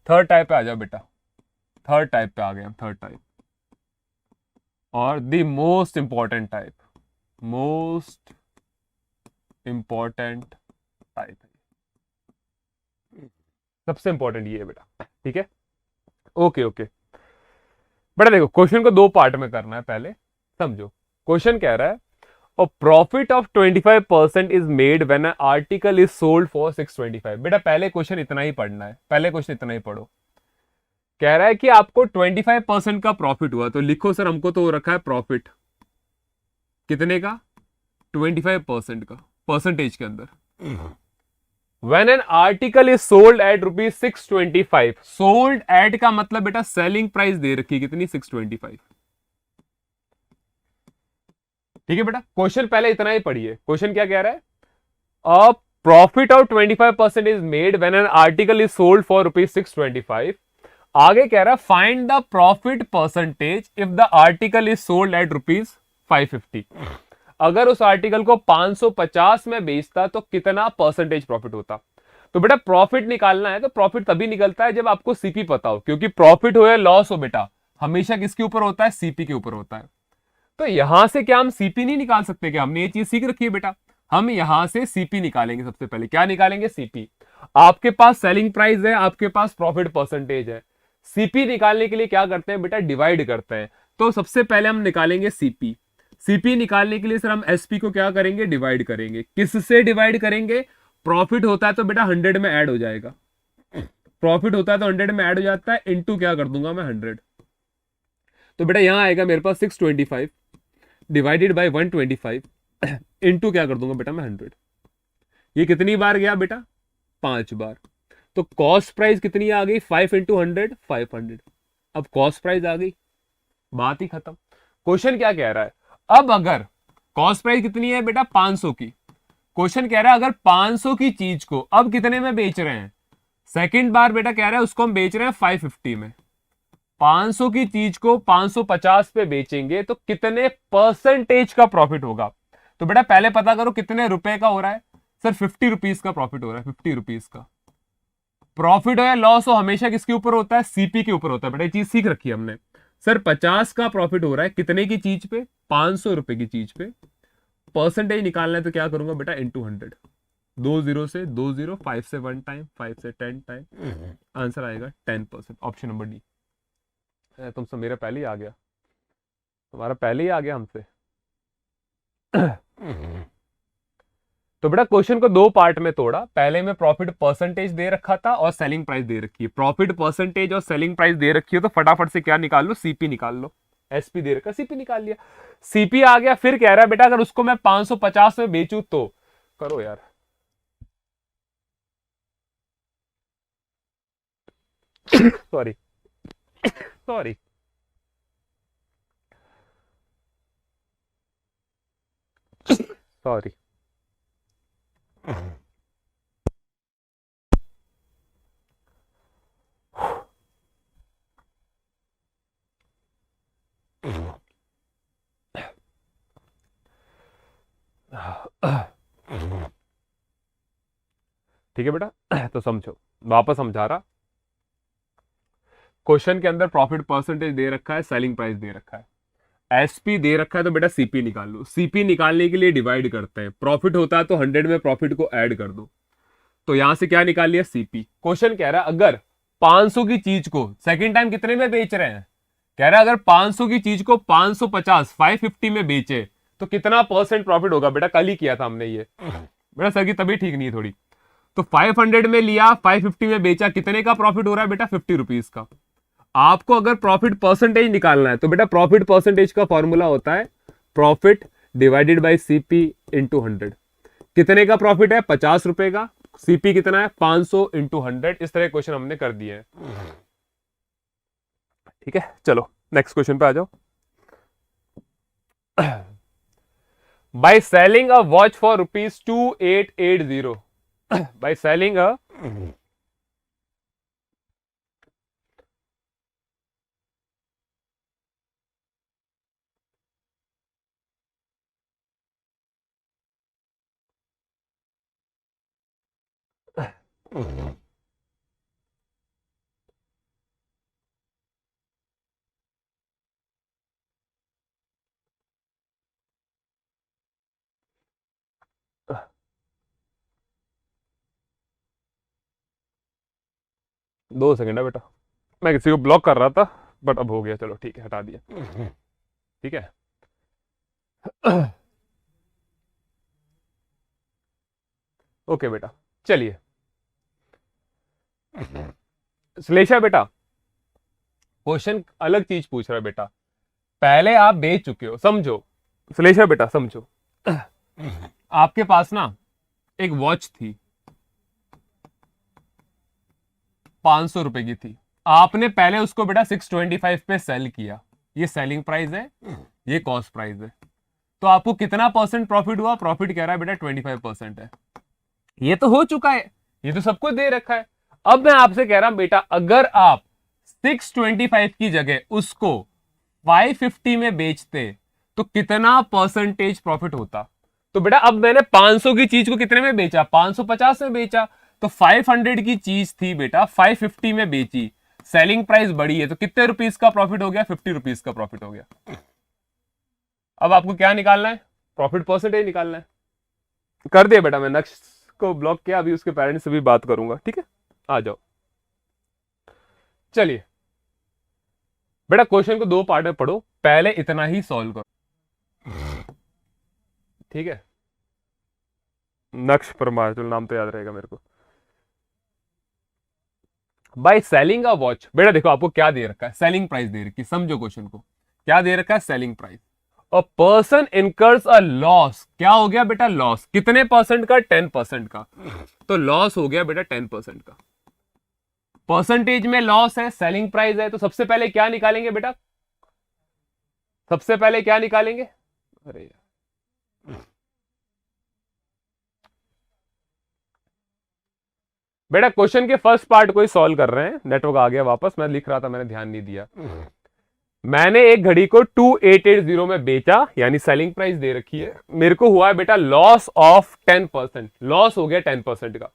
Third type पे आ जाओ बेटा, थर्ड टाइप पे आ गए हम, थर्ड टाइप और the most important type, most important type है, सबसे इंपॉर्टेंट ये है बेटा, ठीक है। ओके ओके बेटा देखो, क्वेश्चन को दो पार्ट में करना है, पहले समझो। क्वेश्चन कह रहा है a profit of 25% is made when a article is sold for 625। बेटा पहले क्वेश्चन इतना ही पढ़ना है, पहले क्वेश्चन इतना ही पढ़ो। कह रहा है कि आपको 25% का प्रॉफिट हुआ, तो लिखो सर हमको तो रखा है प्रॉफिट कितने का, 25% का, परसेंटेज के अंदर। When an article is sold at rupees 625, sold at का मतलब बेटा सेलिंग प्राइस दे रखी कितनी, 625। ठीक है बेटा, क्वेश्चन पहले इतना ही पढ़िए। क्वेश्चन क्या कह रहा है, a profit of 25% is made when an article is sold for rupees 625। आगे कह रहा है find the profit percentage if the article is sold at rupees 550। अगर उस आर्टिकल को 550 में बेचता तो कितना परसेंटेज प्रॉफिट होता। तो बेटा प्रॉफिट निकालना है तो प्रॉफिट तभी निकलता है जब आपको सीपी पता हो, क्योंकि प्रॉफिट हो या लॉस हो बेटा हमेशा किसके ऊपर होता है, सीपी के ऊपर होता है। तो यहां से क्या हम सीपी नहीं निकाल सकते क्या, हमने ये चीज सीख रखी है बेटा। हम यहां से सीपी निकालेंगे, सबसे पहले क्या निकालेंगे, सीपी। आपके पास सेलिंग प्राइस है, आपके पास प्रॉफिट परसेंटेज है। सीपी निकालने के लिए क्या करते हैं बेटा, डिवाइड करते हैं। तो सबसे पहले हम निकालेंगे सीपी। सीपी निकालने के लिए सर हम एसपी को क्या करेंगे, डिवाइड करेंगे। किससे डिवाइड करेंगे, प्रॉफिट होता है तो बेटा 100 में ऐड हो जाएगा, प्रॉफिट होता है तो 100 में ऐड हो जाता है, इंटू क्या कर दूंगा मैं 100। तो बेटा यहां आएगा मेरे पास 625 डिवाइडेड बाई 125 इंटू क्या कर दूंगा बेटा मैं 100। ये कितनी बार गया बेटा, 5 बार। तो कॉस्ट प्राइस कितनी आ गई, 5 इंटू 100 500। अब कॉस्ट प्राइस आ गई, बात ही खत्म। क्वेश्चन क्या कह रहा है, अब अगर कॉस्ट प्राइस कितनी है बेटा 500 की, क्वेश्चन कह रहा है अगर 500 की चीज को अब कितने में बेच रहे हैं, सेकंड बार बेटा कह रहा है उसको हम बेच रहे हैं 550 में। 500 की चीज को 550 पे बेचेंगे तो कितने परसेंटेज का प्रॉफिट होगा। तो बेटा पहले पता करो कितने रुपए का हो रहा है, सर 50 रुपीज का प्रॉफिट हो रहा है, 50 रुपीज का। प्रॉफिट हो या लॉस हो हमेशा किसके ऊपर होता है, सीपी के ऊपर होता है। बेटा ये चीज सीख रखी है हमने। सर 50 का प्रॉफिट हो रहा है कितने की चीज पे, 500 रुपए की चीज पे। परसेंटेज निकालना है तो क्या करूंगा बेटा, इंटू 100। 20 से 20, 5 से 1 टाइम, 5 से 10 टाइम, आंसर आएगा 10%, ऑप्शन नंबर डी। तुम सब मेरा पहले ही आ गया, तुम्हारा पहले ही आ गया हमसे। तो बेटा क्वेश्चन को दो पार्ट में तोड़ा, पहले में प्रॉफिट परसेंटेज दे रखा था और सेलिंग प्राइस दे रखी है। प्रॉफिट परसेंटेज और सेलिंग प्राइस दे रखी है तो फटाफट से क्या निकाल लो, सीपी निकाल लो। एसपी दे रखा, सीपी निकाल लिया, सीपी आ गया। फिर कह रहा है बेटा अगर उसको मैं 550 में बेचूं तो, करो यार सॉरी सॉरी सॉरी ठीक है बेटा, तो समझो, वापस समझा रहा। क्वेश्चन के अंदर प्रॉफिट परसेंटेज दे रखा है, सेलिंग प्राइस दे रखा है, एसपी दे रखा है, तो बेटा सीपी निकाल लो। सीपी निकालने के लिए डिवाइड करते हैं, प्रॉफिट होता है तो 100 में प्रॉफिट को ऐड कर दो। तो यहां से क्या निकाल लिया, सीपी। क्वेश्चन कह रहा है अगर 500 की चीज को सेकंड टाइम कितने में बेच रहे हैं, कह रहा है अगर 500 की चीज को 550 550 में बेचे तो कितना परसेंट प्रॉफिट होगा। बेटा कल ही किया था हमने ये। बेटा सर की तबीयत ठीक नहीं है थोड़ी। तो 500 में लिया, 550 में बेचा, कितने का प्रॉफिट हो रहा है बेटा, 50 रुपीज का। आपको अगर प्रॉफिट परसेंटेज निकालना है तो बेटा प्रॉफिट परसेंटेज का फॉर्मूला होता है profit divided by CP into 100। कितने का प्रॉफिट है, 50 रुपए का। सीपी कितना है, 500 इंटू 100। इस तरह क्वेश्चन हमने कर दिए हैं। ठीक है, चलो नेक्स्ट क्वेश्चन पे आ जाओ। By selling a watch for ₹2880, by selling a दो सेकंड है बेटा, मैं किसी को ब्लॉक कर रहा था बट अब हो गया, चलो ठीक है, हटा दिया। ठीक है। ओके बेटा, चलिए श्लेषा बेटा, क्वेश्चन अलग चीज पूछ रहा है बेटा। पहले आप बेच चुके हो, समझो श्लेषा बेटा, समझो। आपके पास ना एक वॉच थी, 500 रुपए की थी। आपने पहले उसको बेटा 625 पे सेल किया। ये सेलिंग प्राइस है, ये कॉस्ट प्राइस है। तो आपको कितना परसेंट प्रॉफिट हुआ, प्रॉफिट कह रहा है बेटा 25% है। ये तो हो चुका है, ये तो सबको दे रखा है। अब मैं आपसे कह रहा हूं बेटा, अगर आप 625 की जगह उसको 550 में बेचते तो कितना परसेंटेज प्रॉफिट होता। तो बेटा अब मैंने 500 की चीज को कितने में बेचा, 550 में बेचा। तो 500 की चीज थी बेटा, 550 में बेची, सेलिंग प्राइस बढ़ी है, तो कितने रुपीस का प्रॉफिट हो गया, 50 रुपीस का प्रॉफिट हो गया। अब आपको क्या निकालना है, प्रॉफिट परसेंटेज निकालना है। कर दिया बेटा, मैं नेक्स्ट को ब्लॉक किया, अभी उसके पेरेंट्स से भी बात करूंगा। ठीक है, आ जाओ। चलिए बेटा, क्वेश्चन को दो पार्ट में पढ़ो, पहले इतना ही सॉल्व करो। ठीक है, नक्श परमार, चलो नाम तो याद रहेगा मेरे को। बाय सेलिंग अ वॉच, बेटा देखो आपको क्या दे रखा है, सेलिंग प्राइस दे रखी है। समझो क्वेश्चन को, क्या दे रखा है, selling price. A person incurs a loss, क्या हो गया बेटा, लॉस। कितने परसेंट का, 10% का। तो लॉस हो गया बेटा 10% का। परसेंटेज में लॉस है, सेलिंग प्राइस है, तो सबसे पहले क्या निकालेंगे बेटा, सबसे पहले क्या निकालेंगे, अरे यार बेटा, क्वेश्चन के फर्स्ट पार्ट को ही सॉल्व कर रहे हैं। नेटवर्क आ गया वापस, मैं लिख रहा था, मैंने ध्यान नहीं दिया। मैंने एक घड़ी को 2880 में बेचा, यानी सेलिंग प्राइस दे रखी है। मेरे को हुआ है बेटा लॉस ऑफ 10%, लॉस हो गया 10% का।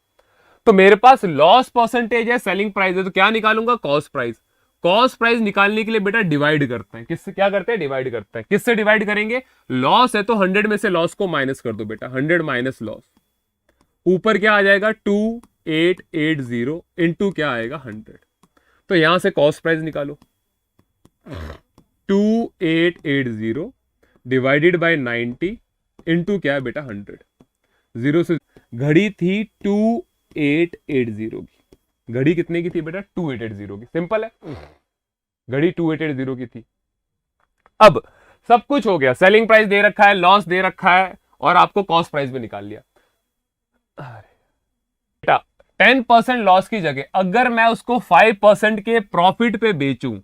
तो मेरे पास लॉस परसेंटेज है, सेलिंग प्राइस है, तो क्या निकालूंगा, कॉस्ट प्राइस। कॉस्ट प्राइस निकालने के लिए बेटा डिवाइड करते हैं, किससे, क्या करते हैं, डिवाइड करते हैं। किससे डिवाइड करेंगे, लॉस है तो 100 में से लॉस को माइनस कर दो बेटा, 100 माइनस लॉस। ऊपर क्या आ जाएगा, 2880 इंटू क्या आएगा, 100। तो यहां से कॉस्ट प्राइस निकालो, 2880 डिवाइडेड बाय 90 इंटू क्या है बेटा, 100। जीरो से घड़ी थी 2880 की, घड़ी कितने की थी बेटा, 2880 की। सिंपल है, घड़ी 2880 की थी। अब सब कुछ हो गया, सेलिंग प्राइस दे रखा है, लॉस दे रखा है, और आपको कॉस्ट प्राइस भी निकाल लिया। बेटा 10% लॉस की जगह अगर मैं उसको 5% के प्रॉफिट पे बेचूं,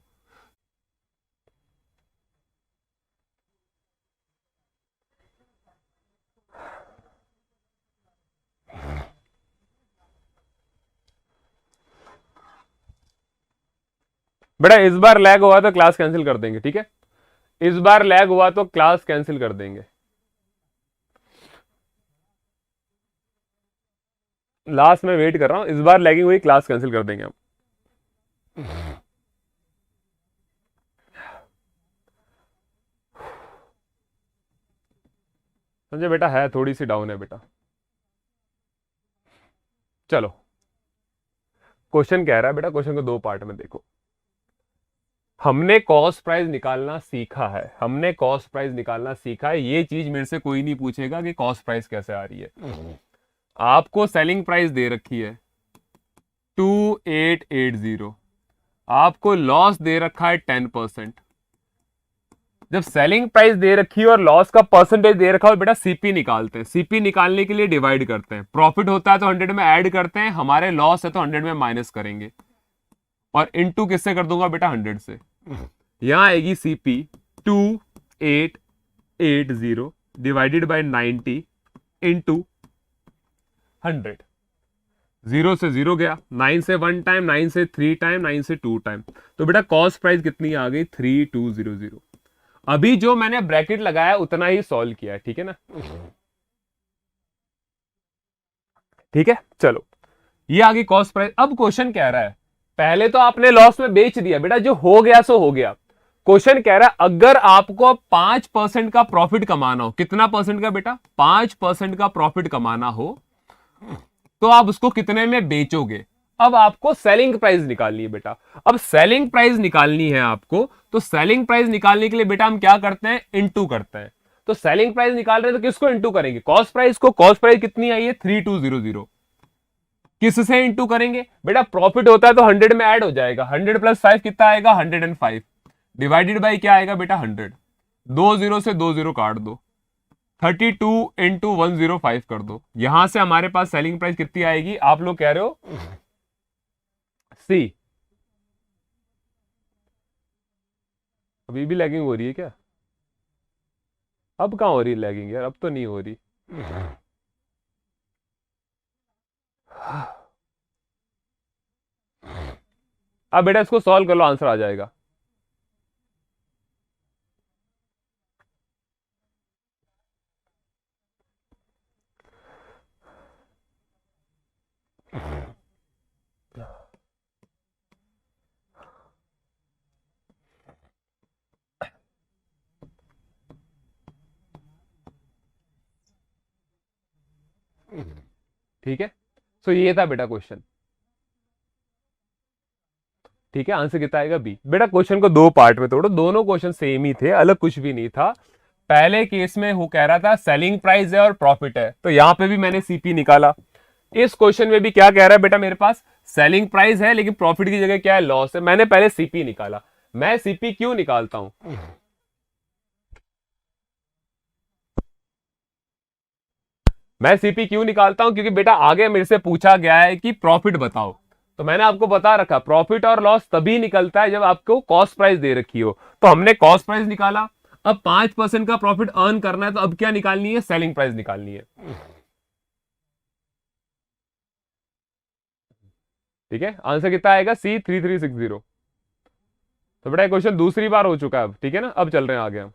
बेटा इस बार लैग हुआ तो क्लास कैंसिल कर देंगे। ठीक है, इस बार लैग हुआ तो क्लास कैंसिल कर देंगे। लास्ट में वेट कर रहा हूं, इस बार लैगिंग हुई क्लास कैंसिल कर देंगे हम। समझे बेटा, है थोड़ी सी डाउन है बेटा। चलो क्वेश्चन कह रहा है बेटा, क्वेश्चन को दो पार्ट में देखो। हमने कॉस्ट प्राइस निकालना सीखा है, हमने कॉस्ट प्राइस निकालना सीखा है। ये चीज मेरे से कोई नहीं पूछेगा कि कॉस्ट प्राइस कैसे आ रही है। आपको सेलिंग प्राइस दे रखी है 2880, आपको लॉस दे रखा है 10%। जब सेलिंग प्राइस दे रखी है और लॉस का परसेंटेज दे रखा है, बेटा सीपी निकालते हैं। सीपी निकालने के लिए डिवाइड करते हैं, प्रॉफिट होता है तो 100 में ऐड करते हैं, हमारे लॉस है तो 100 में माइनस करेंगे, और इनटू किससे कर दूंगा बेटा, 100 से। यहां आएगी सीपी 2880 डिवाइडेड बाय 90 इंटू 100। 0 से 0 गया, 9 से 1 टाइम, 9 से 3 टाइम, 9 से 2 टाइम, तो बेटा कॉस्ट प्राइस कितनी आ गई, 3200। अभी जो मैंने ब्रैकेट लगाया उतना ही सॉल्व किया है, ठीक है ना। ठीक है, चलो ये आ गई कॉस्ट प्राइस। अब क्वेश्चन कह रहा है, पहले तो आपने लॉस में बेच दिया बेटा, जो हो गया सो हो गया। क्वेश्चन कह रहा है अगर आपको 5% का प्रॉफिट कमाना हो, कितना परसेंट का बेटा, 5% का प्रॉफिट कमाना हो, तो आप उसको कितने में बेचोगे। अब आपको सेलिंग प्राइस निकालनी है बेटा। अब सेलिंग प्राइस निकालनी है आपको, तो सेलिंग प्राइस निकालने के लिए बेटा हम क्या करते हैं, इनटू करते हैं। तो सेलिंग प्राइस निकाल रहे हैं तो किसको इनटू करेंगे, कॉस्ट प्राइस को। कॉस्ट प्राइस कितनी आई है, 3200। किससे इंटू करेंगे बेटा, प्रॉफिट होता है तो 100 में ऐड हो जाएगा, 100 प्लस 5 कितना आएगा, 105 डिवाइडेड बाई क्या आएगा बेटा, 100। 20 से 20 काट दो, 32 इंटू 105 कर दो। यहां से हमारे पास सेलिंग प्राइस कितनी आएगी, आप लोग कह रहे हो सी। अभी भी लैगिंग हो रही है क्या, अब कहां हो रही है लैगिंग यार, अब तो नहीं हो रही। अब बेटा इसको सॉल्व कर लो, आंसर आ जाएगा। ठीक है, सो ये था बेटा क्वेश्चन। ठीक है, आंसर कितना आएगा, बी। बेटा क्वेश्चन को दो पार्ट में तोड़ो, दोनों क्वेश्चन सेम ही थे, अलग कुछ भी नहीं था। पहले केस में वो कह रहा था सेलिंग प्राइस है और प्रॉफिट है, तो यहां पे भी मैंने सीपी निकाला। इस क्वेश्चन में भी क्या कह रहा है बेटा, मेरे पास सेलिंग प्राइस है लेकिन प्रॉफिट की जगह क्या है, लॉस है। मैंने पहले सीपी निकाला। मैं सीपी क्यों निकालता हूं, मैं सीपी क्यों निकालता हूं, क्योंकि बेटा आगे मेरे से पूछा गया है कि प्रॉफिट बताओ, तो मैंने आपको बता रखा प्रॉफिट और लॉस तभी निकलता है जब आपको कॉस्ट प्राइस दे रखी हो। तो हमने कॉस्ट प्राइस निकाला। अब 5% का प्रॉफिट अर्न करना है तो अब क्या निकालनी है, सेलिंग प्राइस निकालनी है। ठीक है, आंसर कितना आएगा, सी 3360। तो बेटा क्वेश्चन दूसरी बार हो चुका है अब, ठीक है ना। अब चल रहे हैं आगे हम।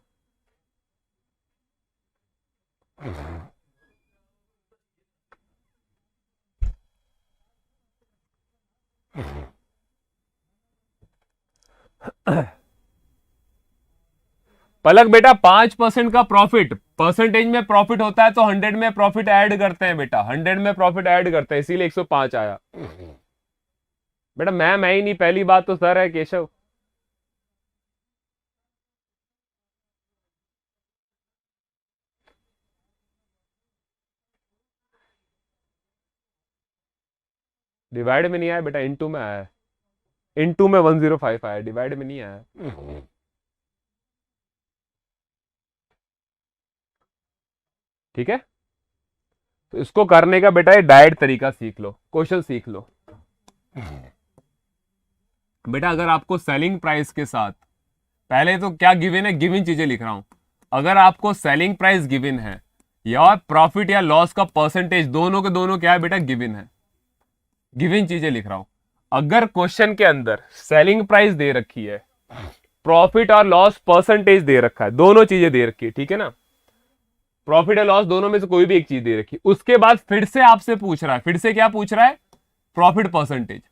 पलक बेटा 5% का प्रॉफिट, परसेंटेज में प्रॉफिट होता है तो 100 में प्रॉफिट ऐड करते हैं बेटा, 100 में प्रॉफिट ऐड करते हैं, इसीलिए 105 आया। बेटा मैं ही नहीं, पहली बात तो सर है केशव। डिवाइड में नहीं आया बेटा, इनटू में आया है। इनटू में 105 आया, डिवाइड में नहीं आया। ठीक है, तो इसको करने का बेटा ये डायरेक्ट तरीका सीख लो, क्वेश्चन सीख लो। बेटा अगर आपको सेलिंग प्राइस के साथ, पहले तो क्या गिवन है, गिवन चीजें लिख रहा हूं। अगर आपको सेलिंग प्राइस गिवन है या प्रॉफिट या लॉस का परसेंटेज, दोनों के दोनों क्या है बेटा, गिवन है, गिवन चीजें लिख रहा हूं। अगर क्वेश्चन के अंदर सेलिंग प्राइस दे रखी है, प्रॉफिट और लॉस परसेंटेज दे रखा है, दोनों चीजें दे रखी है, ठीक है ना, प्रॉफिट और लॉस दोनों में से कोई भी एक चीज दे रखी, उसके बाद फिर से आपसे पूछ रहा है, फिर से क्या पूछ रहा है, प्रॉफिट परसेंटेज।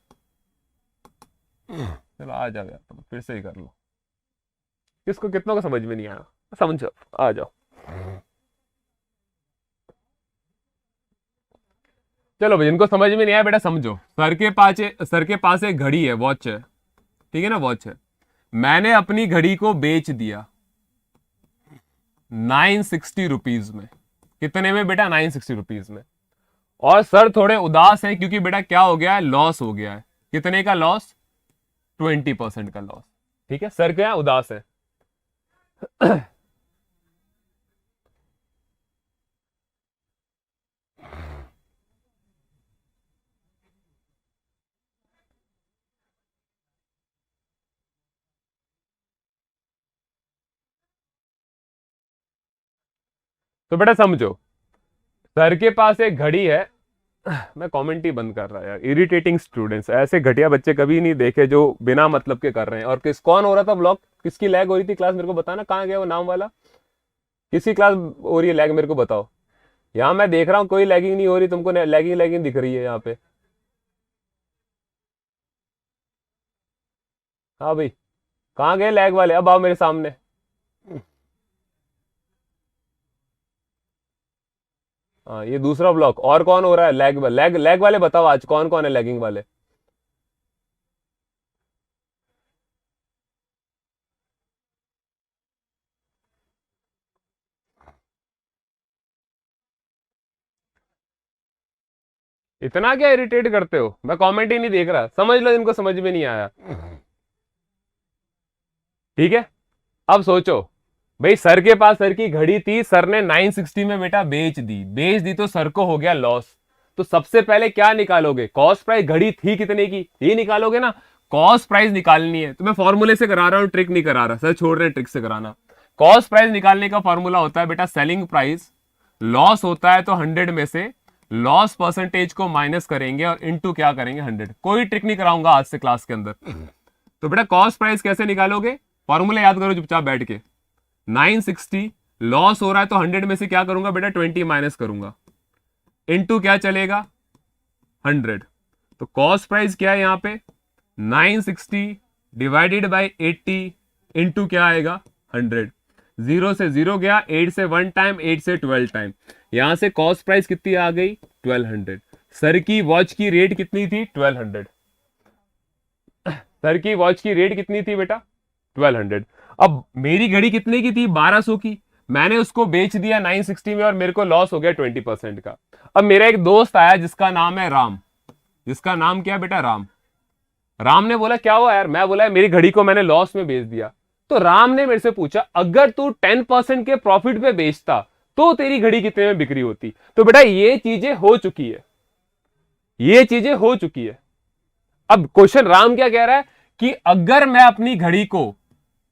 चलो आ जाओ यार, तो फिर से ही कर लो। किसको कितनों को समझ में नहीं आया, समझो, आ जाओ। चलो भाई, इनको समझ में नहीं आया बेटा समझो। सर के पास एक घड़ी है, वॉच है, ठीक है ना, वॉच है। मैंने अपनी घड़ी को बेच दिया 960 रुपीज में। कितने में बेटा? 960 रुपीज में। और सर थोड़े उदास है क्योंकि बेटा क्या हो गया है? लॉस हो गया है। कितने का लॉस? 20% का लॉस। ठीक है, सर क्या उदास है। तो बेटा समझो, सर के पास एक घड़ी है। मैं कमेंट ही बंद कर रहा यार, इरिटेटिंग स्टूडेंट्स। ऐसे घटिया बच्चे कभी नहीं देखे जो बिना मतलब के कर रहे हैं। और कौन हो रहा था ब्लॉक? किसकी लैग हो रही थी क्लास? मेरे को बताना, कहाँ गया वो नाम वाला? किसकी क्लास हो रही है लैग? मेरे को बताओ। यहाँ मैं देख रहा हूँ कोई लैगिंग नहीं हो रही, तुमको लैगिंग लैगिंग दिख रही है यहाँ पे। हाँ भाई, कहाँ गए लैग वाले? अब आओ मेरे सामने। हाँ, ये दूसरा ब्लॉक। और कौन हो रहा है लैग? लैग लैग वाले बताओ, आज कौन कौन है लैगिंग वाले? इतना क्या इरिटेट करते हो? मैं कमेंट ही नहीं देख रहा, समझ लो इनको समझ में नहीं आया। ठीक है, अब सोचो भाई, सर के पास सर की घड़ी थी, सर ने 960 में बेटा बेच दी तो सर को हो गया लॉस। तो सबसे पहले क्या निकालोगे? Cost price. घड़ी थी कितने की, ये निकालोगे ना। कॉस्ट प्राइस निकालनी है तो मैं फॉर्मूले से करा रहा हूं, ट्रिक नहीं करा रहा। सर छोड़ रहे हैं ट्रिक से कराना। कॉस्ट प्राइस निकालने का फॉर्मूला होता है बेटा सेलिंग प्राइस, लॉस होता है तो 100 में से लॉस परसेंटेज को माइनस करेंगे और इनटू क्या करेंगे? 100। कोई ट्रिक नहीं कराऊंगा आज से क्लास के अंदर। तो बेटा कॉस्ट प्राइस कैसे निकालोगे? फॉर्मूला याद करो चुपचाप बैठ के। 960 लॉस हो रहा है तो 100 में से क्या करूंगा बेटा? 20 माइनस करूंगा, इनटू क्या चलेगा? 100। तो कॉस्ट प्राइस क्या है यहां पे? 960 डिवाइडेड बाई 80 इंटू क्या आएगा? 100। 0 से 0 गया, 8 से 1 टाइम, 8 से 12 टाइम। यहां से कॉस्ट प्राइस कितनी आ गई? 1200। सर की वॉच की रेट कितनी थी? 1200। सर की वॉच की रेट कितनी थी बेटा? 1200। अब मेरी घड़ी कितने की थी? 1200 की। मैंने उसको बेच दिया 960 में और मेरे को लॉस हो गया 20% का। अब मेरा एक दोस्त आया जिसका नाम है राम। जिसका नाम क्या है बेटा? राम। राम ने बोला क्या हुआ यार? मैं बोला मेरी घड़ी को मैंने लॉस में बेच दिया। तो राम ने मेरे से पूछा अगर तू 10% के प्रॉफिट पे बेचता तो तेरी घड़ी कितने में बिक्री होती? तो बेटा ये चीजें हो चुकी है, ये चीजें हो चुकी है। अब क्वेश्चन राम क्या कह रहा है कि अगर मैं अपनी घड़ी को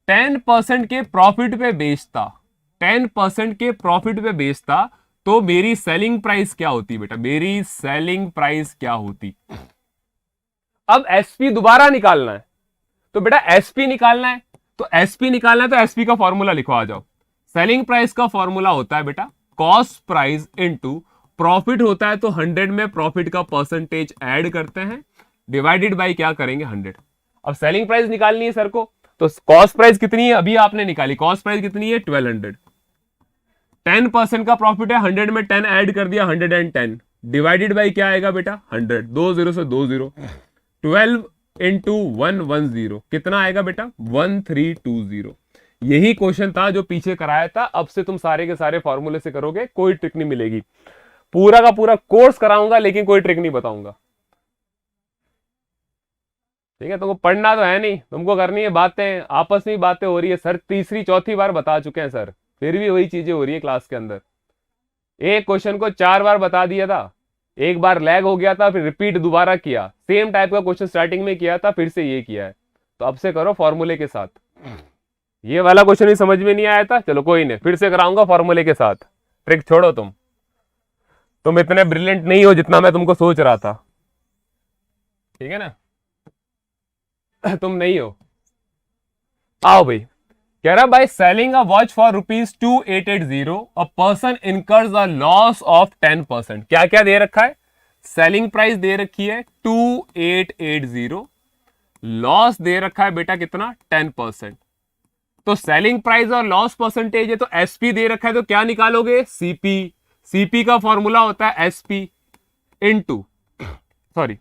10% के प्रॉफिट पे बेचता, 10% के प्रॉफिट पे बेचता तो मेरी सेलिंग प्राइस क्या होती बेटा? मेरी सेलिंग प्राइस क्या होती? अब एसपी दोबारा निकालना है। तो बेटा एसपी निकालना है, तो एसपी निकालना है तो एसपी का फॉर्मूला लिखो, आ जाओ। सेलिंग प्राइस का फॉर्मूला होता है बेटा कॉस्ट प्राइस इनटू प्रॉफिट होता है तो 100 में प्रॉफिट का परसेंटेज ऐड करते हैं, डिवाइडेड बाय क्या करेंगे? 100। अब सेलिंग प्राइस निकालनी है सर को, तो कॉस्ट प्राइस कितनी है? अभी आपने निकाली। कॉस्ट प्राइस कितनी है? 1200। 10% का प्रॉफिट है, 100 में 10 ऐड कर दिया, 110 डिवाइडेड बाई क्या आएगा बेटा? 100। 20 से 20, 12 इंटू 110 कितना आएगा बेटा? 1320। यही क्वेश्चन था जो पीछे कराया था। अब से तुम सारे के सारे फॉर्मूले से करोगे, कोई ट्रिक नहीं मिलेगी। पूरा का पूरा कोर्स कराऊंगा लेकिन कोई ट्रिक नहीं बताऊंगा। ठीक है, तुमको पढ़ना तो है नहीं, तुमको करनी है बातें। आपस में बातें हो रही है सर, तीसरी चौथी बार बता चुके हैं सर, फिर भी वही चीजें हो रही है क्लास के अंदर। एक क्वेश्चन को 4 बार बता दिया था, एक बार लैग हो गया था, फिर रिपीट दोबारा किया, सेम टाइप का क्वेश्चन स्टार्टिंग में किया था, फिर से ये किया है। तो अब से करो फॉर्मूले के साथ। ये वाला क्वेश्चन ही समझ में नहीं आया था, चलो कोई नहीं, फिर से कराऊंगा फॉर्मूले के साथ। ट्रिक छोड़ो, तुम इतने ब्रिलियंट नहीं हो जितना मैं तुमको सोच रहा था। ठीक है ना? तुम नहीं हो। आओ भाई, कह रहा by selling a watch for ₹2880 a person incurs a loss of 10%। क्या क्या दे रखा है? सेलिंग प्राइस दे रखी है 2880, लॉस दे रखा है बेटा कितना? 10%। तो सेलिंग प्राइस और लॉस परसेंटेज है तो एसपी दे रखा है, तो क्या निकालोगे? सीपी। सीपी का फॉर्मूला होता है एसपी, इनटू, सॉरी,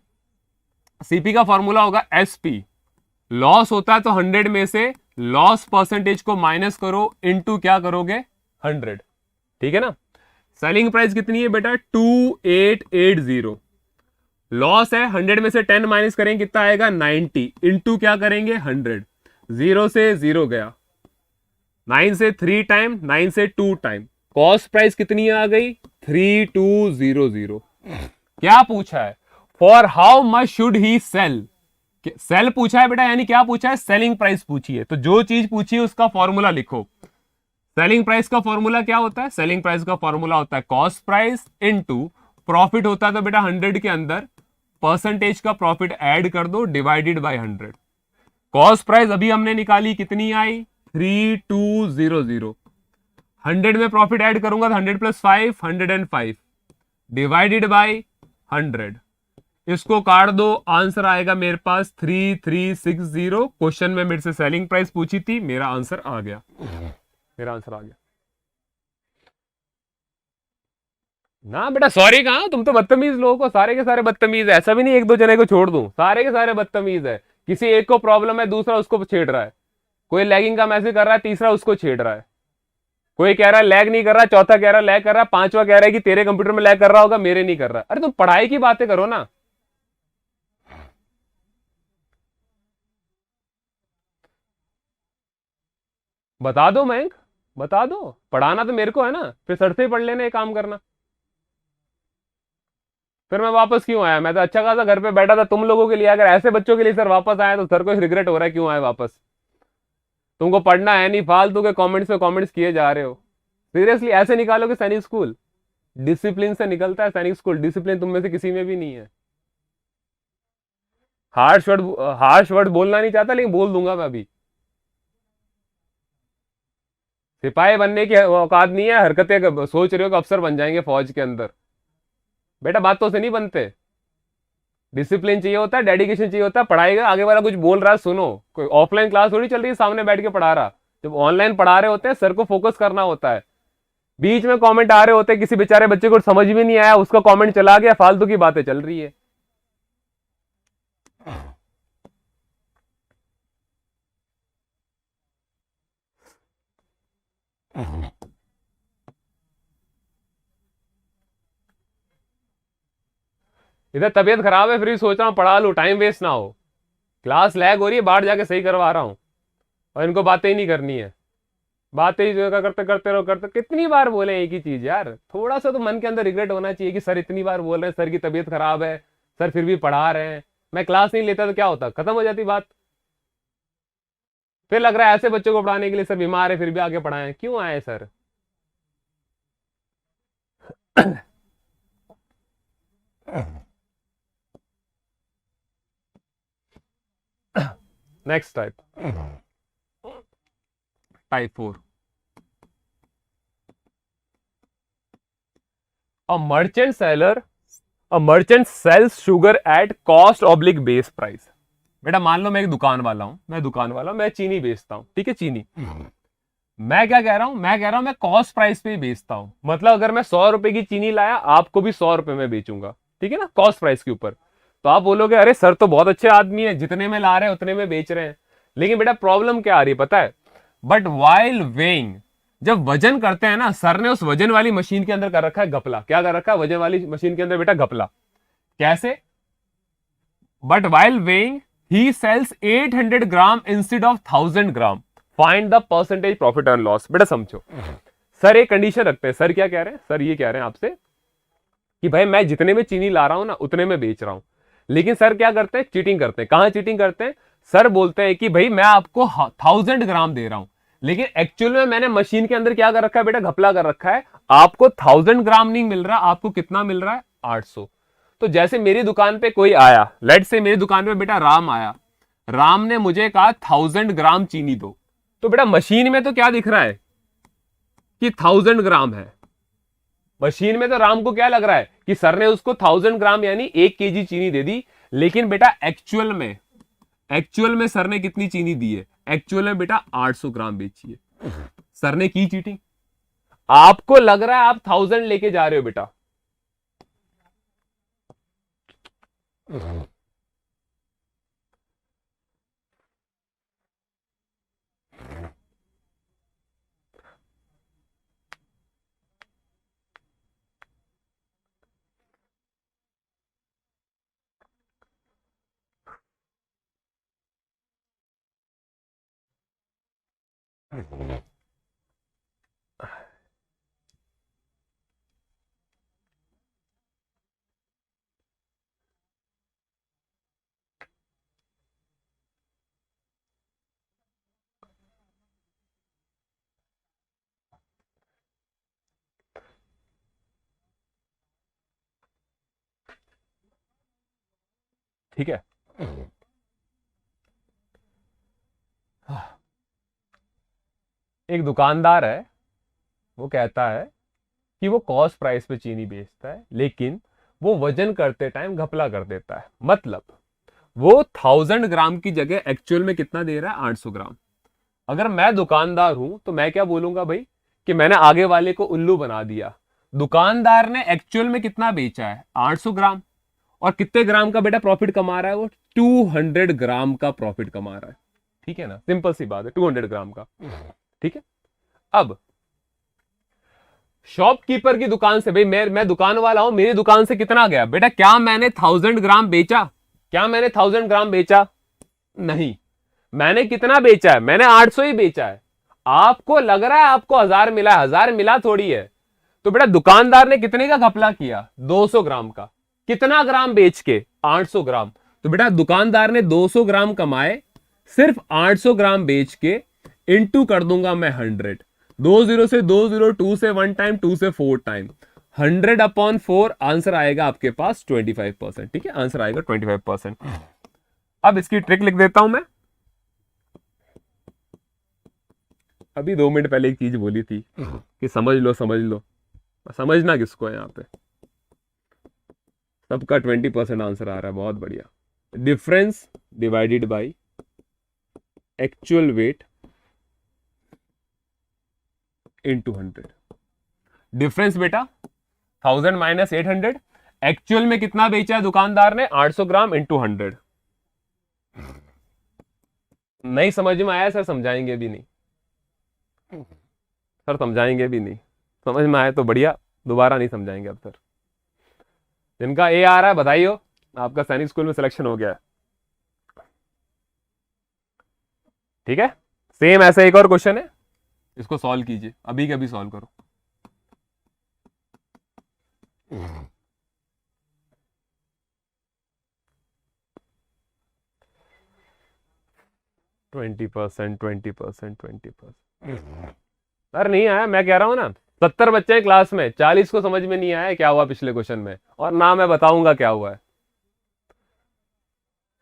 सीपी का फॉर्मूला होगा एसपी, लॉस होता है तो 100 में से लॉस परसेंटेज को माइनस करो, इनटू क्या करोगे 100, ठीक है ना। सेलिंग प्राइस कितनी है बेटा 2880, लॉस है 100 में से 10 माइनस करेंगे कितना आएगा 90, इनटू क्या करेंगे 100, 0 से 0 गया, 9 से 3 टाइम, 9 से 2 टाइम, कॉस्ट प्राइस कितनी आ गई 3200। क्या पूछा है, for how much should he sell, sell पूछा है बेटा, यानी क्या पूछा है सेलिंग प्राइस पूछी है, तो जो चीज पूछी है उसका फॉर्मूला लिखो। सेलिंग प्राइस का फॉर्मूला क्या होता है, सेलिंग प्राइस का फॉर्मूला होता है कॉस्ट प्राइस इनटू प्रॉफिट होता है तो बेटा 100 के अंदर परसेंटेज का प्रॉफिट ऐड कर दो डिवाइडेड बाय 100। कॉस्ट प्राइस अभी हमने निकाली कितनी आई 3200, 100 में प्रॉफिट ऐड करूंगा तो 100 प्लस 5 105 डिवाइडेड बाय 100, इसको काट दो, आंसर आएगा मेरे पास 3360। क्वेश्चन में मेरे से सेलिंग प्राइस पूछी थी, मेरा आंसर आ गया, मेरा आंसर आ गया ना बेटा। सॉरी कहा, तुम तो बदतमीज लोगों को, सारे के सारे बदतमीज है, ऐसा भी नहीं एक दो जने को छोड़ दूं, सारे के सारे बदतमीज है। किसी एक को प्रॉब्लम है, दूसरा उसको छेड़ रहा है, कोई लैगिंग का मैसेज कर रहा है, तीसरा उसको छेड़ रहा है, कोई कह रहा है लैग नहीं कर रहा, चौथा कह रहा है लैग कर रहा है, पांचवा कह रहा है कि तेरे कंप्यूटर में लैग कर रहा होगा, मेरे नहीं कर रहा। अरे तुम पढ़ाई की बातें करो ना। बता दो मयंक, बता दो, पढ़ाना तो मेरे को है ना, फिर सर से ही पढ़ लेना, ये काम करना। फिर मैं वापस क्यों आया, मैं तो अच्छा खासा घर पे बैठा था तुम लोगों के लिए, अगर ऐसे बच्चों के लिए सर वापस आया तो सर को रिग्रेट हो रहा है क्यों आए वापस। तुमको पढ़ना है नहीं, फालतू के कमेंट्स पे कमेंट्स किए जा रहे हो। सीरियसली ऐसे निकालोगे सैनिक स्कूल, डिसिप्लिन से निकलता है सैनिक स्कूल, डिसिप्लिन तुम में से किसी में भी नहीं है। हार्श वर्ड बोलना नहीं चाहता लेकिन बोल दूंगा मैं अभी। सिपाही बनने की औकात नहीं है, हरकतें सोच रहे हो कि अफसर बन जाएंगे फौज के अंदर। बेटा बातों से नहीं बनते, डिसिप्लिन चाहिए होता है, डेडिकेशन चाहिए होता है। पढ़ाई का आगे वाला कुछ बोल रहा है सुनो, कोई ऑफलाइन क्लास थोड़ी चल रही है सामने बैठ के पढ़ा रहा। जब ऑनलाइन पढ़ा रहे होते हैं सर को फोकस करना होता है। बीच में कमेंट आ रहे होते हैं, किसी बेचारे बच्चे को समझ में नहीं आया, उसका कमेंट चला गया, फालतू की बातें चल रही है। इधर तबीयत खराब है, फिर भी सोच रहा हूं पढ़ा लूं, टाइम वेस्ट ना हो। क्लास लैग हो रही है, बाहर जाके सही करवा रहा हूं, और इनको बातें ही नहीं करनी है। बातें ही करते करते रहो, करते कितनी बार बोले एक ही चीज यार। थोड़ा सा तो मन के अंदर रिग्रेट होना चाहिए कि सर इतनी बार बोल रहे हैं, सर की तबीयत खराब है, सर फिर भी पढ़ा रहे हैं। मैं क्लास नहीं लेता तो क्या होता, खत्म हो जाती बात। फिर लग रहा है ऐसे बच्चों को पढ़ाने के लिए सर बीमार है फिर भी आगे पढ़ाएं, क्यों आए sir. Next type, type 4। A merchant seller, a merchant sells sugar at cost oblique base price. बेटा मान लो मैं एक दुकान वाला हूं, मैं चीनी बेचता हूं, ठीक है चीनी। मैं क्या कह रहा हूं, मैं कॉस्ट प्राइस पे ही बेचता हूं, मतलब अगर मैं 100 रुपए की चीनी लाया आपको भी 100 रुपए में बेचूंगा, ठीक है ना, कॉस्ट प्राइस के ऊपर। तो आप बोलोगे अरे सर तो बहुत अच्छे आदमी है, जितने में ला रहे हैं उतने में बेच रहे हैं। लेकिन बेटा प्रॉब्लम क्या आ रही है पता है, बट वाइल वेइंग, जब वजन करते हैं ना, सर ने उस वजन वाली मशीन के अंदर कर रखा है घपला। क्या कर रखा है वजन वाली मशीन के अंदर बेटा घपला। कैसे, but while weighing he sells 800 gram instead of 1000 gram, find the percentage profit and loss. बेटा समझो, सर एक कंडीशन रखते हैं। सर क्या कह रहे हैं, सर ये कह रहे हैं आपसे कि भाई मैं जितने में चीनी ला रहा हूं ना उतने में बेच रहा हूं। लेकिन सर क्या करते हैं, चीटिंग करते हैं। कहां चीटिंग करते हैं, सर बोलते हैं कि भाई मैं आपको 1000 ग्राम दे रहा हूं, लेकिन एक्चुअल में मैंने मशीन के अंदर क्या कर रखा है बेटा, घपला कर रखा है। आपको 1000 ग्राम नहीं मिल रहा, आपको कितना मिल रहा है 800। तो जैसे मेरी दुकान पे कोई आया, लेट से मेरी दुकान पे बेटा राम आया, राम ने मुझे कहा 1000 ग्राम चीनी दो, तो बेटा मशीन में तो क्या दिख रहा है कि 1000 ग्राम है। मशीन में तो राम को क्या लग रहा है कि सर ने उसको 1000 ग्राम यानी 1 केजी चीनी दे दी। लेकिन बेटा एक्चुअल में सर ने कितनी चीनी दी है, एक्चुअल में बेटा 800 ग्राम बेची है। सर ने की चीटिंग। आपको लग रहा है आप 1000 लेके जा रहे हो बेटा, ठीक है। एक दुकानदार है, वो कहता है कि वो कॉस्ट प्राइस पे चीनी बेचता है, लेकिन वो वजन करते टाइम घपला कर देता है। मतलब वो 1000 ग्राम की जगह एक्चुअल में कितना दे रहा है, 800 ग्राम। अगर मैं दुकानदार हूं तो मैं क्या बोलूंगा भाई, कि मैंने आगे वाले को उल्लू बना दिया। दुकानदार ने एक्चुअल में कितना बेचा है, 800 ग्राम, और कितने ग्राम का बेटा प्रॉफिट कमा रहा है वो, 200 ग्राम का प्रॉफिट कमा रहा है। ठीक है ना, सिंपल सी बात है, 200 ग्राम का। ठीक है। अब शॉपकीपर की दुकान से, भाई मैं दुकान वाला हूं, मेरी दुकान से कितना गया बेटा, क्या मैंने 1000 ग्राम बेचा, क्या मैंने 1000 ग्राम बेचा, नहीं। मैंने कितना बेचा है, मैंने 800 ही बेचा है। आपको लग रहा है आपको 1000 मिला है, 1000 मिला थोड़ी है। तो बेटा दुकानदार ने कितने का घपला किया, 200 ग्राम का। कितना ग्राम बेच के, 800 ग्राम। तो बेटा दुकानदार ने 200 ग्राम कमाए सिर्फ 800 ग्राम बेच के, इंटू कर दूंगा मैं 100। 20 से 20, 2 से 1 टाइम, 2 से 4 टाइम, 100/4। आंसर आएगा आपके पास 25%। ठीक है, आंसर आएगा 25%। अब इसकी ट्रिक लिख देता हूं मैं। अभी 2 मिनट पहले एक चीज बोली थी कि समझ लो समझ लो, समझना किसको है, यहां पे सबका 20% आंसर आ रहा है, बहुत बढ़िया। Difference divided by actual weight into 100। Difference बेटा 1000 माइनस 800, एक्चुअल में कितना बेचा है दुकानदार ने, 800 ग्राम इंटू 100। नहीं समझ में आया सर, समझाएंगे भी नहीं सर, समझाएंगे भी नहीं। समझ में आया तो बढ़िया, दोबारा नहीं समझाएंगे अब सर। जिनका ए आ रहा है बताइए, आपका सैनिक स्कूल में सिलेक्शन हो गया है। ठीक है, सेम ऐसा एक और क्वेश्चन है, इसको सॉल्व कीजिए, अभी के अभी सॉल्व करो। 20%, 20%, 20%। सर नहीं आया, मैं कह रहा हूं ना, 70 बच्चे हैं क्लास में, 40 को समझ में नहीं आया क्या हुआ पिछले क्वेश्चन में, और ना मैं बताऊंगा क्या हुआ है।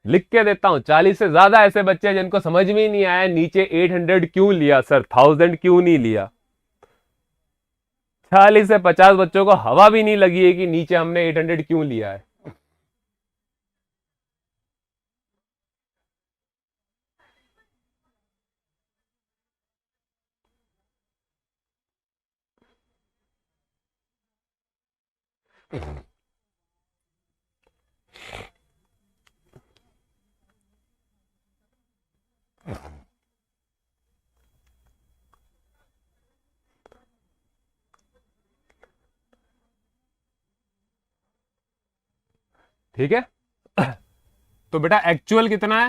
लिख के देता हूं, 40 से ज्यादा ऐसे बच्चे हैं जिनको समझ में ही नहीं आया नीचे 800 क्यों लिया सर, 1000 क्यों नहीं लिया। 40 से 50 बच्चों को हवा भी नहीं लगी है कि नीचे हमने 800 क्यों लिया है। ठीक है, तो बेटा एक्चुअल कितना है,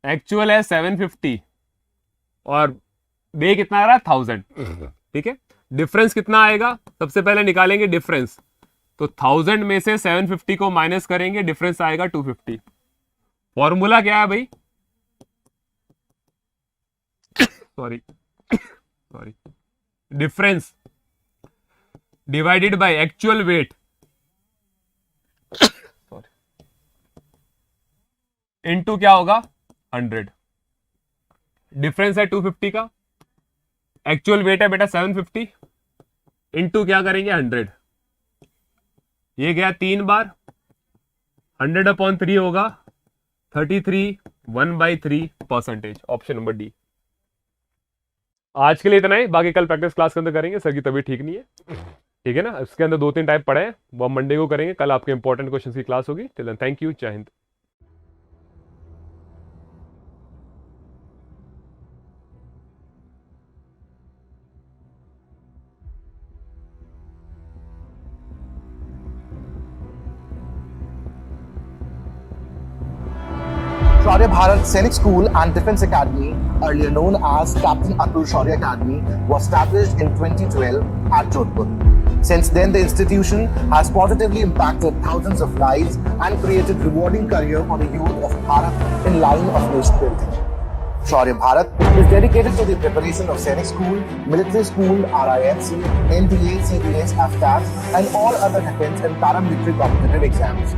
एक्चुअल है 750, और दे कितना आ रहा है, 1000। ठीक है, डिफरेंस कितना आएगा, सबसे पहले निकालेंगे डिफरेंस। तो 1000 में से 750 को माइनस करेंगे, डिफरेंस आएगा 250। फॉर्मूला क्या है भाई, sorry sorry, difference divided by actual wait sorry, into क्या होगा, 100। डिफरेंस है 250 का, एक्चुअल वेट है बेटा 750, इनटू क्या करेंगे, 100। ये गया 3 बार, 100/3 होगा 33, 1/3%। Option number D. आज के लिए इतना ही, बाकी कल प्रैक्टिस क्लास के अंदर करेंगे, सर की तबीयत ठीक नहीं है। ठीक है ना, इसके अंदर 2-3 टाइप पढ़े हैं, वो हम मंडे को करेंगे। कल आपके इंपॉर्टेंट क्वेश्चन की क्लास होगी। टिल देन थैंक यू, जय Hind. Shaurya Bharat Sainik School and Defence Academy, earlier known as Captain Atul Shaurya Academy, was established in 2012 at Jodhpur. Since then, the institution has positively impacted thousands of lives and created rewarding career for the youth of Bharat in line of nation building. Shaurya Bharat is dedicated to the preparation of Sainik School, Military School, RIMC, NDA, CDS, AFTAS, and all other defence and paramilitary competitive exams.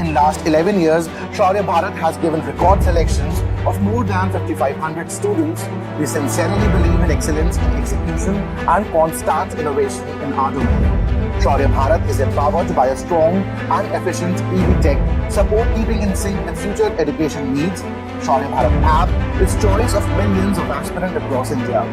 In last 11 years, Shaurya Bharat has given record selections of more than 5,500 students. We sincerely believe in excellence in execution and constant innovation in our domain. Shaurya Bharat is empowered by a strong and efficient EV tech support keeping in sync with future education needs. Shaurya Bharat app is choice of millions of aspirants across India.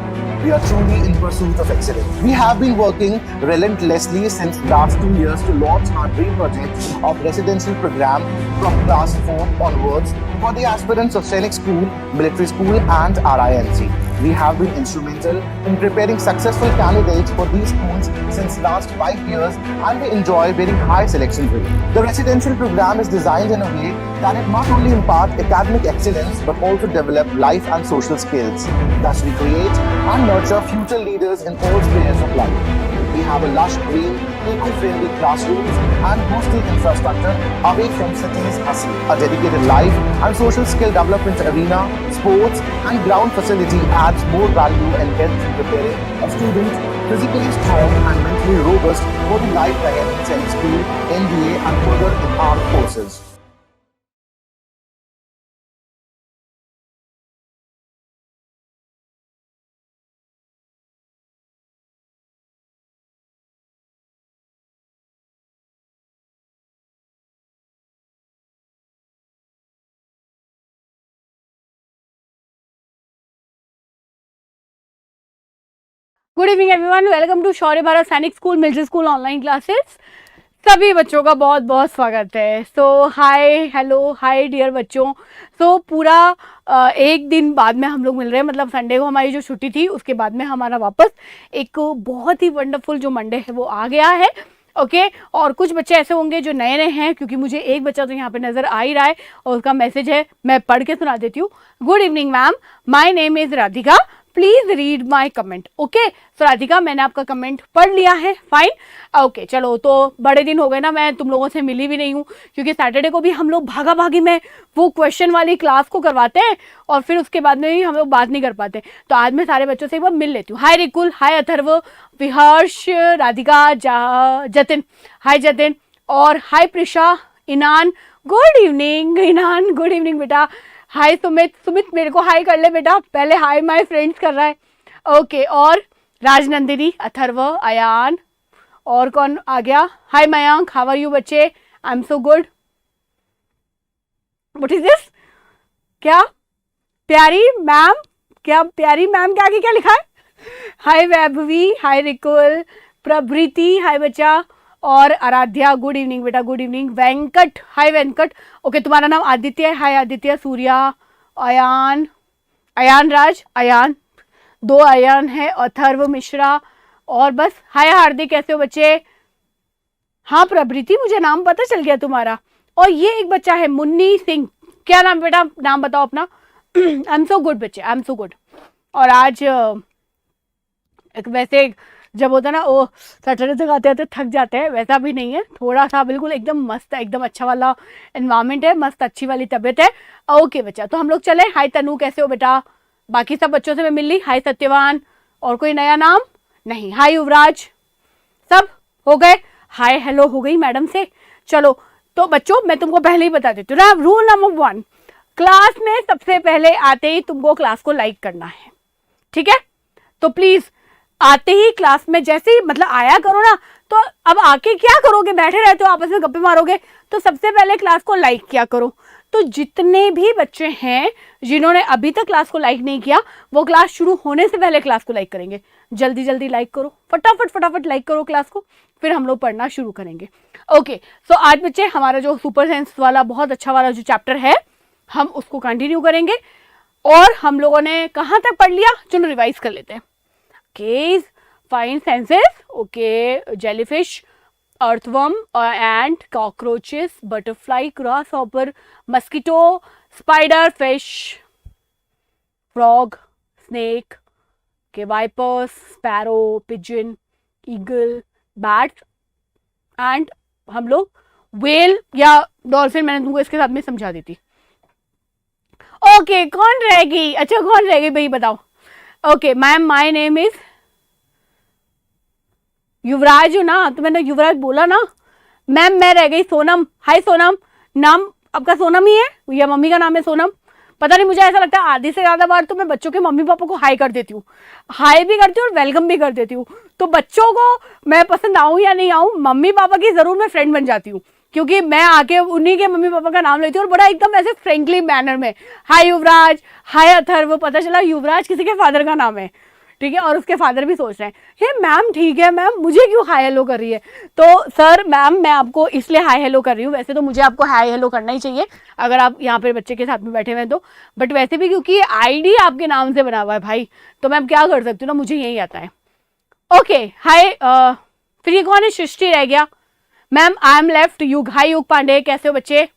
We are truly in pursuit of excellence. We have been working relentlessly since last 2 years to launch our dream project of residential program from class 4 onwards for the aspirants of Sainik School, Military School and RIMC. We have been instrumental in preparing successful candidates for these schools since last 5 years and we enjoy very high selection rate. The residential program is designed in a way that it not only impart academic excellence but also develop life and social skills. Thus we create and nurture future leaders in all spheres of life. We have a lush green, eco-friendly classrooms and hostel infrastructure away from cities hustle. A dedicated life and social skill development arena, sports and ground facility adds more value and helps in preparing a student physically strong and mentally robust for the life ahead in Sainik School, NDA and further in armed forces. Good evening everyone, welcome to Shaurya Bharat Sainik school military school online classes. सभी बच्चों का बहुत बहुत स्वागत है। सो हाय, hello, hi dear बच्चों। सो पूरा एक दिन बाद में हम लोग मिल रहे हैं, मतलब संडे को हमारी जो छुट्टी थी उसके बाद में हमारा वापस एक बहुत ही वंडरफुल जो मंडे है वो आ गया है। ओके और कुछ बच्चे ऐसे होंगे जो नए नए हैं, क्योंकि मुझे एक बच्चा तो यहाँ पे नज़र आ ही रहा है और उसका मैसेज है, मैं पढ़ के सुना देती हूँ। Good evening ma'am, my name is Radhika, please read my comment. Okay so Radhika, मैंने आपका कमेंट पढ़ लिया है, फाइन। ओके चलो, तो बड़े दिन हो गए ना, मैं तुम लोगों से मिली भी नहीं हूँ, क्योंकि सैटरडे को भी हम लोग भागा भागी में वो क्वेश्चन वाली क्लास को करवाते हैं और फिर उसके बाद में भी हम लोग बात नहीं कर पाते। तो आज मैं सारे बच्चों से एक बार मिल लेती हूँ। हाय रिकुल, हाय अथर्व, विहर्ष, राधिका, जतिन, हाय जतिन, और hi Prisha, Inan, good evening Inan, good evening बेटा। हाय सुमित, सुमित मेरे को हाय कर ले बेटा, पहले हाय माय फ्रेंड्स कर रहा है। ओके और राजनंदिनी, अथर्व, अयान, और कौन आ गया? हाय मयंक, हाउ आर यू बच्चे? I am so good. What is this? क्या प्यारी मैम, क्या प्यारी मैम के आगे क्या लिखा है? हाय वैभवी, हाय रिकुल, प्रभृति, हाय बच्चा, और आराध्या, गुड इवनिंग बेटा, गुड इवनिंग। वेंकट, हाय वेंकट। ओके तुम्हारा नाम आदित्य है, हाय आदित्य। सूर्या, अयान, अयान राज, अयान, 2 अयान है, अथर्व मिश्रा, और बस। हाय हार्दिक, कैसे हो बच्चे? हाँ प्रभृति, मुझे नाम पता चल गया तुम्हारा। और ये एक बच्चा है मुन्नी सिंह, क्या नाम बेटा, नाम बताओ अपना। आई एम सो गुड बच्चे, आई एम सो गुड। और आज वैसे जब होता है ना वो सैटरडे तक आते आते थक जाते हैं, वैसा भी नहीं है, थोड़ा सा बिल्कुल एकदम मस्त है, एकदम अच्छा वाला एनवायरनमेंट है, मस्त अच्छी वाली तबीयत है। ओके बच्चा, तो हम लोग चले। हाय तनु, कैसे हो बेटा? बाकी सब बच्चों से मैं मिल ली। हाय सत्यवान, और कोई नया नाम नहीं? हाय युवराज, सब हो गए? हाय हेलो हो गई मैडम से। चलो तो बच्चों, मैं तुमको पहले ही बता देती हूँ ना, रूल नंबर 1, क्लास में सबसे पहले आते ही तुमको क्लास को लाइक करना है, ठीक है? तो प्लीज आते ही क्लास में जैसे ही मतलब आया करो ना, तो अब आके क्या करोगे, बैठे रहते हो आपस में गप्पे मारोगे, तो सबसे पहले क्लास को लाइक किया करो। तो जितने भी बच्चे हैं जिन्होंने अभी तक क्लास को लाइक नहीं किया, वो क्लास शुरू होने से पहले क्लास को लाइक करेंगे। जल्दी जल्दी लाइक करो, फटाफट फटाफट लाइक करो क्लास को, फिर हम लोग पढ़ना शुरू करेंगे। ओके, सो आज बच्चे हमारा जो सुपर सेंस वाला बहुत अच्छा वाला जो चैप्टर है हम उसको कंटिन्यू करेंगे। और हम लोगों ने कहाँ तक पढ़ लिया, चलो रिवाइज कर लेते हैं। Okay, fine senses, okay, jellyfish, earthworm, ant, cockroaches, butterfly, grasshopper, mosquito, spider, fish, frog, snake, okay, vipers, sparrow, pigeon, eagle, bats, and हम लोग whale या dolphin मैंने तुमको इसके साथ में समझा दी थी। ओके, कौन रहेगी, अच्छा कौन रहेगी भाई बताओ। Okay ma'am, my name is Yuvraj हो ना, तो मैंने युवराज बोला ना। मैम मैं रह गई सोनम। हाय सोनम, नाम आपका सोनम ही है या मम्मी का नाम है सोनम? पता नहीं, मुझे ऐसा लगता है आधी से ज्यादा बार तो मैं बच्चों के मम्मी पापा को हाई कर देती हूँ, हाई भी करती हूँ और वेलकम भी कर देती हूँ। तो बच्चों को मैं पसंद आऊँ या नहीं आऊँ, मम्मी पापा की जरूर मैं फ्रेंड बन जाती हूँ, क्योंकि मैं आके उन्हीं के मम्मी पापा का नाम लेती हूँ और बड़ा एकदम ऐसे फ्रेंकली मैनर में, हाय युवराज, हाय अथर्व। पता चला युवराज किसी के फादर का नाम है, ठीक है, और उसके फादर भी सोच रहे हैं हे मैम ठीक है मैम, मुझे क्यों हाय हेलो कर रही है। तो सर मैम मैं आपको इसलिए हाय हेलो कर रही हूँ, वैसे तो मुझे आपको हाय हेलो करना ही चाहिए अगर आप यहाँ पे बच्चे के साथ में बैठे हुए हैं तो, बट वैसे भी क्योंकि आईडी आपके नाम से बना हुआ है भाई, तो मैं क्या कर सकती हूँ ना, मुझे यही आता है। ओके हाय, फिर ये कौन है, सृष्टि रह गया। मैम आई एम लेफ्ट, युग, हाय युग पांडे, कैसे हो बच्चे?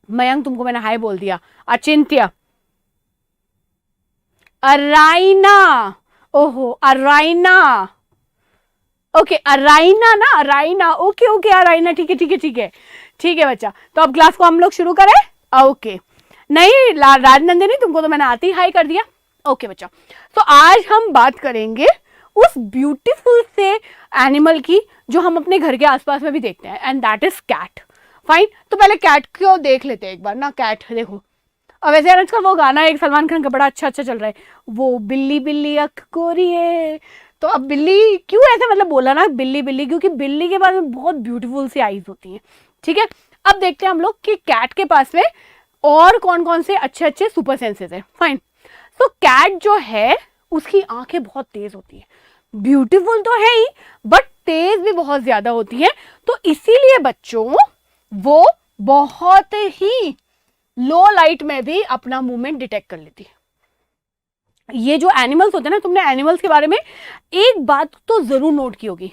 मयंक तुमको मैंने हाय बोल दिया। अचिंत्य, अराइना, ओहो अराइना, ओके अराइना ना, अराइना, ओके ओके अराइना, ठीक है ठीक है ठीक है ठीक है बच्चा। तो अब क्लास को हम लोग शुरू करें। ओके नहीं राजनंदिनी, तुमको तो मैंने आते ही हाई कर दिया। ओके बच्चा, तो आज हम बात करेंगे उस ब्यूटीफुल से एनिमल की जो हम अपने घर के आसपास में भी देखते हैं, and that is cat. Fine, तो पहले कैट को देख लेते हैं एक बार ना। कैट देखो, अब वैसे आजकल वो गाना एक सलमान खान का बड़ा अच्छा चल रहा है, वो बिल्ली बिल्ली अख कोरिए। तो अब बिल्ली क्यों ऐसे मतलब बोला ना बिल्ली बिल्ली, क्योंकि बिल्ली के पास में बहुत ब्यूटीफुल सी आईज होती हैं, ठीक है। अब देखते हैं हम लोग कि कैट के पास में और कौन कौन से अच्छे अच्छे सुपर सेंसेस है। फाइन, तो कैट जो है उसकी आंखें बहुत तेज होती है, ब्यूटीफुल तो है ही बट तेज भी बहुत ज्यादा होती है। तो इसीलिए बच्चों वो बहुत ही लो लाइट में भी अपना मूवमेंट डिटेक्ट कर लेती है। ये जो एनिमल्स होते हैं ना, तुमने एनिमल्स के बारे में एक बात तो जरूर नोट की होगी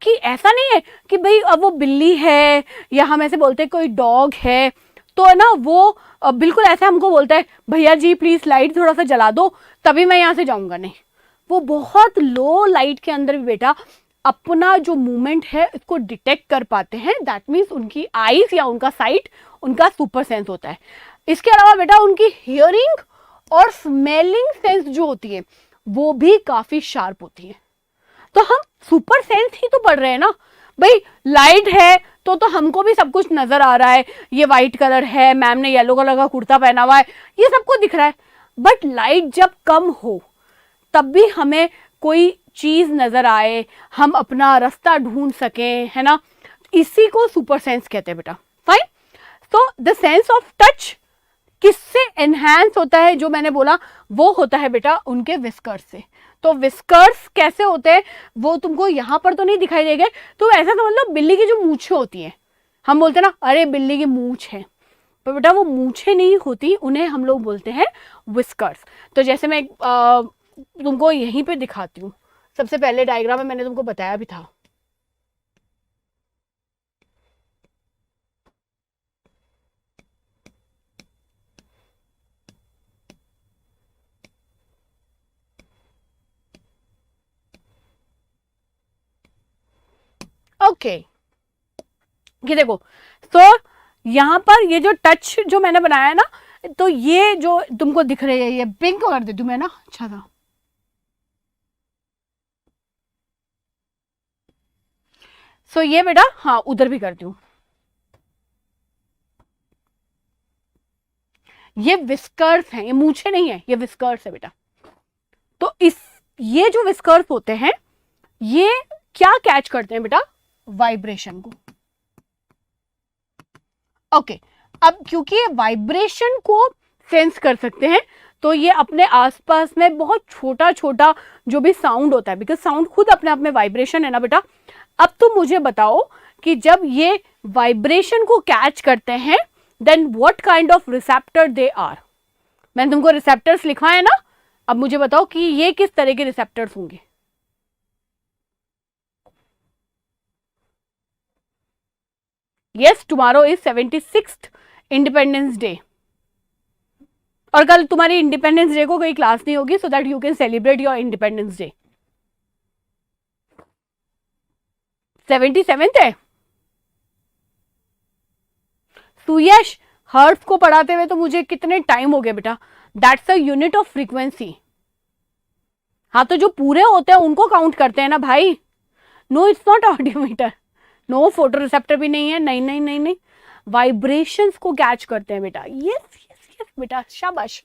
कि ऐसा नहीं है कि भाई अब वो बिल्ली है या हम ऐसे बोलते हैं कोई डॉग है तो ना वो बिल्कुल ऐसे हमको बोलता है भैया जी प्लीज लाइट थोड़ा सा जला दो तभी मैं यहाँ से जाऊंगा, नहीं। वो बहुत लो लाइट के अंदर भी बेटा अपना जो मूवमेंट है इसको डिटेक्ट कर पाते हैं। दैट मीन्स उनकी आईज या उनका साइट उनका सुपर सेंस होता है। इसके अलावा बेटा उनकी हियरिंग और स्मेलिंग सेंस जो होती है वो भी काफी शार्प होती है। तो हम सुपर सेंस ही तो पढ़ रहे हैं ना भाई, लाइट है तो हमको भी सब कुछ नजर आ रहा है, ये व्हाइट कलर है, मैम ने येलो कलर का कुर्ता पहना हुआ है, ये सबको दिख रहा है। बट लाइट जब कम हो तब भी हमें कोई चीज नजर आए, हम अपना रास्ता ढूंढ सकें, है ना, इसी को सुपर सेंस कहते हैं बेटा। फाइन, तो द सेंस ऑफ टच किससे एनहांस होता है, जो मैंने बोला वो होता है बेटा उनके विस्कर्स से। तो विस्कर्स कैसे होते हैं वो तुमको यहां पर तो नहीं दिखाई देंगे, तो ऐसा समझ लो बिल्ली की जो मूछें होती हैं, हम बोलते हैं ना अरे बिल्ली की मूछ है, पर बेटा वो मूछें नहीं होती, उन्हें हम लोग बोलते हैं विस्कर्स। तो जैसे मैं तुमको यहीं पे दिखाती हूँ, सबसे पहले डायग्राम में मैंने तुमको बताया भी था। ओके ये देखो, तो यहां पर ये जो टच जो मैंने बनाया है ना, तो ये जो तुमको दिख रही है ये पिंक कर देती हूँ मैं ना, अच्छा था। सो ये बेटा हाँ उधर भी करती हूँ, ये विस्कर्स हैं, ये मूछे नहीं है, ये विस्कर्स है बेटा। तो ये जो विस्कर्स होते हैं ये क्या कैच करते हैं बेटा, वाइब्रेशन को। ओके अब क्योंकि ये वाइब्रेशन को सेंस कर सकते हैं तो ये अपने आसपास में बहुत छोटा छोटा जो भी साउंड होता है, बिकॉज साउंड खुद अपने आप में वाइब्रेशन है ना बेटा। अब तुम मुझे बताओ कि जब ये वाइब्रेशन को कैच करते हैं then what kind of receptor they are. मैंने तुमको रिसेप्टर्स लिखवाए ना, अब मुझे बताओ कि ये किस तरह के रिसेप्टर्स होंगे। Yes, tomorrow is 76th independence day, और कल तुम्हारी इंडिपेंडेंस डे को कोई क्लास नहीं होगी, so that you can celebrate your Independence day. 77th है। सुयश, हर्ट्ज को पढ़ाते हुए तो मुझे कितने टाइम हो गए बेटा। That's a unit of frequency. हाँ, तो जो पूरे होते हैं उनको काउंट करते हैं ना भाई। No, it's not audiometer, no photo receptor भी नहीं है, नहीं नहीं नहीं नहीं, वाइब्रेशंस को कैच करते हैं बेटा। यस यस यस बेटा, शाबाश।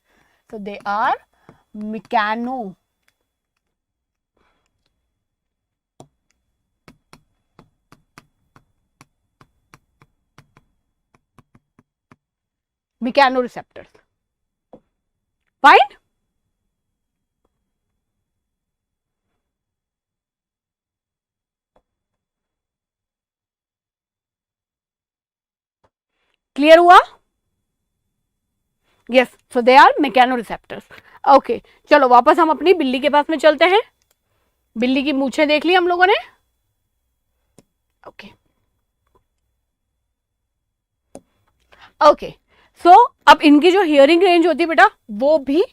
So they are mechano. Mechano receptors, fine. Clear हुआ? Yes, so they are mechano receptors. Okay, चलो वापस हम अपनी बिल्ली के पास में चलते हैं। बिल्ली की मूछें देख ली हम लोगों ने। ओके ओके, सो अब इनकी जो हियरिंग रेंज होती है बेटा, वो भी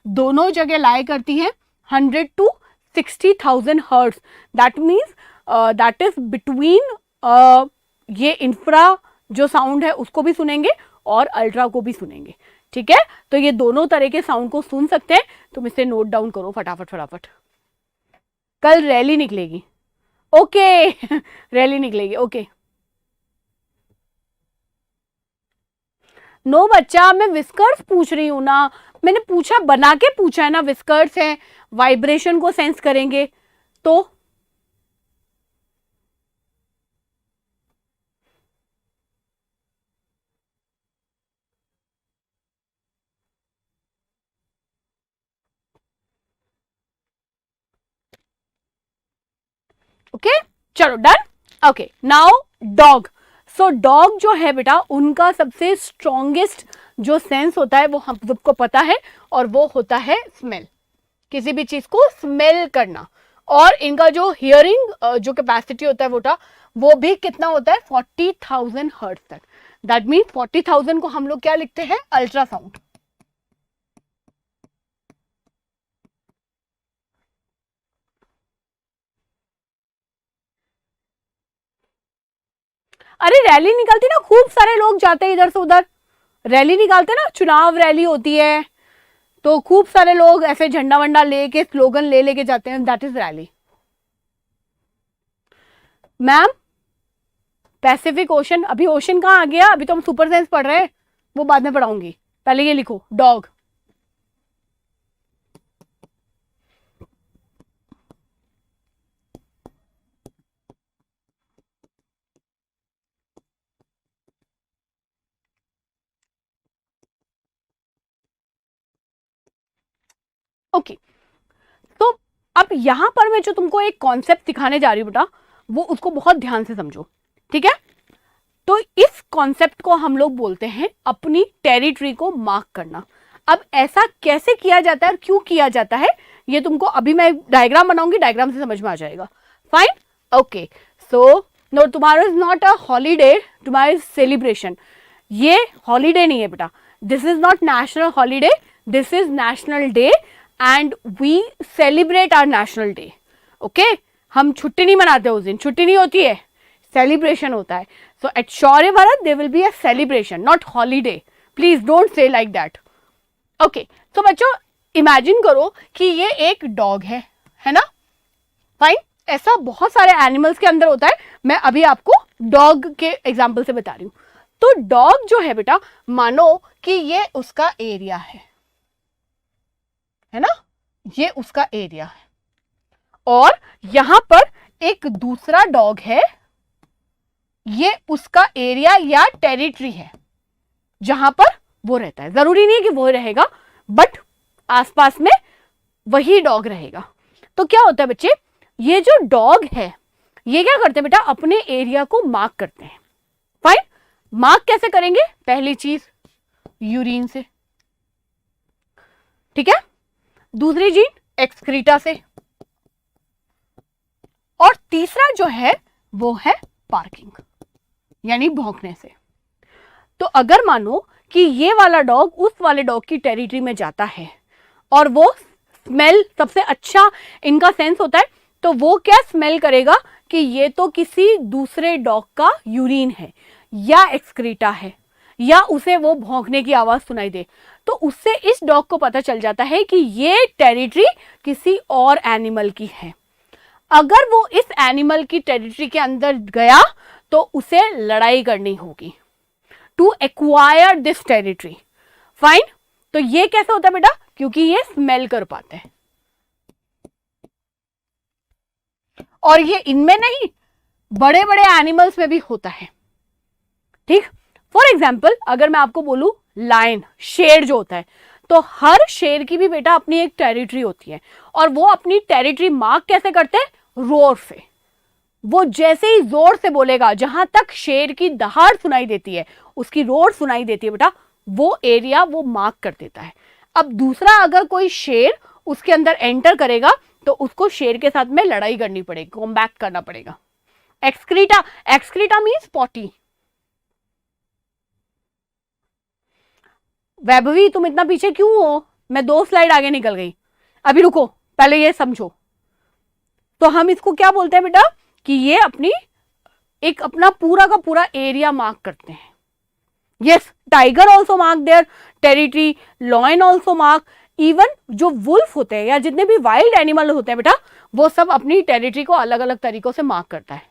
दोनों जगह लाई करती है 100 to 60,000 hertz. That means that is between, ये इंफ्रा जो साउंड है उसको भी सुनेंगे और अल्ट्रा को भी सुनेंगे, ठीक है। तो ये दोनों तरह के साउंड को सुन सकते हैं। तुम इसे नोट डाउन करो फटाफट फटाफट। कल रैली निकलेगी, ओके रैली निकलेगी, ओके। नो बच्चा, मैं विस्कर्स पूछ रही हूं ना, मैंने पूछा, बना के पूछा है ना। विस्कर्स है, वाइब्रेशन को सेंस करेंगे तो ओके, चलो done. Okay, now dog. So dog जो है बेटा, उनका सबसे स्ट्रॉन्गेस्ट जो सेंस होता है वो हम सबको पता है, और वो होता है स्मेल, किसी भी चीज को स्मेल करना। और इनका जो हियरिंग जो कैपेसिटी होता है बेटा, वो भी कितना होता है 40,000 हर्ट्ज तक। दैट मीन्स 40,000 को हम लोग क्या लिखते हैं, अल्ट्रासाउंड। अरे रैली निकलती ना, खूब सारे लोग जाते हैं इधर से उधर, रैली निकालते ना, चुनाव रैली होती है तो खूब सारे लोग ऐसे झंडा वंडा लेके, स्लोगन ले लेके जाते हैं, that is rally. Ma'am, Pacific ocean, अभी ओशन कहाँ आ गया, अभी तो हम सुपर साइंस पढ़ रहे हैं, वो बाद में पढ़ाऊंगी, पहले ये लिखो डॉग। ओके, तो अब यहां पर मैं जो तुमको एक कॉन्सेप्ट दिखाने जा रही हूं बेटा, वो उसको बहुत ध्यान से समझो, ठीक है। तो इस कॉन्सेप्ट को हम लोग बोलते हैं अपनी टेरिटरी को मार्क करना। अब ऐसा कैसे किया जाता है और क्यों किया जाता है, ये तुमको अभी मैं डायग्राम बनाऊंगी, डायग्राम से समझ में आ जाएगा। Fine, okay. So no, tomorrow is not a holiday, tomorrow is celebration. ये हॉलीडे नहीं है बेटा, this is not national holiday, this is national day and we celebrate our national day, okay. हम छुट्टी नहीं मनाते उस दिन, छुट्टी नहीं होती है, सेलिब्रेशन होता है। So at Shaurya Bharat there will be a celebration, not holiday. Please don't say like that, okay. तो बच्चों इमेजिन करो कि ये एक डॉग है ना, फाइन। ऐसा बहुत सारे एनिमल्स के अंदर होता है, मैं अभी आपको डॉग के एग्जाम्पल से बता रही हूं। तो डॉग जो है बेटा, मानो कि ये उसका एरिया है ना, ये उसका एरिया है, और यहां पर एक दूसरा डॉग है, ये उसका एरिया या टेरिटरी है जहां पर वो रहता है। जरूरी नहीं है कि वो रहेगा, बट आसपास में वही डॉग रहेगा। तो क्या होता है बच्चे, ये जो डॉग है ये क्या करते हैं बेटा, अपने एरिया को मार्क करते हैं। फाइन, मार्क कैसे करेंगे, पहली चीज यूरिन से, ठीक है, दूसरी चीज एक्सक्रीटा से, और तीसरा जो है वो है पार्किंग यानी भौंकने से। तो अगर मानो कि ये वाला डॉग उस वाले डॉग की टेरिटरी में जाता है और वो स्मेल सबसे अच्छा इनका सेंस होता है, तो वो क्या स्मेल करेगा कि ये तो किसी दूसरे डॉग का यूरिन है या एक्सक्रीटा है, या उसे वो भौंकने की आवाज सुनाई दे, तो उससे इस डॉग को पता चल जाता है कि ये टेरिटरी किसी और एनिमल की है। अगर वो इस एनिमल की टेरिटरी के अंदर गया तो उसे लड़ाई करनी होगी to acquire this territory. Fine, तो ये कैसे होता है बेटा, क्योंकि ये स्मेल कर पाते हैं, और ये इनमें नहीं बड़े बड़े एनिमल्स में भी होता है। ठीक, फॉर एग्जाम्पल अगर मैं आपको बोलूं लायन, शेर जो होता है, तो हर शेर की भी बेटा अपनी एक टेरिटरी होती है, और वो अपनी टेरिटरी मार्क कैसे करते हैं, रोर से। वो जैसे ही जोर से बोलेगा, जहां तक शेर की दहाड़ सुनाई देती है, उसकी रोर सुनाई देती है बेटा, वो एरिया वो मार्क कर देता है। अब दूसरा अगर कोई शेर उसके अंदर एंटर करेगा तो उसको शेर के साथ में लड़ाई करनी पड़ेगी, कॉम्बैट करना पड़ेगा। Excreta, excreta means potty. Vaibhavi तुम इतना पीछे क्यों हो, मैं 2 स्लाइड आगे निकल गई, अभी रुको, पहले ये समझो। तो हम इसको क्या बोलते हैं बेटा, कि ये अपनी एक अपना पूरा का पूरा एरिया मार्क करते हैं। Yes, tiger also mark their territory, lion also mark, even जो वुल्फ होते हैं या जितने भी वाइल्ड एनिमल होते हैं बेटा, वो सब अपनी टेरिटरी को अलग अलग तरीकों से मार्क करता है।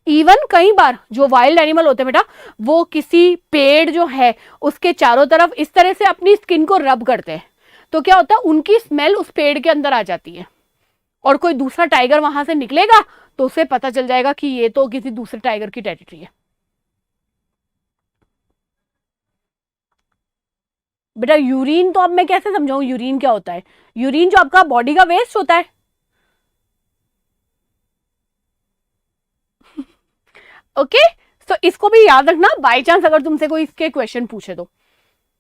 इवन कई बार जो वाइल्ड एनिमल होते हैं बेटा, वो किसी पेड़ जो है उसके चारों तरफ इस तरह से अपनी स्किन को रब करते हैं, तो क्या होता है, उनकी स्मेल उस पेड़ के अंदर आ जाती है, और कोई दूसरा टाइगर वहां से निकलेगा तो उसे पता चल जाएगा कि ये तो किसी दूसरे टाइगर की टेरिटरी है। बेटा यूरिन तो अब मैं कैसे समझाऊं, यूरिन क्या होता है, यूरिन जो आपका बॉडी का वेस्ट होता है। ओके, तो इसको भी याद रखना, बाय चांस अगर तुमसे कोई इसके क्वेश्चन पूछे तो।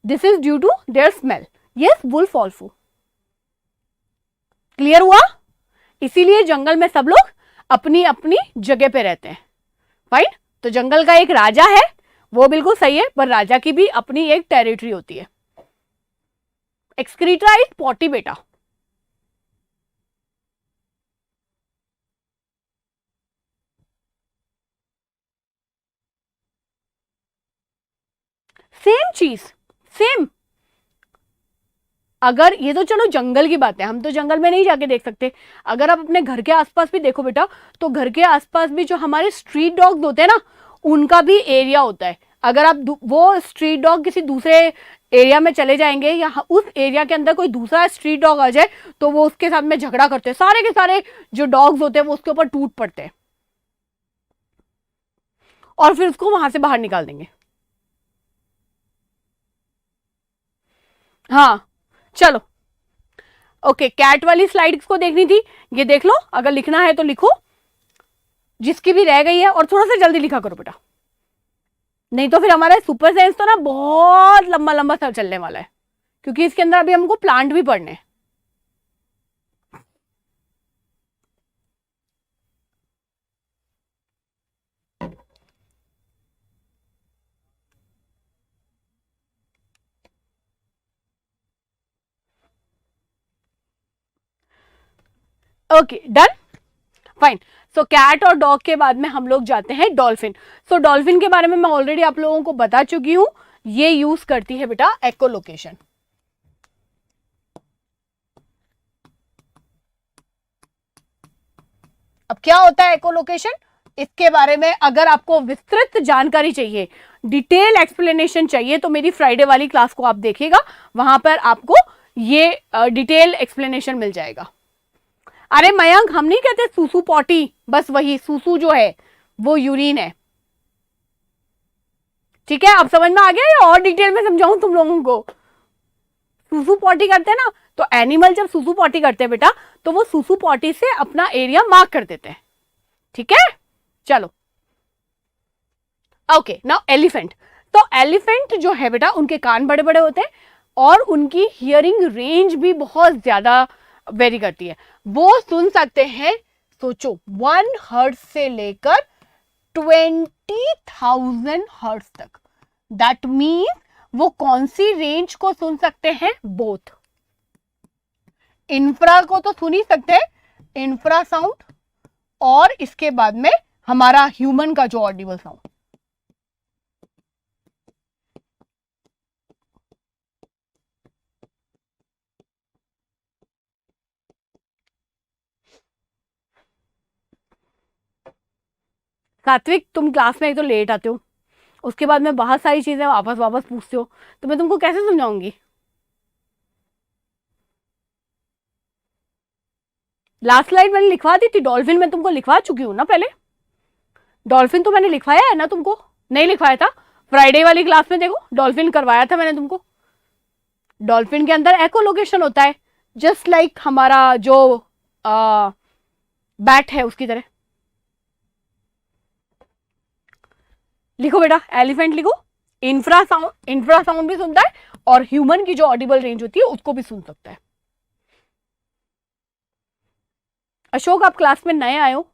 This is due to their smell. Yes, wolf also. Clear हुआ? इसीलिए जंगल में सब लोग अपनी अपनी जगह पे रहते हैं। फाइन, तो जंगल का एक राजा है, वो बिल्कुल सही है, पर राजा की भी अपनी एक टेरिटरी होती है। एक्सक्रीटा इज पॉटी बेटा। सेम चीज, सेम। अगर ये तो चलो जंगल की बात है, हम तो जंगल में नहीं जाके देख सकते, अगर आप अपने घर के आसपास भी देखो बेटा, तो घर के आसपास भी जो हमारे स्ट्रीट डॉग्स होते हैं ना, उनका भी एरिया होता है। अगर आप वो स्ट्रीट डॉग किसी दूसरे एरिया में चले जाएंगे या उस एरिया के अंदर कोई दूसरा स्ट्रीट डॉग आ जाए, तो वो उसके साथ में झगड़ा करते हैं, सारे के सारे जो डॉग्स होते हैं वो उसके ऊपर टूट पड़ते हैं और फिर उसको वहां से बाहर निकाल देंगे। हाँ चलो, ओके, कैट वाली स्लाइड्स को देखनी थी, ये देख लो, अगर लिखना है तो लिखो, जिसकी भी रह गई है, और थोड़ा सा जल्दी लिखा करो बेटा, नहीं तो फिर हमारा सुपर साइंस तो ना बहुत लंबा लंबा सा चलने वाला है, क्योंकि इसके अंदर अभी हमको प्लांट भी पढ़ने हैं। Okay done, fine. So cat और डॉग के बाद में हम लोग जाते हैं डॉल्फिन। सो डॉल्फिन के बारे में मैं ऑलरेडी आप लोगों को बता चुकी हूं, ये यूज करती है बेटा एको-लोकेशन। अब क्या होता है एको-लोकेशन, इसके बारे में अगर आपको विस्तृत जानकारी चाहिए, डिटेल एक्सप्लेनेशन चाहिए, तो मेरी फ्राइडे वाली क्लास को आप देखिएगा, वहां पर आपको ये डिटेल एक्सप्लेनेशन मिल जाएगा। अरे मयंक, हम नहीं कहते सूसू पॉटी, बस वही सूसू जो है वो यूरिन है, ठीक है? अब समझ में आ गया या और डिटेल में समझाऊं तुम लोगों को? सुसु पॉटी करते हैं ना, तो एनिमल जब सुसु पॉटी करते हैं बेटा, तो वो सुसु पॉटी से अपना एरिया मार्क कर देते हैं, ठीक है। चलो ओके, नाउ एलिफेंट। तो एलिफेंट जो है बेटा, उनके कान बड़े बड़े होते हैं और उनकी हियरिंग रेंज भी बहुत ज्यादा वेरी करती है। वो सुन सकते हैं, सोचो 1 हर्ट्ज से लेकर 20,000 हर्ट्ज तक। दैट मीन्स वो कौन सी रेंज को सुन सकते हैं? बोथ। इंफ्रा को तो सुन ही सकते हैं, इंफ्रा साउंड, और इसके बाद में हमारा ह्यूमन का जो ऑडिबल साउंड। सात्विक, तुम क्लास में एक तो लेट आते हो, उसके बाद में बहुत सारी चीजें वापस वापस पूछते हो, तो मैं तुमको कैसे समझाऊंगी? लास्ट स्लाइड मैंने लिखवा दी थी, डॉल्फिन मैं तुमको लिखवा चुकी हूं ना पहले। डॉल्फिन तो मैंने लिखवाया है ना तुमको? नहीं लिखवाया था? फ्राइडे वाली क्लास में देखो, डॉल्फिन करवाया था मैंने तुमको। डॉल्फिन के अंदर एकोलोकेशन होता है, जस्ट लाइक हमारा जो बैट है उसकी तरह। लिखो बेटा, एलिफेंट लिखो। इंफ्रा साउंड भी सुनता है और ह्यूमन की जो ऑडिबल रेंज होती है उसको भी सुन सकता है। अशोक, आप क्लास में नए आए हो,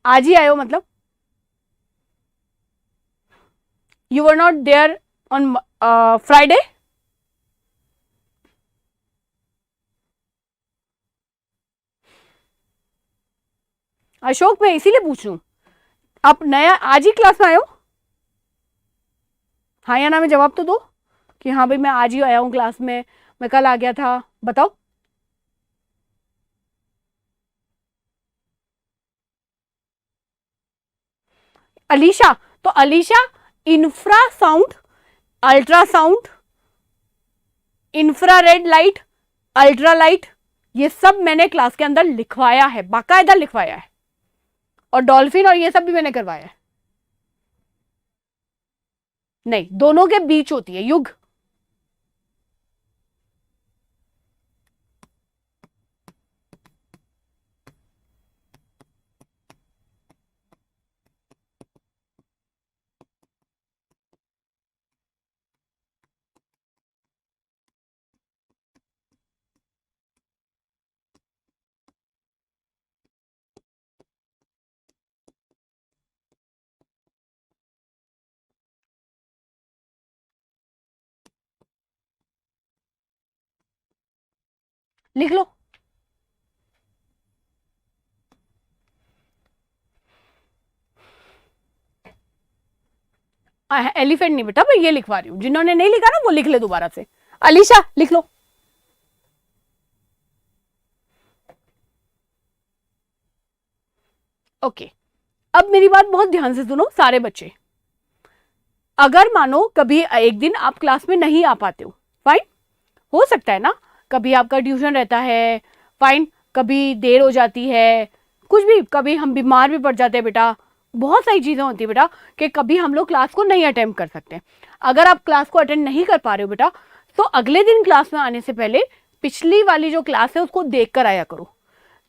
आज ही आए हो मतलब? You were not there on Friday? Ashok, मैं इसीलिए पूछ रही हूं, आप नया आज ही क्लास में आए हो? हाँ या ना में जवाब तो दो कि हाँ भाई मैं आज ही आया हूं क्लास में, मैं कल आ गया था, बताओ। अलीशा, तो Alisha infra sound, ultrasound, infrared light, ultra light, ये सब मैंने क्लास के अंदर लिखवाया है, बाकायदा लिखवाया है। और डॉल्फिन और ये सब भी मैंने करवाया है। नहीं, दोनों के बीच होती है युग। लिख लो। एलिफेंट नहीं बेटा, मैं ये लिखवा रही हूं, जिन्होंने नहीं लिखा ना वो लिख ले दोबारा से। अलीशा लिख लो। ओके, अब मेरी बात बहुत ध्यान से सुनो सारे बच्चे। अगर मानो कभी एक दिन आप क्लास में नहीं आ पाते हो, फाइन, हो सकता है ना, कभी आपका ट्यूशन रहता है, फाइन, कभी देर हो जाती है, कुछ भी, कभी हम बीमार भी पड़ जाते हैं बेटा, बहुत सारी चीजें होती है बेटा कि कभी हम लोग क्लास को नहीं अटेम्प्ट कर सकते। अगर आप क्लास को अटेंड नहीं कर पा रहे हो बेटा, तो अगले दिन क्लास में आने से पहले पिछली वाली जो क्लास है उसको देख कर आया करो,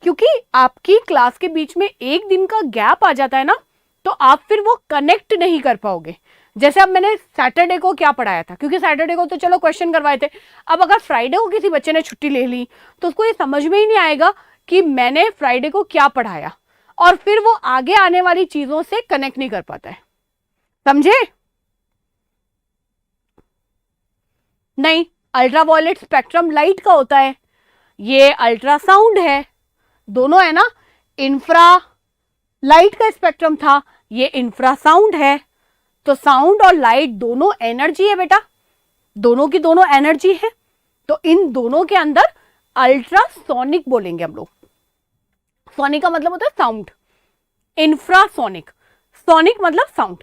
क्योंकि आपकी क्लास के बीच में एक दिन का गैप आ जाता है ना, तो आप फिर वो कनेक्ट नहीं कर पाओगे। जैसे अब मैंने सैटरडे को क्या पढ़ाया था, क्योंकि सैटरडे को तो चलो क्वेश्चन करवाए थे, अब अगर फ्राइडे को किसी बच्चे ने छुट्टी ले ली तो उसको ये समझ में ही नहीं आएगा कि मैंने फ्राइडे को क्या पढ़ाया, और फिर वो आगे आने वाली चीजों से कनेक्ट नहीं कर पाता है। समझे? नहीं, अल्ट्रावायलेट स्पेक्ट्रम लाइट का होता है, ये अल्ट्रासाउंड है, दोनों है ना। इंफ्रा लाइट का स्पेक्ट्रम था, ये इंफ्रासाउंड है। तो साउंड और लाइट दोनों एनर्जी है बेटा, दोनों की दोनों एनर्जी है, तो इन दोनों के अंदर अल्ट्रासोनिक बोलेंगे हम लोग। सोनिक का मतलब होता है साउंड, इंफ्रासोनिक, सोनिक मतलब sound.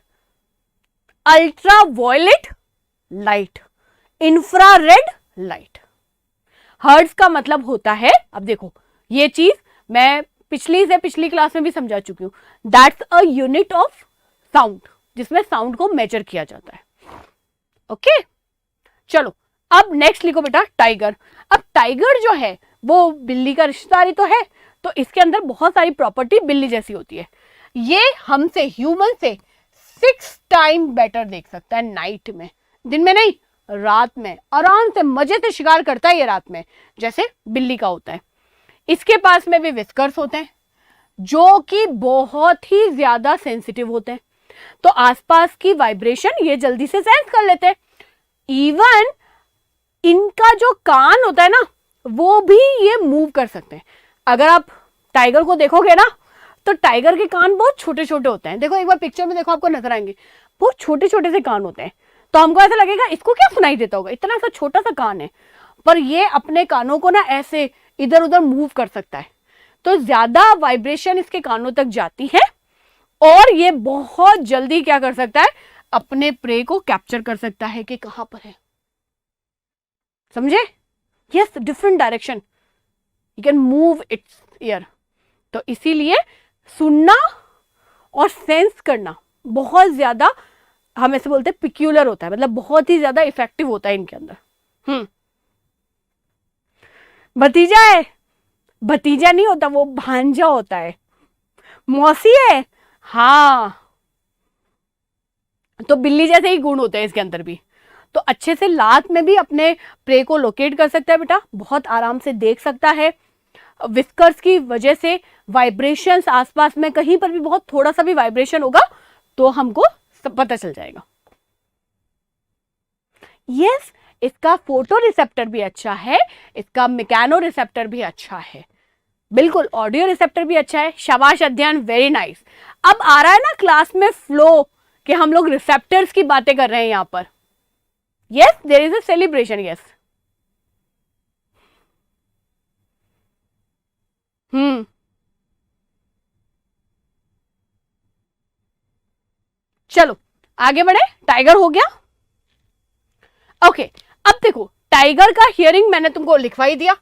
Ultraviolet light, infrared light. Hertz का मतलब होता है, अब देखो ये चीज मैं पिछली क्लास में भी समझा चुकी हूं, that's a unit of sound, जिसमें साउंड को मेजर किया जाता है। ओके, चलो अब नेक्स्ट लिखो बेटा टाइगर। अब टाइगर जो है वो बिल्ली का रिश्तेदार ही तो है, तो इसके अंदर बहुत सारी प्रॉपर्टी बिल्ली जैसी होती है। ये हमसे, ह्यूमन से 6 टाइम बेटर देख सकता है नाइट में, दिन में नहीं, रात में आराम से मजे से शिकार करता है ये रात में, जैसे बिल्ली का होता है। इसके पास में भी विस्कर्स होते हैं जो कि बहुत ही ज्यादा सेंसिटिव होते हैं, तो आसपास की वाइब्रेशन ये जल्दी से सेंस कर लेते हैं। इवन इनका जो कान होता है ना, वो भी ये मूव कर सकते हैं। अगर आप टाइगर को देखोगे ना, तो टाइगर के कान बहुत छोटे छोटे होते हैं। देखो एक बार पिक्चर में देखो, आपको नजर आएंगे बहुत छोटे छोटे से कान होते हैं। तो हमको ऐसा लगेगा इसको क्या सुनाई देता होगा, इतना सा छोटा सा कान है, पर ये अपने कानों को ना ऐसे इधर उधर मूव कर सकता है। तो ज्यादा वाइब्रेशन इसके कानों तक जाती है और ये बहुत जल्दी क्या कर सकता है, अपने प्रे को कैप्चर कर सकता है कि कहां पर है। समझे? Yes, different direction, you can move it's year. तो इसीलिए सुनना और सेंस करना बहुत ज्यादा, हम ऐसे बोलते हैं पिक्यूलर होता है, मतलब बहुत ही ज्यादा इफेक्टिव होता है इनके अंदर। भतीजा है, भतीजा नहीं होता, वो भांजा होता है। मौसी है, हाँ, तो बिल्ली जैसे ही गुण होते हैं इसके अंदर भी। तो अच्छे से लात में भी अपने प्रे को लोकेट कर सकता है बेटा, बहुत आराम से देख सकता है। विस्कर्स की वजह से वाइब्रेशंस आसपास में कहीं पर भी बहुत थोड़ा सा भी वाइब्रेशन होगा तो हमको पता चल जाएगा। यस, इसका फोटो रिसेप्टर भी अच्छा है, इसका मैकेनो रिसेप्टर भी अच्छा है, बिल्कुल ऑडियो रिसेप्टर भी अच्छा है। शाबाश अध्ययन, वेरी नाइस। अब आ रहा है ना क्लास में फ्लो कि हम लोग रिसेप्टर्स की बातें कर रहे हैं यहां पर। Yes, there is a celebration. Yes, चलो आगे बढ़े। टाइगर हो गया। ओके, अब देखो टाइगर का हियरिंग मैंने तुमको लिखवा ही दिया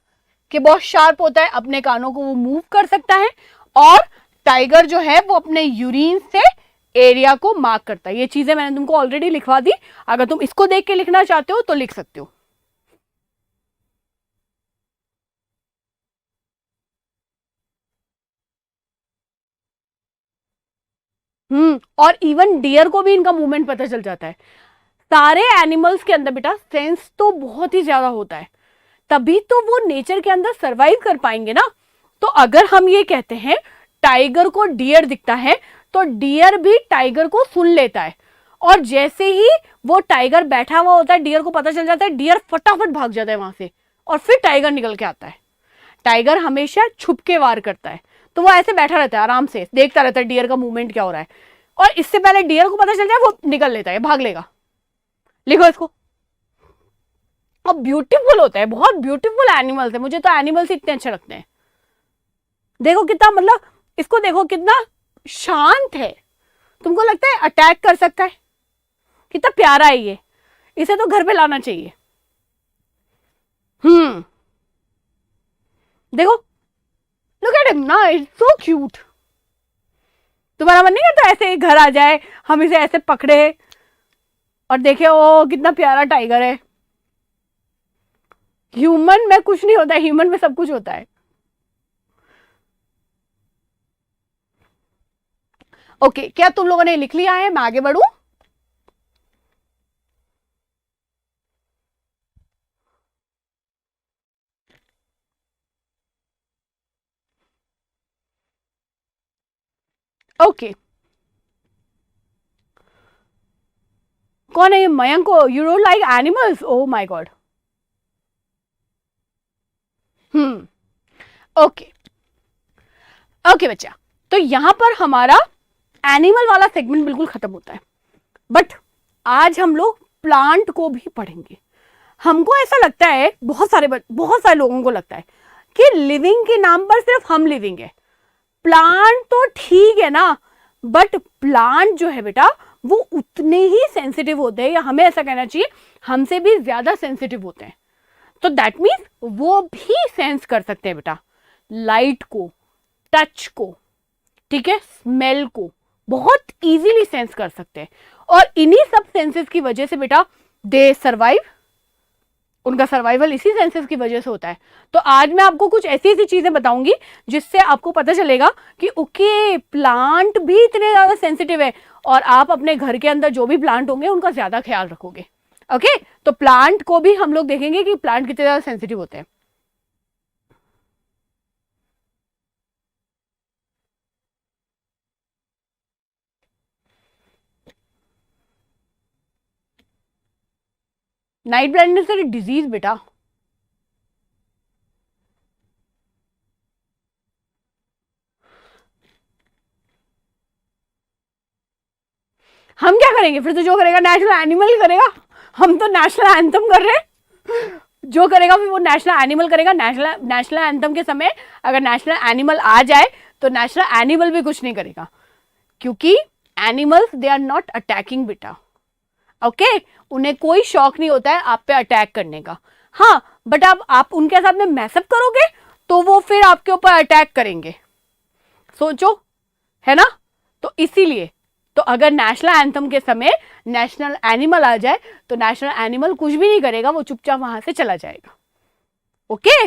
कि बहुत शार्प होता है, अपने कानों को वो मूव कर सकता है, और टाइगर जो है वो अपने यूरिन से एरिया को मार्क करता है। ये चीजें मैंने तुमको ऑलरेडी लिखवा दी, अगर तुम इसको देख के लिखना चाहते हो तो लिख सकते हो। और इवन डियर को भी इनका मूवमेंट पता चल जाता है। सारे एनिमल्स के अंदर बेटा सेंस तो बहुत ही ज्यादा होता है, तभी तो वो नेचर के अंदर सरवाइव कर पाएंगे ना। तो अगर हम ये कहते हैं टाइगर को डियर दिखता है, तो डियर भी टाइगर को सुन लेता है, और जैसे ही वो टाइगर बैठा हुआ होता है, डियर को पता चल जाता है, डियर फटाफट भाग जाता है वहां से, और फिर टाइगर निकल के आता है। टाइगर हमेशा छुप के वार करता है, तो वो ऐसे बैठा रहता है, आराम से देखता रहता है डियर का मूवमेंट क्या हो रहा है, और इससे पहले डियर को पता चल जाए वो निकल लेता है, भाग लेगा। लिखो इसको। और ब्यूटीफुल होता है, बहुत ब्यूटीफुल एनिमल्स है। मुझे तो एनिमल्स इतने अच्छे लगते हैं। देखो कितना, मतलब इसको देखो कितना शांत है, तुमको लगता है अटैक कर सकता है? कितना प्यारा है ये, इसे तो घर पे लाना चाहिए। देखो, लुक एट हिम ना, इट्स सो क्यूट। तुम्हारा मन नहीं करता ऐसे घर आ जाए, हम इसे ऐसे पकड़े और देखे ओ कितना प्यारा टाइगर है। ह्यूमन में कुछ नहीं होता है, ह्यूमन में सब कुछ होता है। ओके, क्या तुम लोगों ने लिख लिया है? मैं आगे बढ़ूं? ओके, कौन है ये? मयंक को you don't like animals? Oh my God. Okay okay बच्चा, तो यहां पर हमारा एनिमल वाला सेगमेंट बिल्कुल खत्म होता है, बट आज हम लोग प्लांट को भी पढ़ेंगे। हमको ऐसा लगता है, बहुत सारे लोगों को लगता है कि लिविंग के नाम पर सिर्फ हम लिविंग है। प्लांट तो ठीक है ना, बट प्लांट जो है बेटा वो उतने ही सेंसिटिव होते हैं, या हमें ऐसा कहना चाहिए हमसे भी ज्यादा सेंसिटिव होते हैं। तो दैट मीन्स वो भी सेंस कर सकते हैं बेटा, लाइट को, टच को, ठीक है, स्मेल को बहुत इजीली सेंस कर सकते हैं। और इन्हीं सब सेंसेस की वजह से बेटा दे सर्वाइव उनका सर्वाइवल इसी सेंसेस की वजह से होता है। तो आज मैं आपको कुछ ऐसी ऐसी चीजें बताऊंगी जिससे आपको पता चलेगा कि ओके प्लांट भी इतने ज्यादा सेंसिटिव है, और आप अपने घर के अंदर जो भी प्लांट होंगे उनका ज्यादा ख्याल रखोगे। ओके, तो प्लांट को भी हम लोग देखेंगे कि प्लांट कितने ज्यादा सेंसिटिव होते हैं। नाइट ब्लाइंडनेस एक डिजीज बेटा, हम क्या करेंगे फिर? तो जो करेगा नेशनल एनिमल करेगा, हम तो नेशनल एंथम कर रहे हैं। जो करेगा फिर वो नेशनल एनिमल करेगा। नेशनल एंथम के समय अगर नेशनल एनिमल आ जाए तो नेशनल एनिमल भी कुछ नहीं करेगा, क्योंकि animals they are not attacking बेटा। ओके, उन्हें कोई शौक नहीं होता है आप पे अटैक करने का। हाँ, बट आप उनके साथ में मैसअप करोगे तो वो फिर आपके ऊपर अटैक करेंगे, सोचो, है ना? तो इसीलिए तो अगर नेशनल एंथम के समय नेशनल एनिमल आ जाए तो नेशनल एनिमल कुछ भी नहीं करेगा, वो चुपचाप वहां से चला जाएगा। ओके?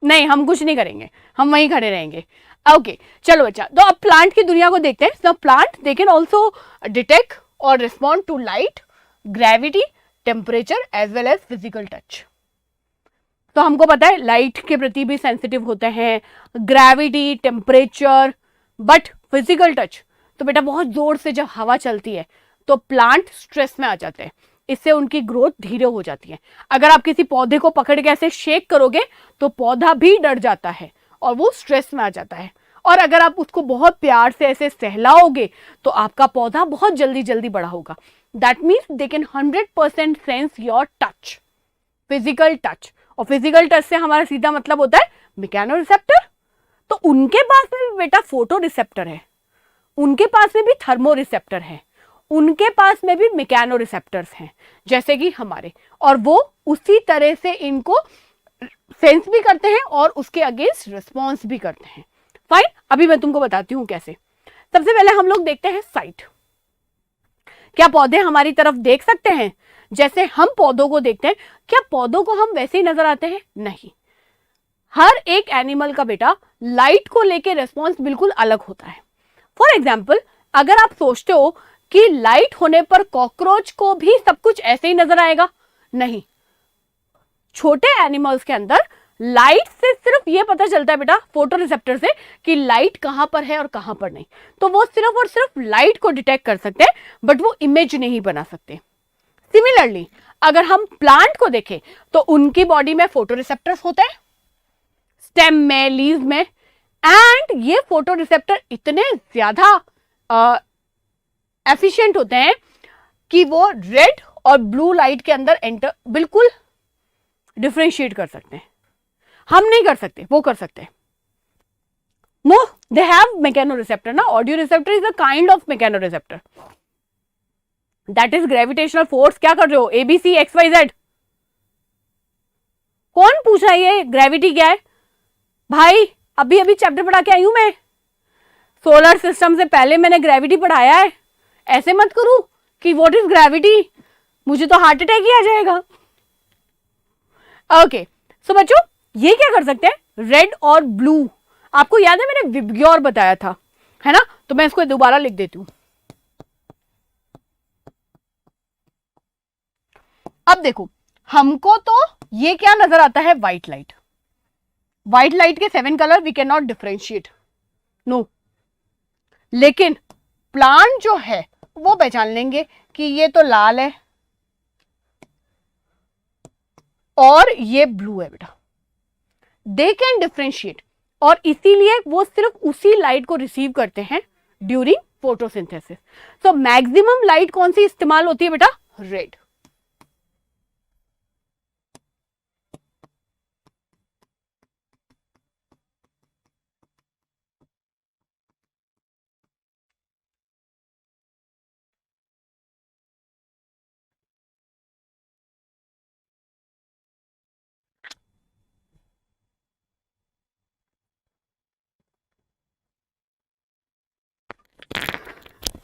नहीं, हम कुछ नहीं करेंगे, हम वहीं खड़े रहेंगे। ओके, चलो बच्चा, तो अब प्लांट की दुनिया को देखते हैं। Plant they can also detect और respond to light, gravity, temperature as well as physical touch. तो हमको पता है लाइट के प्रति भी सेंसिटिव होते हैं, gravity, temperature, but physical touch तो बेटा बहुत जोर से जब हवा चलती है तो प्लांट स्ट्रेस में आ जाते हैं, इससे उनकी ग्रोथ धीरे हो जाती है। अगर आप किसी पौधे को पकड़ के ऐसे शेक करोगे तो पौधा भी डर जाता है और वो स्ट्रेस में आ जाता है। और अगर आप उसको बहुत प्यार से ऐसे सहलाओगे तो आपका पौधा बहुत जल्दी जल्दी बड़ा होगा। That means they can 100% sense your touch, physical touch. और फिजिकल टच से हमारा सीधा मतलब होता है मैकेनो रिसेप्टर। तो उनके पास में भी बेटा फोटो रिसेप्टर है, उनके पास में भी थर्मो रिसेप्टर है, उनके पास में भी मैकेनो रिसेप्टर्स हैं जैसे कि हमारे, और वो उसी तरह से इनको सेंस भी करते हैं और उसके अगेंस्ट रिस्पॉन्स भी करते हैं। फाइन, अभी मैं तुमको बताती हूं कैसे। सबसे पहले हम लोग देखते हैं साइट। क्या पौधे हमारी तरफ देख सकते हैं जैसे हम पौधों को देखते हैं? क्या पौधों को हम वैसे ही नजर आते हैं? नहीं। हर एक एनिमल का बेटा लाइट को लेके रेस्पॉन्स बिल्कुल अलग होता है। फॉर एग्जाम्पल, अगर आप सोचते हो कि लाइट होने पर कॉकरोच को भी सब कुछ ऐसे ही नजर आएगा, नहीं। छोटे एनिमल्स के अंदर लाइट से सिर्फ ये पता चलता है बेटा, फोटो रिसेप्टर से, कि लाइट कहां पर है और कहां पर नहीं। तो वो सिर्फ और सिर्फ लाइट को डिटेक्ट कर सकते हैं, बट वो इमेज नहीं बना सकते। सिमिलरली अगर हम प्लांट को देखें तो उनकी बॉडी में फोटो रिसेप्टर्स होते हैं, स्टेम में, लीव में, एंड ये फोटो रिसेप्टर इतने ज्यादा एफिशिएंट होते हैं कि वो रेड और ब्लू लाइट के अंदर एंटर बिल्कुल डिफरेंशिएट कर सकते हैं। हम नहीं कर सकते, वो कर सकते हैं। No, they have mechano receptor ना। Audio receptor is a kind of mechano receptor, that is gravitational force. क्या कर रहे हो? A B C X Y Z. कौन पूछ रहा है ये ग्रेविटी क्या है? भाई अभी अभी चैप्टर पढ़ा के आई हूं मैं, सोलर सिस्टम से पहले मैंने ग्रेविटी पढ़ाया है। ऐसे मत करूं कि व्हाट इज ग्रेविटी, मुझे तो हार्ट अटैक ही आ जाएगा। ओके, सो बच्चों ये क्या कर सकते हैं, रेड और ब्लू। आपको याद है मैंने विबग्योर बताया था, है ना? तो मैं इसको दोबारा लिख देती हूं। अब देखो, हमको तो ये क्या नजर आता है, व्हाइट लाइट। व्हाइट लाइट के 7 colour we can not differentiate, no. लेकिन प्लांट जो है वो पहचान लेंगे कि ये तो लाल है और ये ब्लू है बेटा। दे कैन डिफरेंशिएट, और इसीलिए वो सिर्फ उसी लाइट को रिसीव करते हैं during photosynthesis. So maximum light कौन सी इस्तेमाल होती है बेटा? रेड।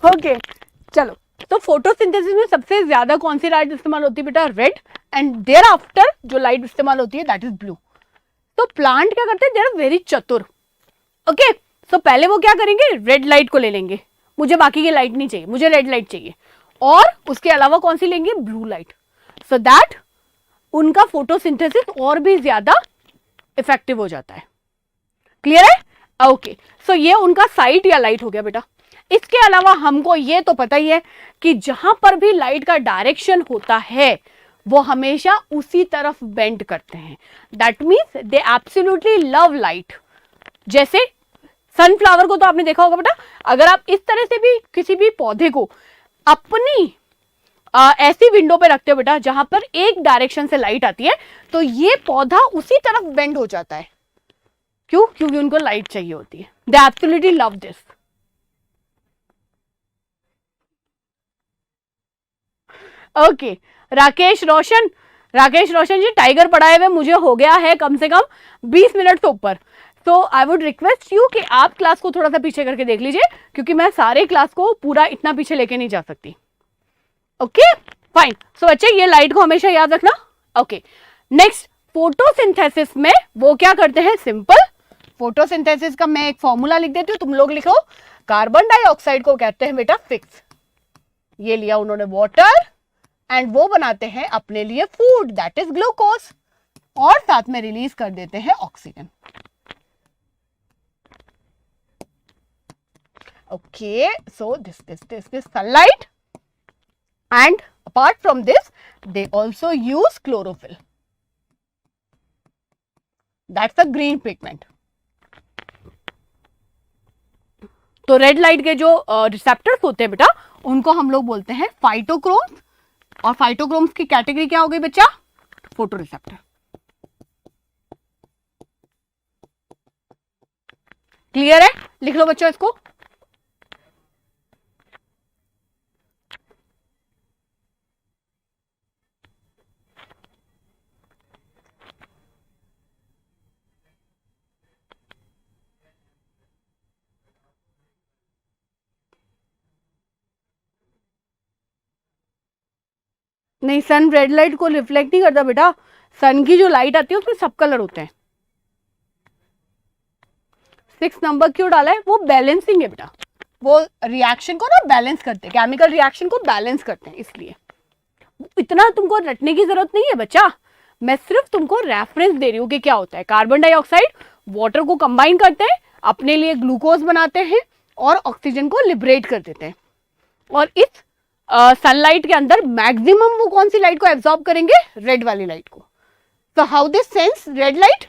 ओके चलो, तो फोटोसिंथेसिस में सबसे ज्यादा कौन सी लाइट इस्तेमाल होती है बेटा? रेड, एंड देयर आफ्टर जो लाइट इस्तेमाल होती है दैट इज ब्लू। तो प्लांट क्या करते हैं? दे आर वेरी चतुर। ओके, सो पहले वो क्या करेंगे? रेड लाइट को ले लेंगे, मुझे बाकी की लाइट नहीं चाहिए, मुझे रेड लाइट चाहिए, और उसके अलावा कौन सी लेंगे? ब्लू लाइट, सो दैट उनका फोटोसिंथेसिस और भी ज्यादा इफेक्टिव हो जाता है। क्लियर है? ओके, सो ये उनका साइट या लाइट हो गया बेटा। इसके अलावा हमको ये तो पता ही है कि जहां पर भी लाइट का डायरेक्शन होता है वो हमेशा उसी तरफ बेंड करते हैं। That means they absolutely love light. जैसे सनफ्लावर को तो आपने देखा होगा बेटा, अगर आप इस तरह से भी किसी भी पौधे को अपनी ऐसी विंडो पे रखते हो बेटा जहां पर एक डायरेक्शन से लाइट आती है, तो ये पौधा उसी तरफ बेंड हो जाता है। क्यों? क्योंकि उनको लाइट चाहिए होती है। They absolutely love this. Okay, Rakesh Roshan ji tiger पढ़ाए हुए मुझे हो गया है कम से कम 20 मिनट से ऊपर। तो आई वुड रिक्वेस्ट यू कि आप क्लास को थोड़ा सा पीछे करके देख लीजिए, क्योंकि मैं सारे क्लास को पूरा इतना पीछे लेके नहीं जा सकती। Okay fine. सो बच्चे ये लाइट को हमेशा याद रखना। ओके, नेक्स्ट फोटोसिंथेसिस में वो क्या करते हैं? सिंपल। फोटोसिंथेसिस का मैं एक फॉर्मूला लिख देती हूँ, तुम लोग लिखो। कार्बन डाइऑक्साइड को कहते हैं बेटा फिक्स, ये लिया उन्होंने वाटर, एंड वो बनाते हैं अपने लिए फूड दैट इज ग्लूकोज, और साथ में रिलीज कर देते हैं oxygen. Okay, so this sunlight, and apart from this they also use chlorophyll, that's a green pigment। तो रेड लाइट के जो रिसेप्टर्स होते हैं बेटा उनको हम लोग बोलते हैं फाइटोक्रोम्स, और फाइटोक्रोम्स की कैटेगरी क्या हो गई बच्चा? Photo receptor. क्लियर है? लिख लो बच्चों इसको। नहीं, सन रेड लाइट को रिफ्लेक्ट नहीं करता बेटा। सन की जो लाइट आती है उसमें सब कलर होते हैं। 6 नंबर क्यों डाला है? वो बैलेंसिंग है बेटा, वो रिएक्शन को ना बैलेंस करते हैं, केमिकल रिएक्शन को बैलेंस करते हैं, इसलिए इतना तुमको रटने की जरूरत नहीं है बच्चा। मैं सिर्फ तुमको रेफरेंस दे रही हूँ कि क्या होता है। कार्बन डाइऑक्साइड वाटर को कंबाइन करते हैं, अपने लिए ग्लूकोज बनाते हैं और ऑक्सीजन को लिबरेट कर देते हैं, और इस सनलाइट के अंदर मैक्सिमम वो कौन सी लाइट को एब्जॉर्ब करेंगे? रेड वाली लाइट को। So how they sense red light?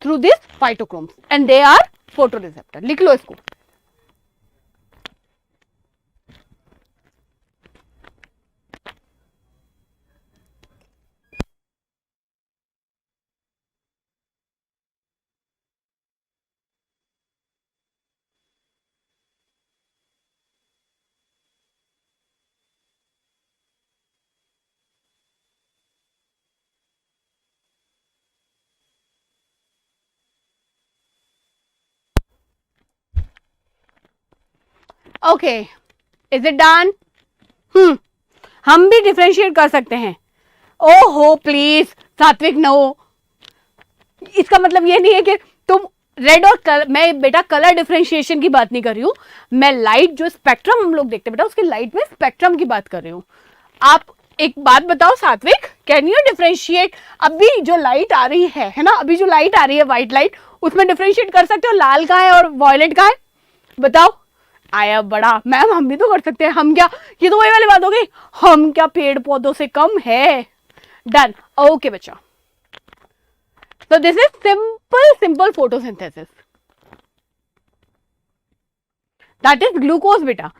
Through this phytochromes, and they are photoreceptor। लिख लो इसको। Okay, is it done? हम भी डिफरेंशिएट कर सकते हैं। ओहो प्लीज सात्विक नो, इसका मतलब ये नहीं है कि तुम रेड और कलर, मैं बेटा कलर डिफरेंशिएशन की बात नहीं कर रही हूं, मैं लाइट जो स्पेक्ट्रम हम लोग देखते हैं बेटा उसकी लाइट में स्पेक्ट्रम की बात कर रही हूं। आप एक बात बताओ सात्विक, कैन यू डिफरेंशिएट? अभी जो लाइट आ रही है ना, अभी जो लाइट आ रही है व्हाइट लाइट, उसमें डिफरेंशिएट कर सकते हो लाल का है और वॉयलेट का है? बताओ। आया बड़ा मैम, हम भी तो कर सकते हैं। हम क्या, ये तो वही वाली बात हो गई, हम क्या पेड़ पौधों से कम है? डन। ओके बच्चा, so this is simple photosynthesis, that is glucose beta,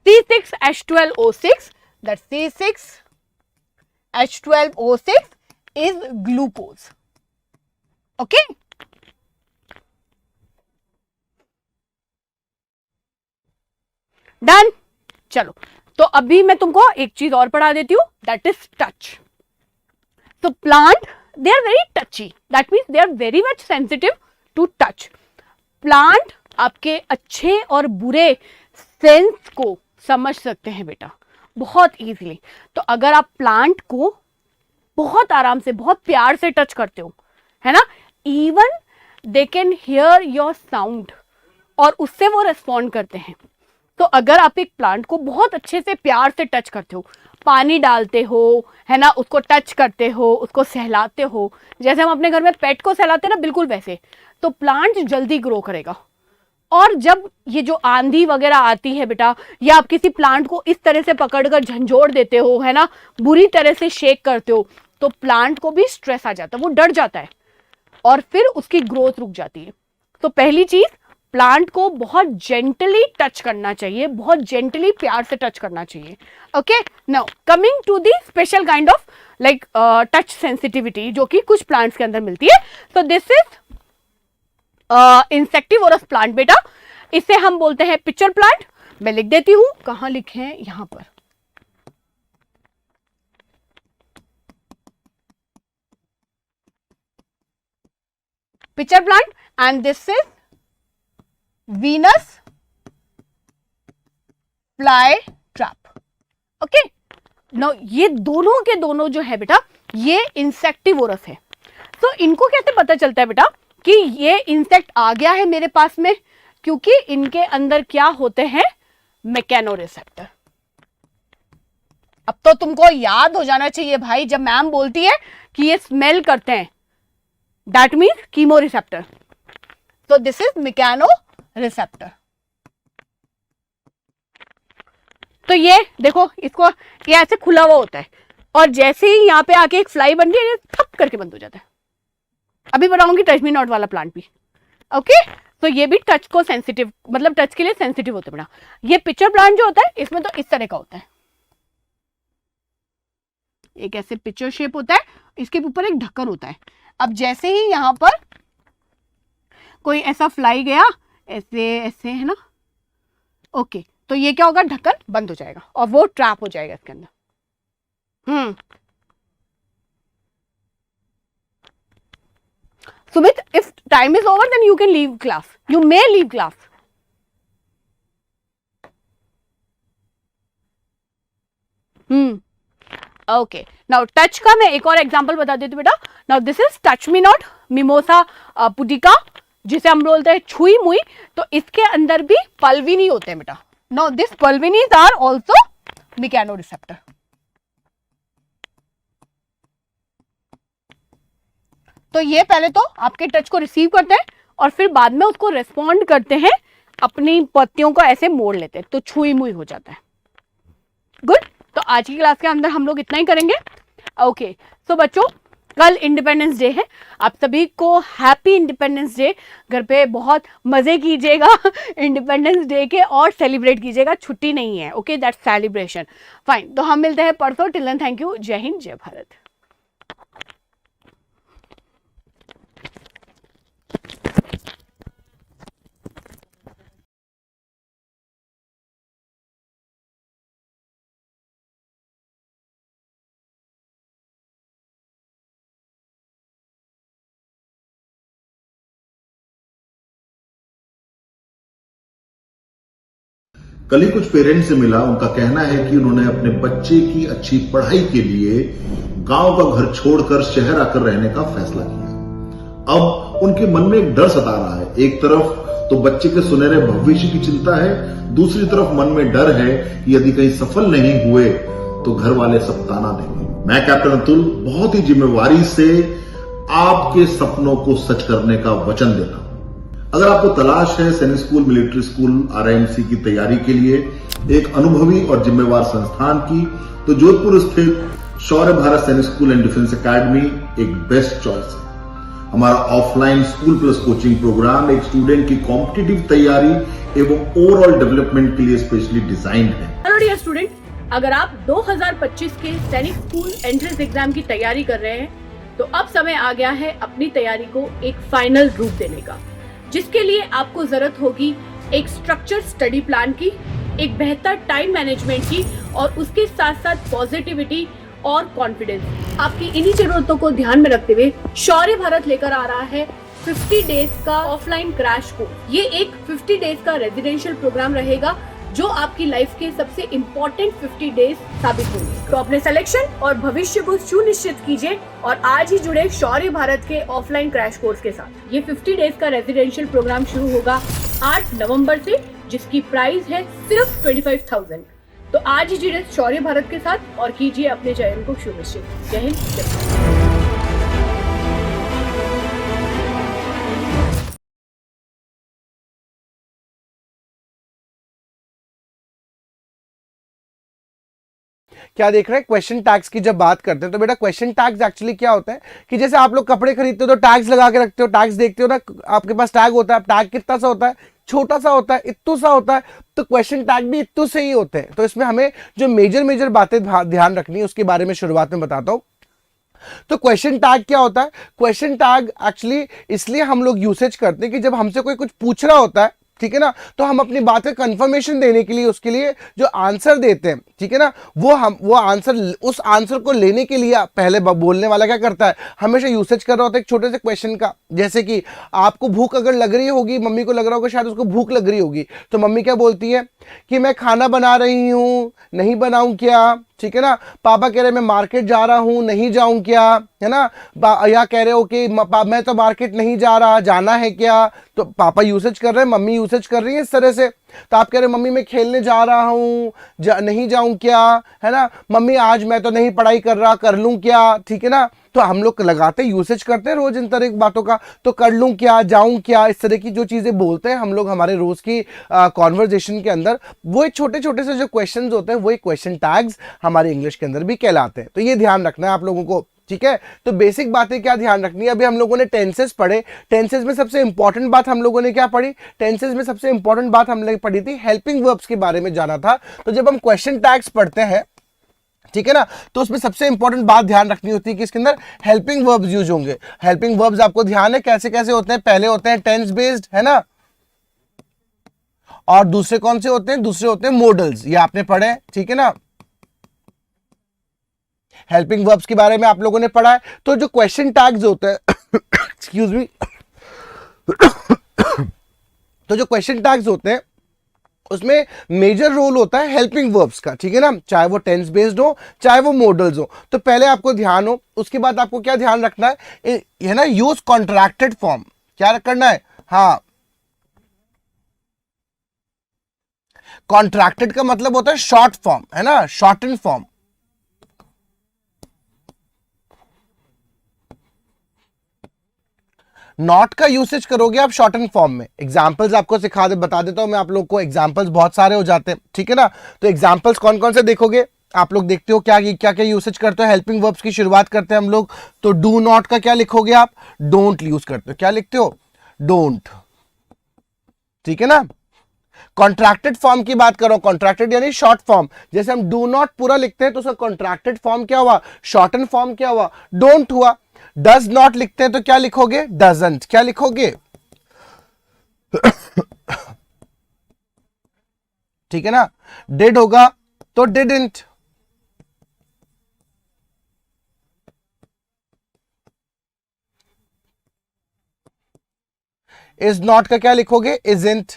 C6H12O6, that C6H12O6 is glucose। okay, done. चलो, तो अभी मैं तुमको एक चीज और पढ़ा देती हूं, दैट इज टच। तो plant they are very touchy, that means they are very much sensitive to touch। Plant आपके अच्छे और बुरे सेंस को समझ सकते हैं बेटा, बहुत इजीली। तो अगर आप प्लांट को बहुत आराम से, बहुत प्यार से टच करते हो, है ना, even they can hear your sound, और उससे वो रेस्पॉन्ड करते हैं। तो अगर आप एक प्लांट को बहुत अच्छे से प्यार से टच करते हो, पानी डालते हो, है ना, उसको टच करते हो, उसको सहलाते हो, जैसे हम अपने घर में पेट को सहलाते हैं ना, बिल्कुल वैसे, तो प्लांट जल्दी ग्रो करेगा। और जब ये जो आंधी वगैरह आती है बेटा, या आप किसी प्लांट को इस तरह से पकड़कर झंझोड़ देते हो, है ना, बुरी तरह से शेक करते हो, तो प्लांट को भी स्ट्रेस आ जाता है, वो डर जाता है और फिर उसकी ग्रोथ रुक जाती है। तो पहली चीज, प्लांट को बहुत जेंटली टच करना चाहिए, बहुत जेंटली प्यार से टच करना चाहिए। Okay, now coming to the special kind of like touch sensitivity जो कि कुछ प्लांट्स के अंदर मिलती है। तो दिस इज इंसेक्टिवोरस प्लांट बेटा, इसे हम बोलते हैं पिचर प्लांट। मैं लिख देती हूं, कहां लिखे हैं, यहां पर। Pitcher plant, and this is Venus fly trap. Okay, now ये दोनों के दोनों जो है बेटा, ये इंसेक्टिवोरस है। तो इनको कैसे पता चलता है बेटा कि ये इंसेक्ट आ गया है मेरे पास में? क्योंकि इनके अंदर क्या होते हैं, मैकेनोरिसेप्टर। अब तो तुमको याद हो जाना चाहिए भाई, जब मैम बोलती है कि ये स्मेल करते हैं, दैट मीन्स कीमोरिसेप्टर। तो दिस इज मैकेनोरिसेप्टर। तो ये देखो, इसको ये ऐसे खुला हुआ होता है, और जैसे ही यहाँ पे आके एक फ्लाई बन रही है, थप करके बंद हो जाता है। अभी बताऊंगी टच मी नॉट वाला प्लांट भी। ओके, तो ये भी टच को सेंसिटिव, मतलब टच के लिए सेंसिटिव होते हैं बेटा। ये पिक्चर प्लांट जो होता है, इसमें तो इस तरह का होता है, एक ऐसे पिक्चर शेप होता है, इसके ऊपर एक ढक्कन होता है। अब जैसे ही यहां पर कोई ऐसा फ्लाई गया, ऐसे ऐसे, है ना, ओके, तो ये क्या होगा, ढक्कन बंद हो जाएगा और वो ट्रैप हो जाएगा इसके अंदर। Sumit, if time is over, then you can leave class. You may leave class. Okay. Now touch का मैं एक और एग्जांपल बता देती हूँ बेटा. Now this is touch me not, Mimosa pudica, जिसे हम बोलते हैं छुई मुई. तो इसके अंदर भी पल्विनी होते हैं बेटा. Now this pulvinis are also mechanoreceptor. तो ये पहले तो आपके टच को रिसीव करते हैं और फिर बाद में उसको रेस्पॉन्ड करते हैं, अपनी पत्तियों को ऐसे मोड़ लेते हैं, तो छुई मुई हो जाता है. गुड. तो आज की क्लास के अंदर हम लोग इतना ही करेंगे. ओके. सो बच्चों, कल इंडिपेंडेंस डे है. आप सभी को हैप्पी इंडिपेंडेंस डे. घर पे बहुत मजे कीजिएगा इंडिपेंडेंस डे के और सेलिब्रेट कीजिएगा. छुट्टी नहीं है. Okay, that's celebration. फाइन. तो हम मिलते हैं परसों. Till then thank you. जय हिंद, जय भारत. कल ही कुछ पेरेंट्स से मिला. उनका कहना है कि उन्होंने अपने बच्चे की अच्छी पढ़ाई के लिए गांव का घर छोड़कर शहर आकर रहने का फैसला किया. अब उनके मन में एक डर सता रहा है. एक तरफ तो बच्चे के सुनहरे भविष्य की चिंता है, दूसरी तरफ मन में डर है कि यदि कहीं सफल नहीं हुए तो घर वाले सब ताना देंगे. मैं कैप्टन अतुल बहुत ही जिम्मेवारी से आपके सपनों को सच करने का वचन देता हूं. अगर आपको तलाश है सैनिक स्कूल, मिलिट्री स्कूल, RIMC की तैयारी के लिए एक अनुभवी और जिम्मेवार संस्थान की, तो जोधपुर स्थित Shaurya Bharat Sainik school and defence academy एक बेस्ट चॉइस है. हमारा offline school plus coaching programme एक स्टूडेंट की कॉम्पिटिटिव तैयारी एवं ओवरऑल डेवलपमेंट के लिए स्पेशली डिजाइंड है. हेलो डियर स्टूडेंट, अगर आप 2025 के सैनिक स्कूल एंट्रेंस एग्जाम की तैयारी कर रहे हैं, तो अब समय आ गया है अपनी तैयारी को एक फाइनल रूप देने का, जिसके लिए आपको जरूरत होगी एक स्ट्रक्चर स्टडी प्लान की, एक बेहतर टाइम मैनेजमेंट की, और उसके साथ साथ पॉजिटिविटी और कॉन्फिडेंस. आपकी इन्हीं जरूरतों को ध्यान में रखते हुए शौर्य भारत लेकर आ रहा है 50 डेज का ऑफलाइन क्रैश कोर्स. ये एक 50 डेज का रेजिडेंशियल प्रोग्राम रहेगा जो आपकी लाइफ के सबसे इम्पोर्टेंट 50 डेज साबित होंगे। तो अपने सिलेक्शन और भविष्य को सुनिश्चित कीजिए और आज ही जुड़े शौर्य भारत के ऑफलाइन क्रैश कोर्स के साथ। ये 50 डेज का रेजिडेंशियल प्रोग्राम शुरू होगा 8 नवंबर से, जिसकी प्राइस है सिर्फ 25,000। तो आज ही जुड़े शौर्य भारत के साथ और कीजिए अपने चयन को सुनिश्चित। जय हिंद, जय भारत। क्या देख रहे हैं, क्वेश्चन टैग्स की जब बात करते हैं तो बेटा क्वेश्चन टैग्स एक्चुअली क्या होता है कि जैसे आप लोग कपड़े खरीदते हो तो टैग्स लगा के रखते हो, टैग्स देखते हो ना, आपके पास टैग होता है। टैग कितना सा होता है, छोटा सा होता है, इत्तू सा होता है। तो क्वेश्चन टैग भी इत्तू से ही होते हैं। तो इसमें हमें जो मेजर बातें ध्यान रखनी है उसके बारे में शुरुआत में बताता हूं। तो क्वेश्चन टैग क्या होता है? क्वेश्चन टैग एक्चुअली इसलिए हम लोग यूसेज करते हैं कि जब हमसे कोई कुछ पूछ रहा होता है, ठीक है ना, तो हम अपनी बात का कंफर्मेशन देने के लिए उसके लिए जो आंसर देते हैं, ठीक है ना, वो आंसर, उस आंसर को लेने के लिए पहले बोलने वाला क्या करता है, हमेशा यूसेज कर रहा होता है एक छोटे से क्वेश्चन का। जैसे कि आपको भूख अगर लग रही होगी, मम्मी को लग रहा होगा शायद उसको भूख लग रही होगी, तो मम्मी क्या बोलती है कि मैं खाना बना रही हूं, नहीं बनाऊं क्या, ठीक है ना। पापा कह रहे मैं मार्केट जा रहा हूं, नहीं जाऊं क्या, है ना। या कह रहे हो कि मैं तो मार्केट नहीं जा रहा, जाना है क्या। तो पापा यूसेज कर रहे हैं, मम्मी यूसेज कर रही है इस तरह से। तो आप कह रहे मम्मी मैं खेलने जा रहा हूं, नहीं जाऊं क्या, है ना। मम्मी आज मैं तो नहीं पढ़ाई कर रहा, कर लूं क्या, ठीक है ना। तो हम लोग लगाते यूसेज करते हैं रोज इन तरह की बातों का। तो कर लूं क्या, जाऊं क्या, इस तरह की जो चीजें बोलते हैं हम लोग हमारे रोज की कॉन्वर्जेशन के अंदर, वो छोटे छोटे से जो क्वेश्चंस होते हैं वही क्वेश्चन टैग्स हमारे इंग्लिश के अंदर भी कहलाते हैं। तो ये ध्यान रखना है आप लोगों को, ठीक है। तो बेसिक बातें क्या ध्यान रखनी है, अभी हम लोगों ने टेंसेस पढ़े। टेंसेस में सबसे इंपॉर्टेंट बात हम लोगों ने क्या पढ़ी, टेंसेस में सबसे इंपॉर्टेंट बात हमने पढ़ी थी हेल्पिंग वर्ब्स के बारे में जाना था। तो जब हम क्वेश्चन टैग्स पढ़ते हैं, ठीक है ना, तो उसमें सबसे इंपॉर्टेंट बात ध्यान रखनी होती है कि इसके अंदर हेल्पिंग वर्ब्स यूज होंगे। हेल्पिंग वर्ब्स आपको ध्यान है कैसे कैसे होते हैं, पहले होते हैं टेंस बेस्ड, है ना, और दूसरे कौन से होते हैं, दूसरे होते हैं मॉडल्स, ये आपने पढ़े, ठीक है ना। हेल्पिंग वर्ब्स के बारे में आप लोगों ने पढ़ा है। तो जो क्वेश्चन टैग्स होते हैं एक्सक्यूज मी तो जो क्वेश्चन टैग्स होते हैं उसमें मेजर रोल होता है हेल्पिंग वर्ब्स का, ठीक है ना, चाहे वो टेंस बेस्ड हो चाहे वो मॉडल्स हो। तो पहले आपको ध्यान हो, उसके बाद आपको क्या ध्यान रखना है ना, यूज कॉन्ट्रैक्टेड फॉर्म। क्या करना है, हाँ, कॉन्ट्रैक्टेड का मतलब होता है शॉर्ट फॉर्म, है ना, शॉर्टन फॉर्म। नॉट का यूसेज करोगे आप शॉर्टन फॉर्म में। एग्जांपल्स आपको बता देता हूं मैं आप लोग को, एग्जांपल्स बहुत सारे हो जाते हैं, ठीक है ना। तो एग्जांपल्स कौन कौन से देखोगे आप लोग, देखते हो क्या क्या क्या यूसेज करते हो। हेल्पिंग वर्ब्स की शुरुआत करते हैं हम लोग, तो डू नॉट का क्या लिखोगे आप, डोंट यूज करते हो, क्या लिखते हो, डोंट, ठीक है ना। कॉन्ट्रैक्टेड फॉर्म की बात करो, कॉन्ट्रैक्टेड यानी शॉर्ट फॉर्म। जैसे हम डू नॉट पूरा लिखते हैं तो उसका कॉन्ट्रैक्टेड फॉर्म क्या हुआ, शॉर्टन फॉर्म क्या हुआ, डोंट हुआ। डज नॉट लिखते हैं तो क्या लिखोगे, डजंट, क्या लिखोगे ठीक है ना। डिड होगा तो डिडंट, इज नॉट का क्या लिखोगे, इजंट,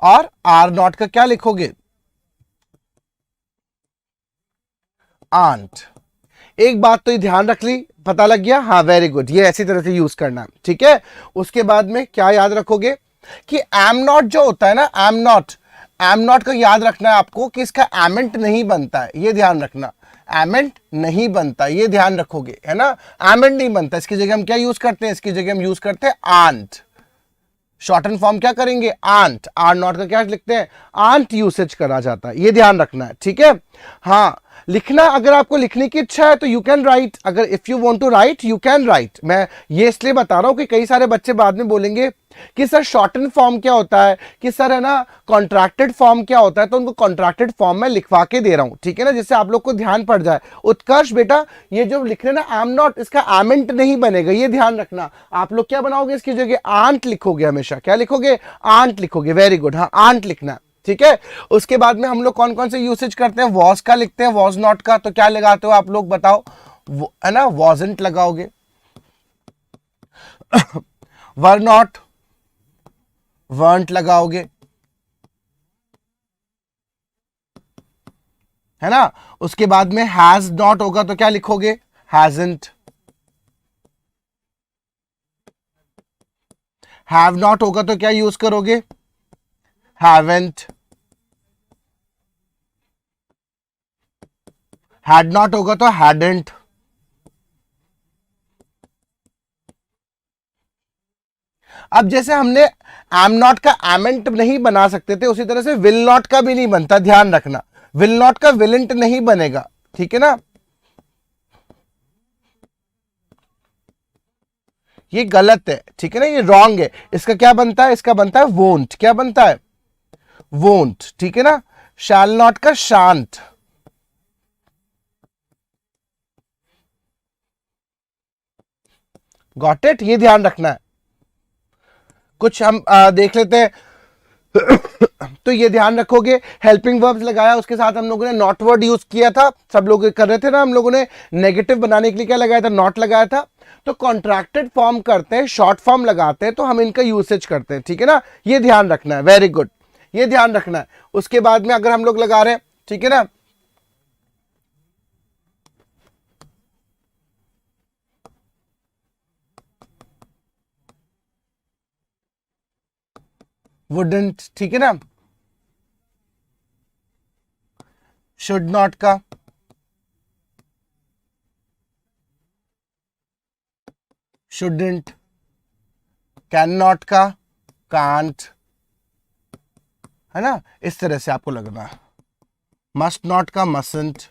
और आर नॉट का क्या लिखोगे, आंट। एक बात तो ये ध्यान रख ली, पता लग गया, हाँ वेरी गुड, ये ऐसी तरह से यूज करना है, ठीक है। उसके बाद में क्या याद रखोगे कि एम नॉट जो होता है ना, एम नॉट का याद रखना है आपको कि इसका एमेंट नहीं बनता है, ये ध्यान रखना, एमेंट नहीं बनता, ये ध्यान रखोगे, है ना। एमेंट नहीं बनता, इसकी जगह हम क्या यूज करते हैं, इसकी जगह हम यूज करते हैं आंट। शॉर्टन फॉर्म क्या करेंगे, आंट। आर नॉट का क्या लिखते हैं, आंट यूसेज करा जाता है, ये ध्यान रखना है, ठीक है। हाँ, लिखना, अगर आपको लिखने की इच्छा है तो यू कैन राइट, अगर if you want to write you can write. मैं ये इसलिए बता रहा हूं कि कई सारे बच्चे बाद में बोलेंगे कि सर शॉर्टन फॉर्म क्या होता है, कि सर है ना कॉन्ट्रैक्टेड फॉर्म क्या होता है, तो उनको कॉन्ट्रैक्टेड फॉर्म में लिखवा के दे रहा हूं, ठीक है ना, जिससे आप लोग को ध्यान पड़ जाए। उत्कर्ष बेटा, ये जो लिख रहे ना एम नॉट, इसका एमेंट नहीं बनेगा, ये ध्यान रखना। आप लोग क्या बनाओगे, इसकी जगह आंट लिखोगे, हमेशा क्या लिखोगे, आंट लिखोगे, वेरी गुड, हाँ आंट लिखना, ठीक है। उसके बाद में हम लोग कौन कौन से यूसेज करते हैं, वॉज का लिखते हैं, वॉज नॉट का, तो क्या लगाते हो आप लोग बताओ, है ना, वॉजंट लगाओगे वर नॉट, वर्ंट लगाओगे, है ना। उसके बाद में हैज नॉट होगा तो क्या लिखोगे, हैजंट। हैव नॉट होगा तो क्या यूज करोगे, हैवेंट। हैड नॉट होगा तो हैडेंट। अब जैसे हमने एम नॉट का एमेंट नहीं बना सकते थे, उसी तरह से विल नॉट का भी नहीं बनता, ध्यान रखना। विल नॉट का विलेंट नहीं बनेगा, ठीक है ना। ये गलत है, ठीक है ना, ये रॉन्ग है। इसका क्या बनता है, इसका बनता है वोंट। क्या बनता है, वोंट, ठीक है ना। शैल नॉट का शांत। गॉट इट, ये ध्यान रखना है। कुछ हम देख लेते हैं तो ये ध्यान रखोगे, हेल्पिंग वर्ब्स लगाया, उसके साथ हम लोगों ने नॉट वर्ड यूज किया था, सब लोग कर रहे थे ना। हम लोगों ने नेगेटिव बनाने के लिए क्या लगाया था, नॉट लगाया था। तो कॉन्ट्रैक्टेड फॉर्म करते हैं, शॉर्ट फॉर्म लगाते हैं, तो हम इनका यूसेज करते हैं, ठीक है ना। ये ध्यान रखना है, वेरी गुड, ये ध्यान रखना है। उसके बाद में अगर हम लोग लगा रहे हैं, ठीक है ना, वुडंट, ठीक है ना, शुड नॉट का, शुडंट, कैन नॉट का, कांट, है ना। इस तरह से आपको लगना है। मस्ट नॉट का मसंट,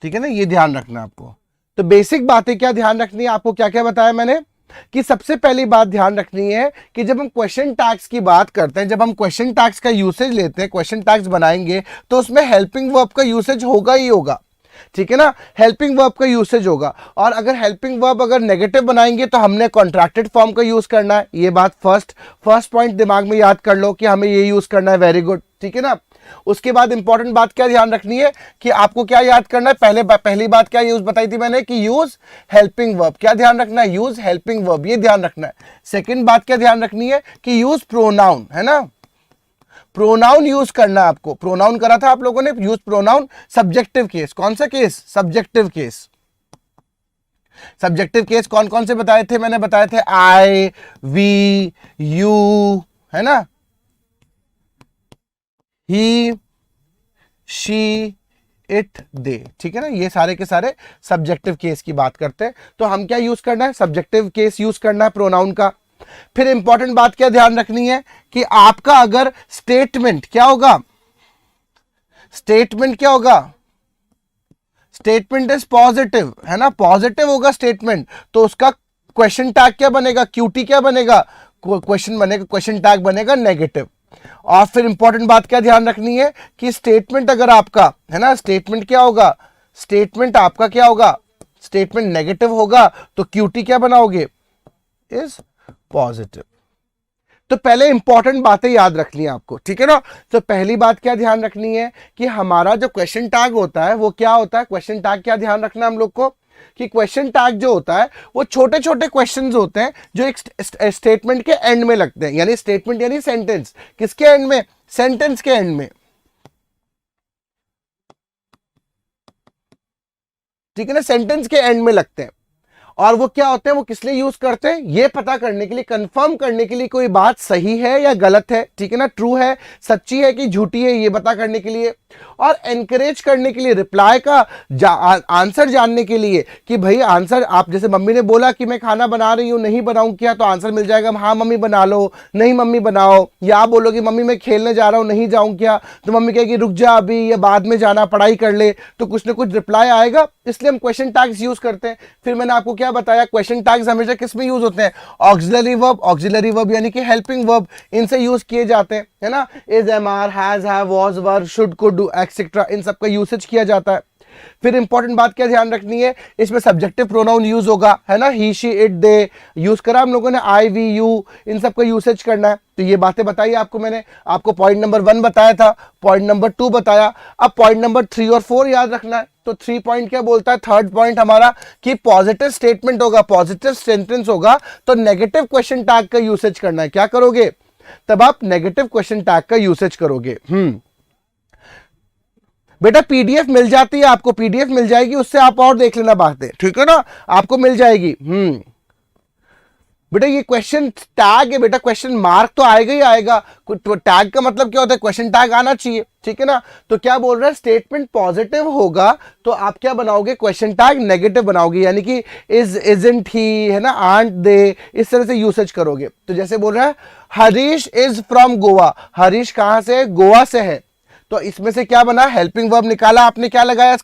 ठीक है ना, ये ध्यान रखना है आपको। तो बेसिक बातें क्या ध्यान रखनी है आपको, क्या क्या बताया मैंने, कि सबसे पहली बात ध्यान रखनी है कि जब हम क्वेश्चन टैग्स की बात करते हैं, जब हम क्वेश्चन टैग्स का यूसेज लेते हैं, क्वेश्चन टैग्स बनाएंगे, तो उसमें हेल्पिंग वर्ब का यूसेज होगा ही होगा, ठीक है ना। हेल्पिंग वर्ब का यूसेज होगा। और अगर हेल्पिंग वर्ब अगर नेगेटिव बनाएंगे तो हमने कॉन्ट्रैक्टेड फॉर्म का यूज करना है। ये बात फर्स्ट पॉइंट दिमाग में याद कर लो कि हमें ये यूज करना है, वेरी गुड, ठीक है ना। उसके बाद इंपॉर्टेंट बात क्या ध्यान रखनी है कि आपको क्या याद करना है, पहली बात क्या यूज बताई थी मैंने कि यूज हेल्पिंग वर्ब। क्या ध्यान रखना है, यूज हेल्पिंग वर्ब, ये ध्यान रखना है। सेकंड बात क्या ध्यान रखनी है कि यूज प्रोनाउन, है ना, प्रोनाउन यूज करना है आपको। प्रोनाउन करा था आप लोगों ने, यूज प्रोनाउन। सब्जेक्टिव केस, कौन सा case, subjective case. Subjective case कौन कौन से बताए थे, मैंने बताए थे आई, वी, यू, है ना, ही, शी, इट, दे, ठीक है ना। ये सारे के सारे सब्जेक्टिव केस की बात करते हैं। तो हम क्या यूज करना है, सब्जेक्टिव केस यूज करना है प्रोनाउन का। फिर इंपॉर्टेंट बात क्या ध्यान रखनी है कि आपका अगर स्टेटमेंट क्या होगा, स्टेटमेंट क्या होगा, स्टेटमेंट इज पॉजिटिव, है ना, पॉजिटिव होगा स्टेटमेंट, तो उसका क्वेश्चन टैग क्या बनेगा, क्यूटी क्या बनेगा, क्वेश्चन बनेगा, क्वेश्चन टैग बनेगा नेगेटिव। और फिर इंपॉर्टेंट बात क्या ध्यान रखनी है कि स्टेटमेंट अगर आपका, है ना, स्टेटमेंट क्या होगा, स्टेटमेंट आपका क्या होगा, स्टेटमेंट नेगेटिव होगा तो क्यूटी क्या बनाओगे, इज पॉजिटिव। तो पहले इंपॉर्टेंट बातें याद रखनी है आपको, ठीक है ना। तो पहली बात क्या ध्यान रखनी है कि हमारा जो क्वेश्चन टैग होता है वो क्या होता है, क्वेश्चन टैग क्या ध्यान रखना है हम लोग को कि क्वेश्चन टैग जो होता है वो छोटे छोटे क्वेश्चंस होते हैं जो एक स्टेटमेंट के एंड में लगते हैं। यानी स्टेटमेंट यानी सेंटेंस, किसके एंड में, सेंटेंस के एंड में, ठीक है ना, सेंटेंस के एंड में लगते हैं। और वो क्या होते हैं, वो किस लिए यूज करते हैं, ये पता करने के लिए, कंफर्म करने के लिए कोई बात सही है या गलत है, ठीक है ना, ट्रू है, सच्ची है कि झूठी है, ये पता करने के लिए। और एनकरेज करने के लिए, रिप्लाई का आंसर जानने के लिए कि भाई आंसर, आप जैसे मम्मी ने बोला कि मैं खाना बना रही हूं, नहीं बनाऊं क्या, तो आंसर मिल जाएगा हाँ मम्मी बना लो, नहीं मम्मी बनाओ। या आप बोलोगे मम्मी मैं खेलने जा रहा हूं, नहीं जाऊं क्या, तो मम्मी कहेगी रुक जा अभी, या बाद में जाना, पढ़ाई कर ले, तो कुछ ना कुछ रिप्लाई आएगा। इसलिए हम क्वेश्चन टैग्स यूज करते हैं। फिर मैंने आपको क्या बताया, क्वेश्चन टैग्स हमेशा किस में यूज होते हैं, ऑक्सिलरी वर्ब, ऑक्सिलरी वर्ब यानी कि हेल्पिंग वर्ब, इनसे यूज किए जाते हैं, है ना। Is, am are, has, have, was, were, should, could, do, etcetera, इन सब का यूसेज किया जाता है। फिर इंपॉर्टेंट बात क्या ध्यान रखनी है, इसमें सब्जेक्टिव प्रोनाउन यूज होगा, है ना, ही, शी, इट, दे यूज करा हम लोगों ने, आई, वी, यू, इन सब का यूसेज करना है। तो ये बातें बताई आपको मैंने, आपको पॉइंट नंबर 1 बताया था, पॉइंट नंबर 2 बताया, अब पॉइंट नंबर 3 और 4 याद रखना है। तो 3 पॉइंट क्या बोलता है, थर्ड पॉइंट हमारा कि पॉजिटिव स्टेटमेंट होगा, पॉजिटिव सेंटेंस होगा तो नेगेटिव क्वेश्चन टैग का यूसेज करना है। क्या करोगे, तब आप नेगेटिव क्वेश्चन टैग का यूसेज करोगे। बेटा पीडीएफ मिल जाती है आपको, पीडीएफ मिल जाएगी, उससे आप और देख लेना बातें, ठीक है ना, आपको मिल जाएगी। बेटा ये क्वेश्चन टैग है बेटा, क्वेश्चन मार्क तो आएगा ही आएगा। टैग का मतलब क्या होता है, क्वेश्चन टैग आना चाहिए, ठीक है ना। तो क्या बोल रहा है, स्टेटमेंट पॉजिटिव होगा तो आप क्या बनाओगे, क्वेश्चन टैग नेगेटिव बनाओगे, यानी कि इजंट ही, है ना, आंट दे, इस तरह से यूसेज करोगे। तो जैसे बोल रहा है हरीश इज फ्रॉम गोवा, हरीश कहां से है, गोवा से है। तो इसमें से क्या बना, हेल्पिंग वर्ब निकाला आपने, क्या लगाया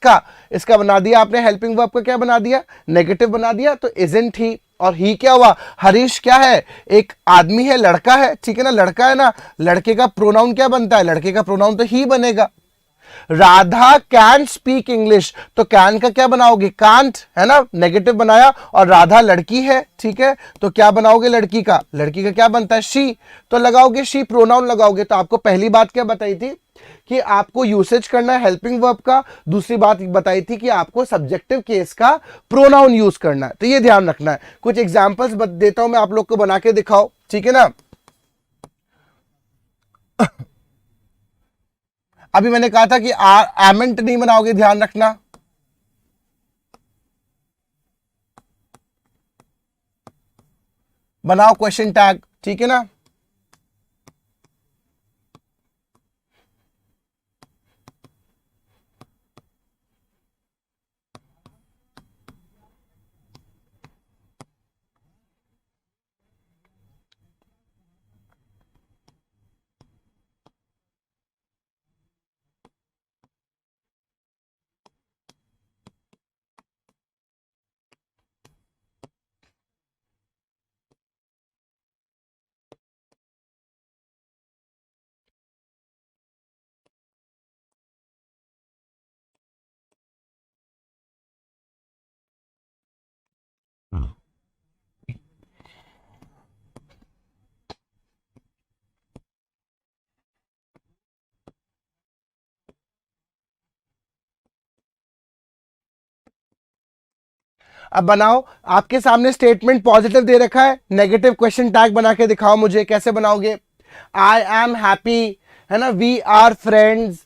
इसका बना दिया आपने, हेल्पिंग वर्ब का क्या बना दिया, नेगेटिव बना दिया। तो इजंट ही, और ही क्या हुआ, हरीश क्या है, एक आदमी है, लड़का है, ठीक है ना, लड़का है ना, लड़के का प्रोनाउन क्या बनता है, लड़के का प्रोनाउन तो ही बनेगा। राधा कैन स्पीक इंग्लिश, तो कैन का क्या बनाओगे, कांट, है ना, नेगेटिव बनाया। और राधा लड़की है, ठीक है, तो क्या बनाओगे, लड़की का क्या बनता है, शी, तो लगाओगे शी, प्रोनाउन लगाओगे। तो आपको पहली बात क्या बताई थी कि आपको यूसेज करना है हेल्पिंग वर्ब का, दूसरी बात बताई थी कि आपको सब्जेक्टिव केस का प्रोनाउन यूज करना है। तो ये ध्यान रखना है। कुछ एग्जांपल्स देता हूं मैं आप लोग को, बना के दिखाओ, ठीक है ना। अभी मैंने कहा था कि एमेंट नहीं बनाओगे, ध्यान रखना। बनाओ क्वेश्चन टैग, ठीक है ना। अब बनाओ, आपके सामने स्टेटमेंट पॉजिटिव दे रखा है, नेगेटिव क्वेश्चन टैग बना के दिखाओ मुझे, कैसे बनाओगे। आई एम हैप्पी, है ना, we are friends,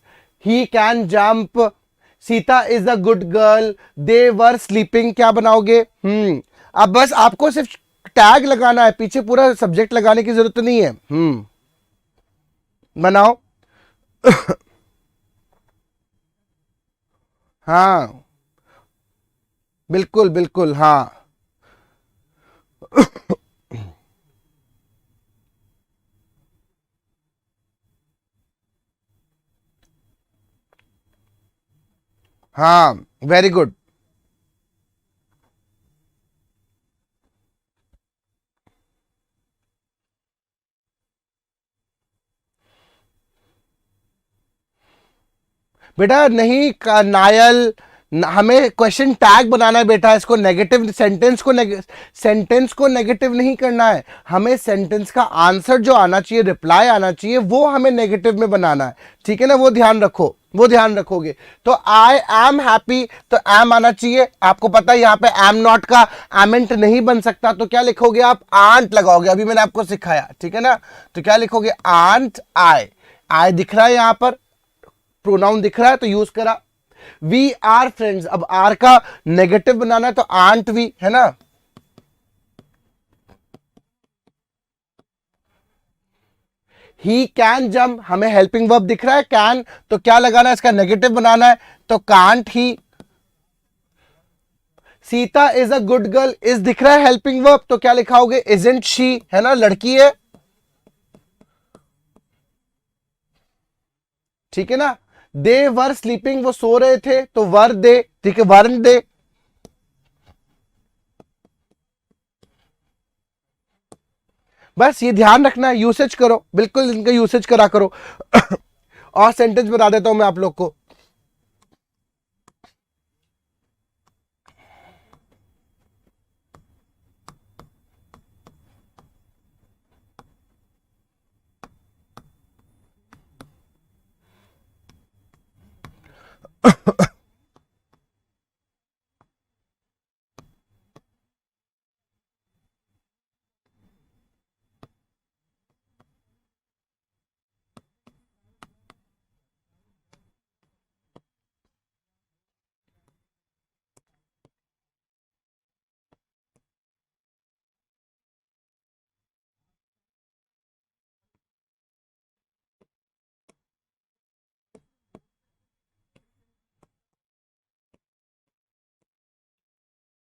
he can jump, Sita is a good girl, they were sleeping, क्या बनाओगे। अब बस आपको सिर्फ टैग लगाना है, पीछे पूरा सब्जेक्ट लगाने की जरूरत नहीं है। बनाओ। हाँ बिल्कुल बिल्कुल, हाँ। हाँ वेरी गुड। बेटा नहीं नायल, हमें क्वेश्चन टैग बनाना है बेटा, इसको नेगेटिव, सेंटेंस को नेगेटिव नहीं करना है, हमें सेंटेंस का आंसर जो आना चाहिए, रिप्लाई आना चाहिए, वो हमें नेगेटिव में बनाना है, ठीक है ना, वो ध्यान रखो, वो ध्यान रखोगे। तो आई एम हैप्पी, तो एम आना चाहिए, आपको पता है यहां पे एम नॉट का एमेंट नहीं बन सकता, तो क्या लिखोगे आप, आंट लगाओगे, अभी मैंने आपको सिखाया, ठीक है ना। तो क्या लिखोगे, आंट आई, आई दिख रहा है यहां पर, प्रोनाउन दिख रहा है तो यूज करा। वी आर फ्रेंड्स, अब आर का नेगेटिव बनाना है तो आंट वी, है ना। ही कैन जंप, हमें हेल्पिंग वर्ब दिख रहा है कैन, तो क्या लगाना है, इसका नेगेटिव बनाना है, तो can't he. Sita is a good girl, is दिख रहा है हेल्पिंग वर्ब, तो क्या लिखाओगे, इजंट शी, है ना, लड़की है, ठीक है ना। दे वर स्लीपिंग, वो सो रहे थे, तो वर दे, ठीक है, वर्ण दे। बस ये ध्यान रखना है, यूसेज करो, बिल्कुल इनका यूसेज करा करो। और सेंटेंस बता देता हूं मैं आप लोग को।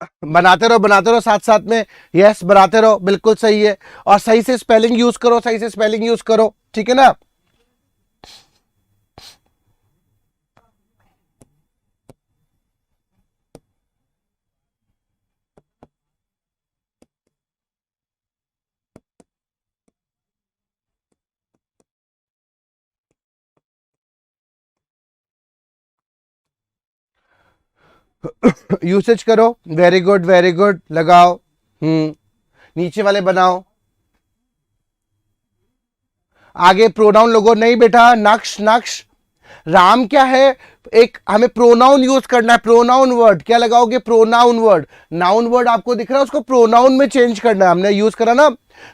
बनाते रहो साथ साथ में। यस, बनाते रहो, बिल्कुल सही है। और सही से स्पेलिंग यूज करो, सही से स्पेलिंग यूज करो, ठीक है ना। यूसेज करो, वेरी गुड वेरी गुड, लगाओ। नीचे वाले बनाओ। आगे प्रोनाउन लोगो नहीं बेटा, नक्श नक्श। राम क्या है, एक हमें प्रोनाउन यूज करना है, प्रोनाउन वर्ड। क्या लगाओगे, प्रोनाउन वर्ड। नाउन वर्ड आपको दिख रहा है, उसको प्रोनाउन में चेंज करना है। हमने यूज करा ना,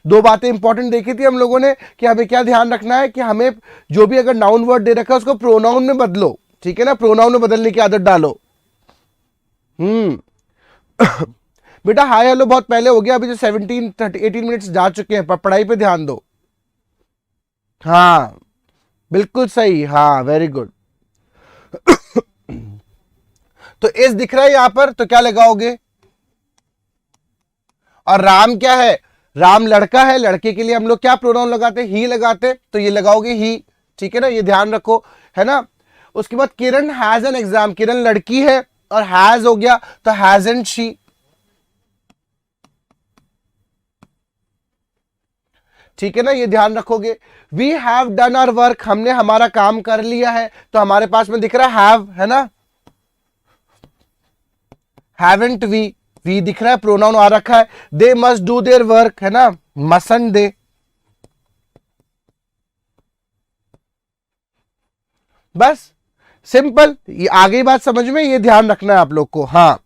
दो बातें इंपॉर्टेंट देखी थी हम लोगों ने कि हमें क्या ध्यान रखना है कि हमें जो भी अगर नाउन वर्ड दे रखा है उसको प्रोनाउन में बदलो, ठीक है ना, प्रोनाउन में बदलने की आदत डालो। बेटा हाय हेलो बहुत पहले हो गया, अभी जो 18 मिनट्स जा चुके हैं, पढ़ाई पे ध्यान दो। हाँ बिल्कुल सही, हाँ वेरी गुड। तो इस दिख रहा है यहां पर, तो क्या लगाओगे। और राम क्या है, राम लड़का है, लड़के के लिए हम लोग क्या प्रोनाउन लगाते हैं, ही लगाते, तो ये लगाओगे ही, ठीक है ना, ये ध्यान रखो, है ना। उसके बाद किरण हैज एन एग्जाम, किरण लड़की है और हैज हो गया तो हैजंट शी, ठीक है ना, ये ध्यान रखोगे। We have done our work, हमने हमारा काम कर लिया है, तो हमारे पास में दिख रहा है हैव, है ना। हैवेंट वी दिख रहा है, प्रोनाउन आ रखा है। They must do their work, है ना, मसन दे। बस सिंपल, ये आगे बात समझ में, ये ध्यान रखना है आप लोग को, हाँ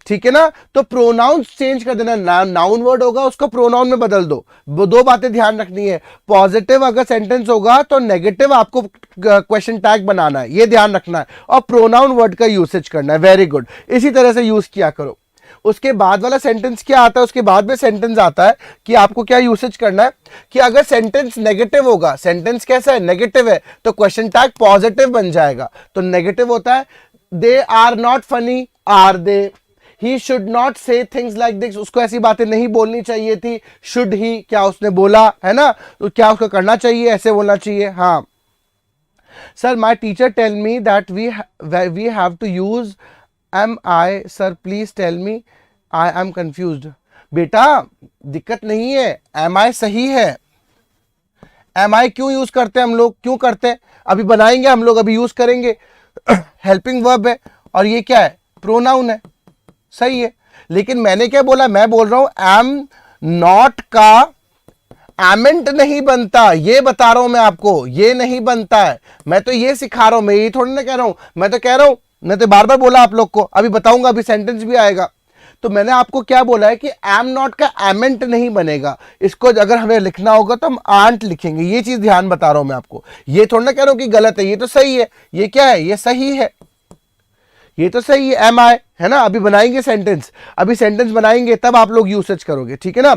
ठीक है ना। तो प्रोनाउंस चेंज कर देना, नाउन वर्ड होगा उसको प्रोनाउन में बदल दो। वो दो बातें ध्यान रखनी है, पॉजिटिव अगर सेंटेंस होगा तो नेगेटिव आपको क्वेश्चन टैग बनाना है, ये ध्यान रखना है, और प्रोनाउन वर्ड का यूसेज करना है, वेरी गुड, इसी तरह से यूज किया करो। उसके बाद वाला सेंटेंस क्या आता है, उसके बाद में सेंटेंस आता है कि आपको क्या यूसेज करना है कि अगर सेंटेंस नेगेटिव होगा, सेंटेंस कैसा है, नेगेटिव है, तो क्वेश्चन टैग पॉजिटिव बन जाएगा। तो नेगेटिव होता है, they are not funny, are they. He should not say things like this, उसको ऐसी बातें नहीं बोलनी चाहिए थी। शुड ही, क्या उसने बोला, है ना, तो क्या उसको करना चाहिए, ऐसे बोलना चाहिए। हाँ sir, my teacher tell me that we have to use am I, sir please tell me, I am confuse. बेटा दिक्कत नहीं है, एम आई सही है। एम आई क्यों यूज करते हैं हम लोग, क्यों करते हैं, अभी बनाएंगे हम लोग, अभी यूज करेंगे। हेल्पिंग वर्ब है और ये क्या है, प्रोनाउन है, सही है। लेकिन मैंने क्या बोला, मैं बोल रहा हूं एम नॉट का एमेंट नहीं बनता, ये बता रहा हूं मैं आपको, ये नहीं बनता है। मैं तो ये सिखा रहा हूं, मैं ये थोड़ी ना कह रहा हूं, मैं तो कह रहा हूं, मैं तो बार बार बोला आप लोग को, अभी बताऊंगा, अभी सेंटेंस भी आएगा। तो मैंने आपको क्या बोला है कि एम नॉट का एमेंट नहीं बनेगा, इसको अगर हमें लिखना होगा तो हम आंट लिखेंगे, ये चीज ध्यान बता रहा हूं मैं आपको। ये थोड़ा ना कह रहा हूं कि गलत है, ये तो सही है। ये क्या है, ये सही है, ये तो सही है, एम आई, है ना। अभी बनाएंगे सेंटेंस, अभी सेंटेंस बनाएंगे तब आप लोग यूसेज करोगे, ठीक है ना।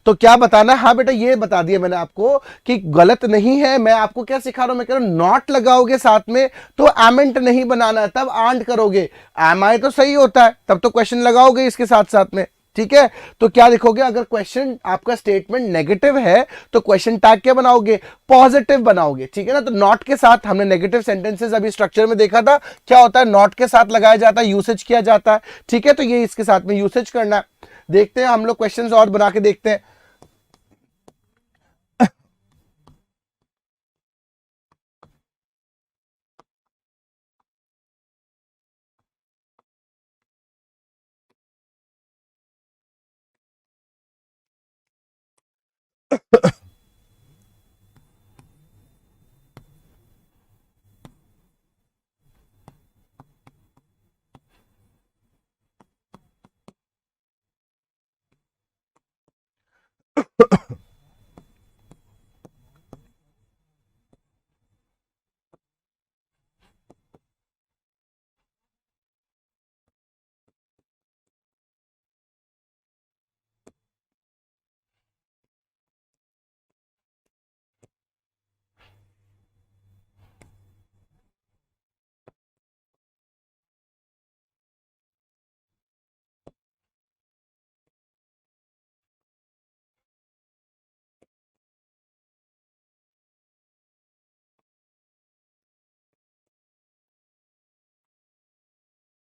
तो क्या बताना, हाँ बेटा ये बता दिया मैंने आपको कि गलत नहीं है। मैं आपको क्या सिखा रहा हूं, मैं कह रहा हूं नॉट लगाओगे साथ में तो एमेंट नहीं बनाना है, तब आंट करोगे। एम आई तो सही होता है, तब तो क्वेश्चन लगाओगे इसके साथ साथ में, ठीक है। तो क्या लिखोगे, अगर क्वेश्चन आपका स्टेटमेंट नेगेटिव है तो क्वेश्चन टैग क्या बनाओगे, पॉजिटिव बनाओगे, ठीक है ना। तो नॉट के साथ हमने नेगेटिव सेंटेंसेस अभी स्ट्रक्चर में देखा था, क्या होता है, नॉट के साथ लगाया जाता है, यूसेज किया जाता है, ठीक है। तो ये इसके साथ में यूसेज करना है। देखते हैं हम लोग क्वेश्चंस और बना के देखते हैं।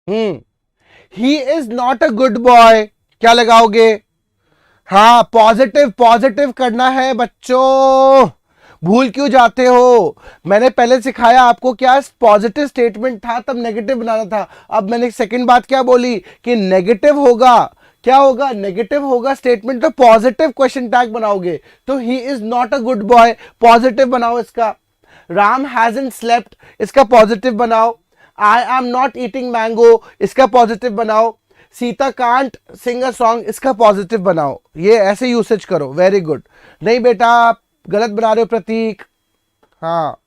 ही is not a good boy, क्या लगाओगे? हाँ, पॉजिटिव पॉजिटिव करना है बच्चों, भूल क्यों जाते हो? मैंने पहले सिखाया आपको क्या पॉजिटिव स्टेटमेंट था, तब नेगेटिव बनाना था। अब मैंने सेकंड बात क्या बोली कि नेगेटिव होगा, क्या होगा? नेगेटिव होगा स्टेटमेंट, तो पॉजिटिव क्वेश्चन टैग बनाओगे। तो he is not a good boy, positive बनाओ इसका। राम हैजंट स्लेप्ट, इसका पॉजिटिव बनाओ। आई एम नॉट ईटिंग मैंगो, इसका पॉजिटिव बनाओ। Sita can't Singh a song, इसका पॉजिटिव बनाओ। ये ऐसे यूसेज करो, वेरी गुड। नहीं बेटा आप गलत बना रहे हो प्रतीक। हाँ,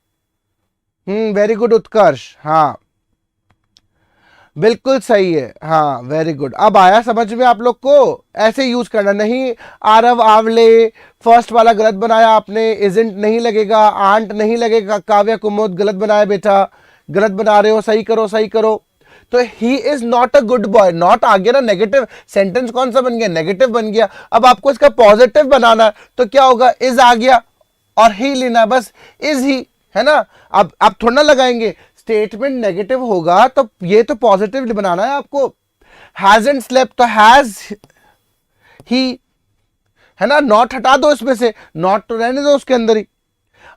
वेरी गुड उत्कर्ष, हाँ बिल्कुल सही है, हाँ वेरी गुड। अब आया समझ में आप लोग को? ऐसे यूज करना नहीं। आरव आवले, फर्स्ट वाला गलत बनाया आपने, इजेंट नहीं लगेगा, आंट नहीं लगेगा, काव्या कुमुद गलत बनाया बेटा, गलत बना रहे हो, सही करो सही करो। तो he is not a good boy, not आ गया ना, नेगेटिव सेंटेंस कौन सा बन गया? नेगेटिव बन गया। अब आपको इसका पॉजिटिव बनाना है, तो क्या होगा? इज आ गया और ही लेना है, बस इज ही, है ना। अब आप थोड़ा ना लगाएंगे, स्टेटमेंट नेगेटिव होगा तो ये तो पॉजिटिव बनाना है आपको। हैजंट स्लेप्ट तो हैज ही, है ना। नॉट हटा दो इसमें से, नॉट तो रहने दो उसके अंदर ही।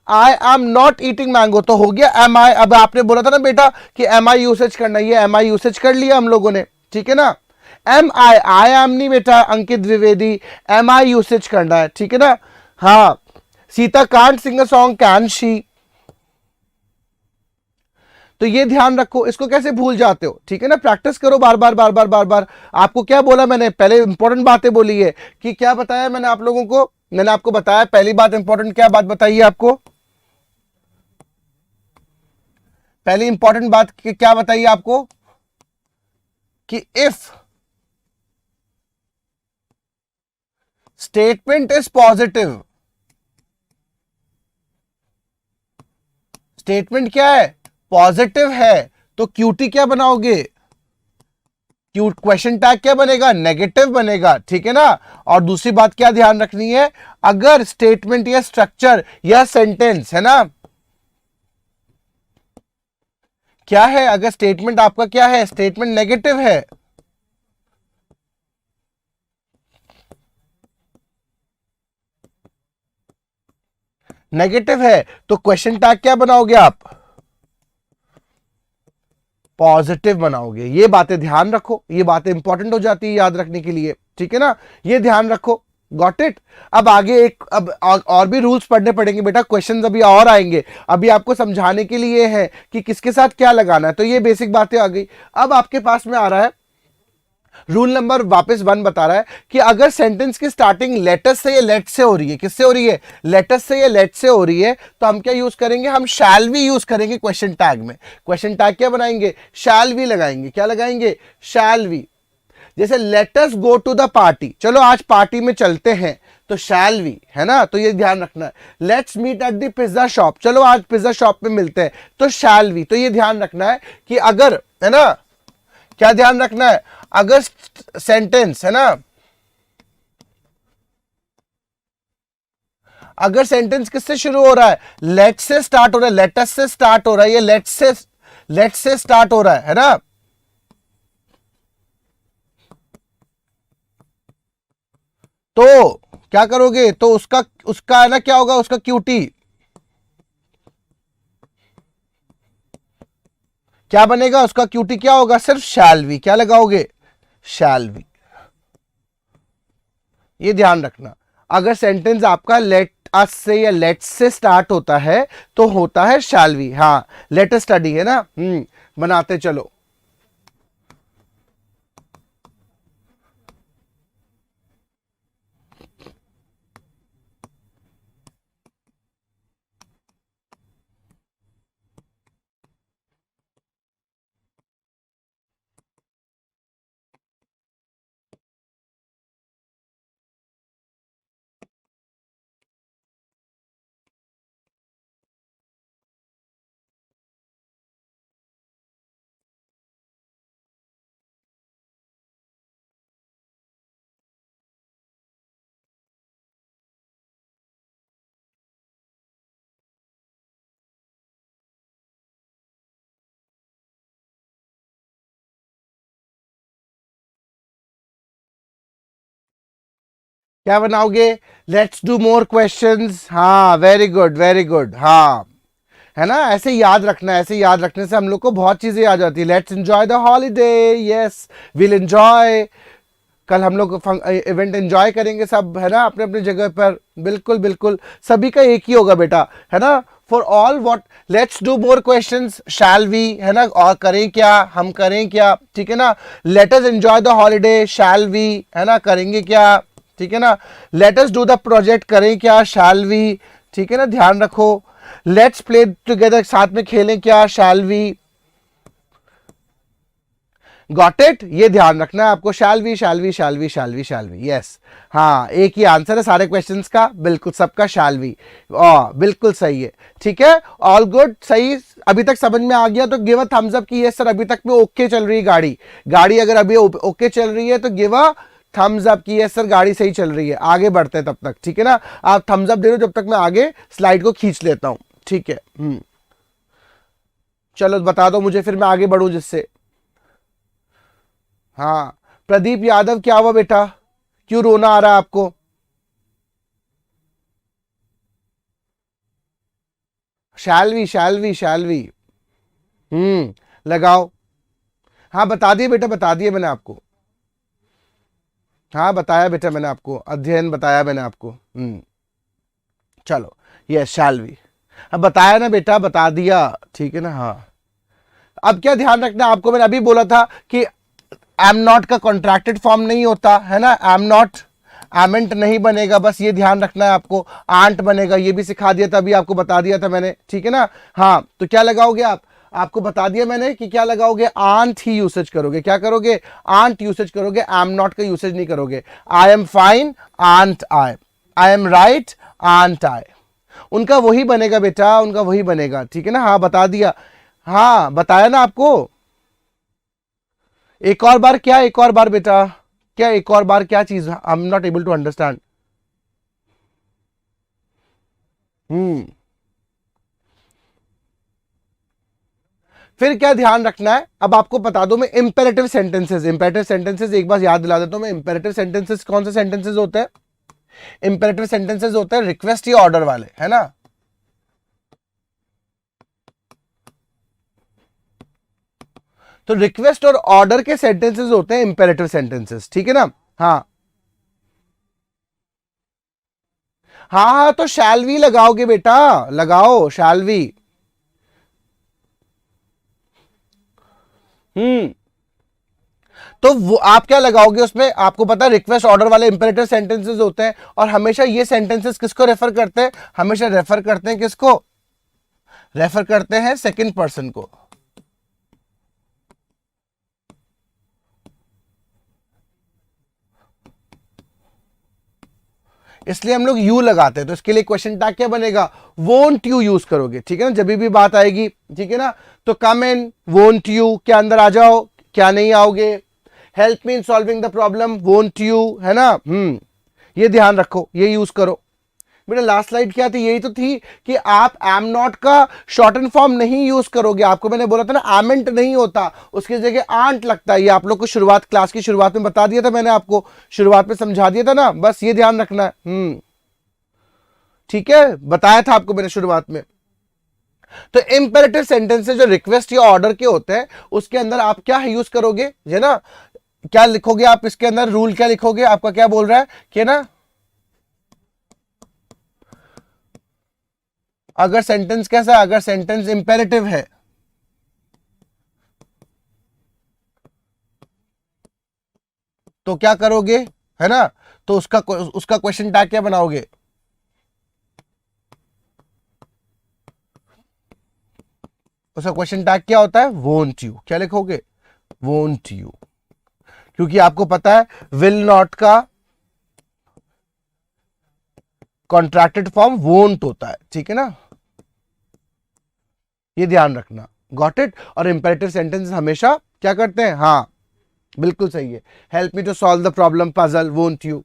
I am not eating mango तो हो गया एम आई। अब आपने बोला था ना बेटा कि एम आई यूसेज करना, ये एम आई यूसेज कर लिया हम लोगों ने, ठीक है ना। एम आई, आई एम नहीं बेटा अंकित द्विवेदी, एम आई यूसेज करना है, ठीक है ना। हाँ, Sita can't Singh a song, can she. तो ये ध्यान रखो, इसको कैसे भूल जाते हो, ठीक है ना। प्रैक्टिस करो बार बार बार बार बार बार। आपको क्या बोला मैंने पहले? इंपॉर्टेंट बातें बोली है कि क्या बताया मैंने आप लोगों को? मैंने आपको बताया पहली बात इंपॉर्टेंट, क्या बात बताइए आपको? पहली इंपॉर्टेंट बात क्या बताइए आपको? कि if statement is positive, statement क्या है? पॉजिटिव है, तो क्यूटी क्या बनाओगे? क्यू क्वेश्चन टैग क्या बनेगा? नेगेटिव बनेगा, ठीक है ना। और दूसरी बात क्या ध्यान रखनी है? अगर स्टेटमेंट या स्ट्रक्चर या सेंटेंस, है ना, क्या है? अगर स्टेटमेंट आपका क्या है? स्टेटमेंट नेगेटिव है, नेगेटिव है, तो क्वेश्चन टैग क्या बनाओगे आप? पॉजिटिव बनाओगे। ये बातें ध्यान रखो, ये बातें इंपॉर्टेंट हो जाती है याद रखने के लिए, ठीक है ना। ये ध्यान रखो, गॉट इट। अब आगे एक, अब और भी रूल्स पढ़ने पड़ेंगे बेटा, क्वेश्चंस अभी और आएंगे। अभी आपको समझाने के लिए है कि किसके साथ क्या लगाना है, तो ये बेसिक बातें आ गई। अब आपके पास में आ रहा है रूल नंबर वापस 1 बता रहा है कि अगर सेंटेंस की स्टार्टिंग लेटस से या लेट से हो रही है, किससे हो रही है? लेटस से या लेट से हो रही है, तो हम क्या यूज करेंगे? हम शैल वी यूज करेंगे क्वेश्चन टैग में। क्वेश्चन टैग क्या बनाएंगे? शैल वी लगाएंगे। क्या लगाएंगे? Shall we. जैसे let us go to the party, चलो आज पार्टी में चलते हैं, तो शैल वी, है ना। तो ये ध्यान रखना है। Let's meet at the pizza shop, चलो आज पिज्जा शॉप पे मिलते हैं, तो शैल वी। तो ये ध्यान रखना है कि अगर, है ना, क्या ध्यान रखना है? अगर सेंटेंस, है ना, अगर सेंटेंस किससे शुरू हो रहा है? लेट से स्टार्ट हो रहा है, लेटस से स्टार्ट हो रहा है, ये लेट से स्टार्ट हो रहा है ना। तो क्या करोगे? तो उसका उसका है ना, क्या होगा उसका? क्यूटी क्या बनेगा? उसका क्यूटी क्या होगा? सिर्फ शैल वी। क्या लगाओगे? Shall we. ये ध्यान रखना। अगर सेंटेंस आपका लेट अस से या लेट से स्टार्ट होता है, तो होता है शैल वी। हाँ, लेट स्टडी, है ना। बनाते चलो। क्या बनाओगे? Let's do more questions. हाँ, वेरी गुड, वेरी गुड। हाँ, है ना, ऐसे याद रखना, ऐसे याद रखने से हम लोग को बहुत चीजें याद आती है। Let's enjoy the holiday, yes, will enjoy. कल हम लोग इवेंट एंजॉय करेंगे सब, है ना, अपने अपने जगह पर। बिल्कुल बिल्कुल, सभी का एक ही होगा बेटा, है ना। For all what, let's do more questions, shall we, है ना, और करें क्या, हम करें क्या, ठीक है ना। Let us enjoy the holiday, shall we, है ना, करेंगे क्या, ठीक है ना। Let us do the project, करें क्या, शैल वी, ठीक है ना, ध्यान रखो। लेट्स प्ले टुगेदर, साथ में खेलें क्या, शैल वी। गॉट इट, ये ध्यान रखना है आपको, shall we, shall we, shall we, shall we, shall we, yes. हाँ, एक ही आंसर है सारे क्वेश्चंस का, बिल्कुल सबका शैल वी। बिल्कुल सही है, ठीक है, ऑल गुड, सही। अभी तक समझ में आ गया तो गिव अ थम्स अप की, यस सर अभी तक में ओके चल रही है गाड़ी। गाड़ी अगर अभी ओके चल रही है तो गिव अ थम्स अप की, यस सर गाड़ी सही चल रही है। आगे बढ़ते हैं तब तक, ठीक है ना। आप थम्स अप दे दो जब तक मैं आगे स्लाइड को खींच लेता हूं, ठीक है। चलो बता दो मुझे, फिर मैं आगे बढ़ूं जिससे। हाँ, प्रदीप यादव, क्या हुआ बेटा, क्यों रोना आ रहा है आपको? शैलवी, शैलवी, शैलवी। लगाओ। हाँ बता दिए बेटा, बता दिए मैंने आपको। हाँ बताया बेटा मैंने आपको, अध्ययन बताया मैंने आपको। चलो, यस शैलवी। अब बताया ना बेटा, बता दिया, ठीक है ना। हाँ, अब क्या ध्यान रखना है आपको, मैंने अभी बोला था कि एम नॉट का कॉन्ट्रैक्टेड फॉर्म नहीं होता है ना, एम नॉट एमेंट नहीं बनेगा, बस ये ध्यान रखना है आपको। आंट बनेगा, ये भी सिखा दिया था अभी, आपको बता दिया था मैंने, ठीक है ना। हाँ, तो क्या लगाओगे आप, आपको बता दिया मैंने कि क्या लगाओगे, आंट ही यूसेज करोगे। क्या करोगे, आंट यूसेज करोगे, एम नॉट का यूसेज नहीं करोगे। I am fine, aren't I, I am right, aren't I. उनका वही बनेगा बेटा, उनका वही बनेगा, ठीक है ना। हाँ बता दिया, हाँ बताया ना आपको। एक और बार क्या, एक और बार बेटा, क्या एक और बार, क्या चीज, I am not able to understand. Hmm, फिर क्या ध्यान रखना है, अब आपको बता दो मैं, इंपेरेटिव सेंटेंसेस, इंपेरेटिव सेंटेंसेस एक बार याद दिला देता हूं मैं। इंपेरेटिव सेंटेंसेस कौन से सेंटेंसेस होते हैं? इंपेरेटिव सेंटेंसेस होते हैं रिक्वेस्ट या ऑर्डर वाले, है ना। तो रिक्वेस्ट और ऑर्डर के सेंटेंसेस होते हैं इंपेरेटिव सेंटेंसेस, ठीक है ना। हाँ हाँ हाँ, तो शैल वी लगाओगे बेटा, लगाओ शैल वी। तो वो आप क्या लगाओगे उसमें, आपको पता है रिक्वेस्ट ऑर्डर वाले इंपेरेटिव सेंटेंसेस होते हैं, और हमेशा ये सेंटेंसेस किसको रेफर करते हैं, हमेशा रेफर करते हैं किसको, रेफर करते हैं सेकंड पर्सन को। इसलिए हम लोग यू लगाते हैं। तो इसके लिए क्वेश्चन टैग क्या बनेगा, वोंट यू यूज करोगे, ठीक है ना, जब भी बात आएगी, ठीक है ना। तो कम इन, वोंट यू, क्या अंदर आ जाओ, क्या नहीं आओगे। Help me in solving the problem, won't you, है ना। ये ध्यान रखो, ये यूज करो बेटा। लास्ट स्लाइड क्या थी, यही तो थी कि आप एम नॉट का शॉर्टन फॉर्म नहीं यूज करोगे। आपको मैंने बोला था ना, एमेंट नहीं होता, उसकी जगह आंट लगता है। ये आप लोग को शुरुआत, क्लास की शुरुआत में बता दिया था मैंने आपको, शुरुआत में समझा दिया था ना, बस ये ध्यान रखना है। ठीक है, बताया था आपको मैंने शुरुआत में। तो इंपेरेटिव सेंटेंसेस जो रिक्वेस्ट या ऑर्डर के होते हैं, उसके अंदर आप क्या यूज करोगे, है ना, क्या लिखोगे आप इसके अंदर, रूल क्या लिखोगे, आपका क्या बोल रहा है कि ना, अगर सेंटेंस कैसा है, अगर सेंटेंस इंपेरेटिव है, तो क्या करोगे, है ना। तो उसका क्वेश्चन टैग क्या बनाओगे, उसका क्वेश्चन टैग क्या होता है, वोंट यू। क्या लिखोगे, वोंट यू, क्योंकि आपको पता है विल नॉट का कॉन्ट्रैक्टेड फॉर्म वोंट होता है, ठीक है ना, ये ध्यान रखना। Got it. और इंपेरेटिव सेंटेंस हमेशा क्या करते हैं, हाँ बिल्कुल सही है, help me to solve the problem puzzle, won't you.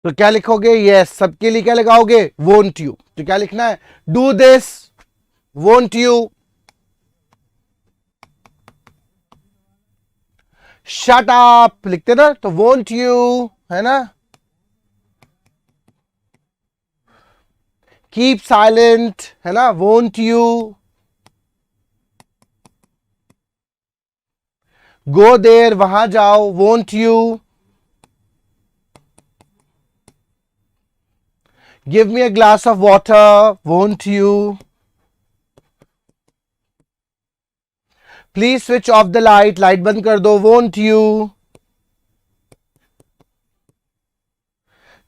तो क्या लिखोगे? यस, सबके लिए क्या लगाओगे? Won't you. तो क्या लिखना है? Do this, won't you, shut up लिखते ना, तो वोंट यू, है ना, कीप साइलेंट, है ना, वोंट यू, गो देयर, वहां जाओ, won't you, give me a glass of water, won't you, please switch off the light, light बंद कर दो, वोंट यू।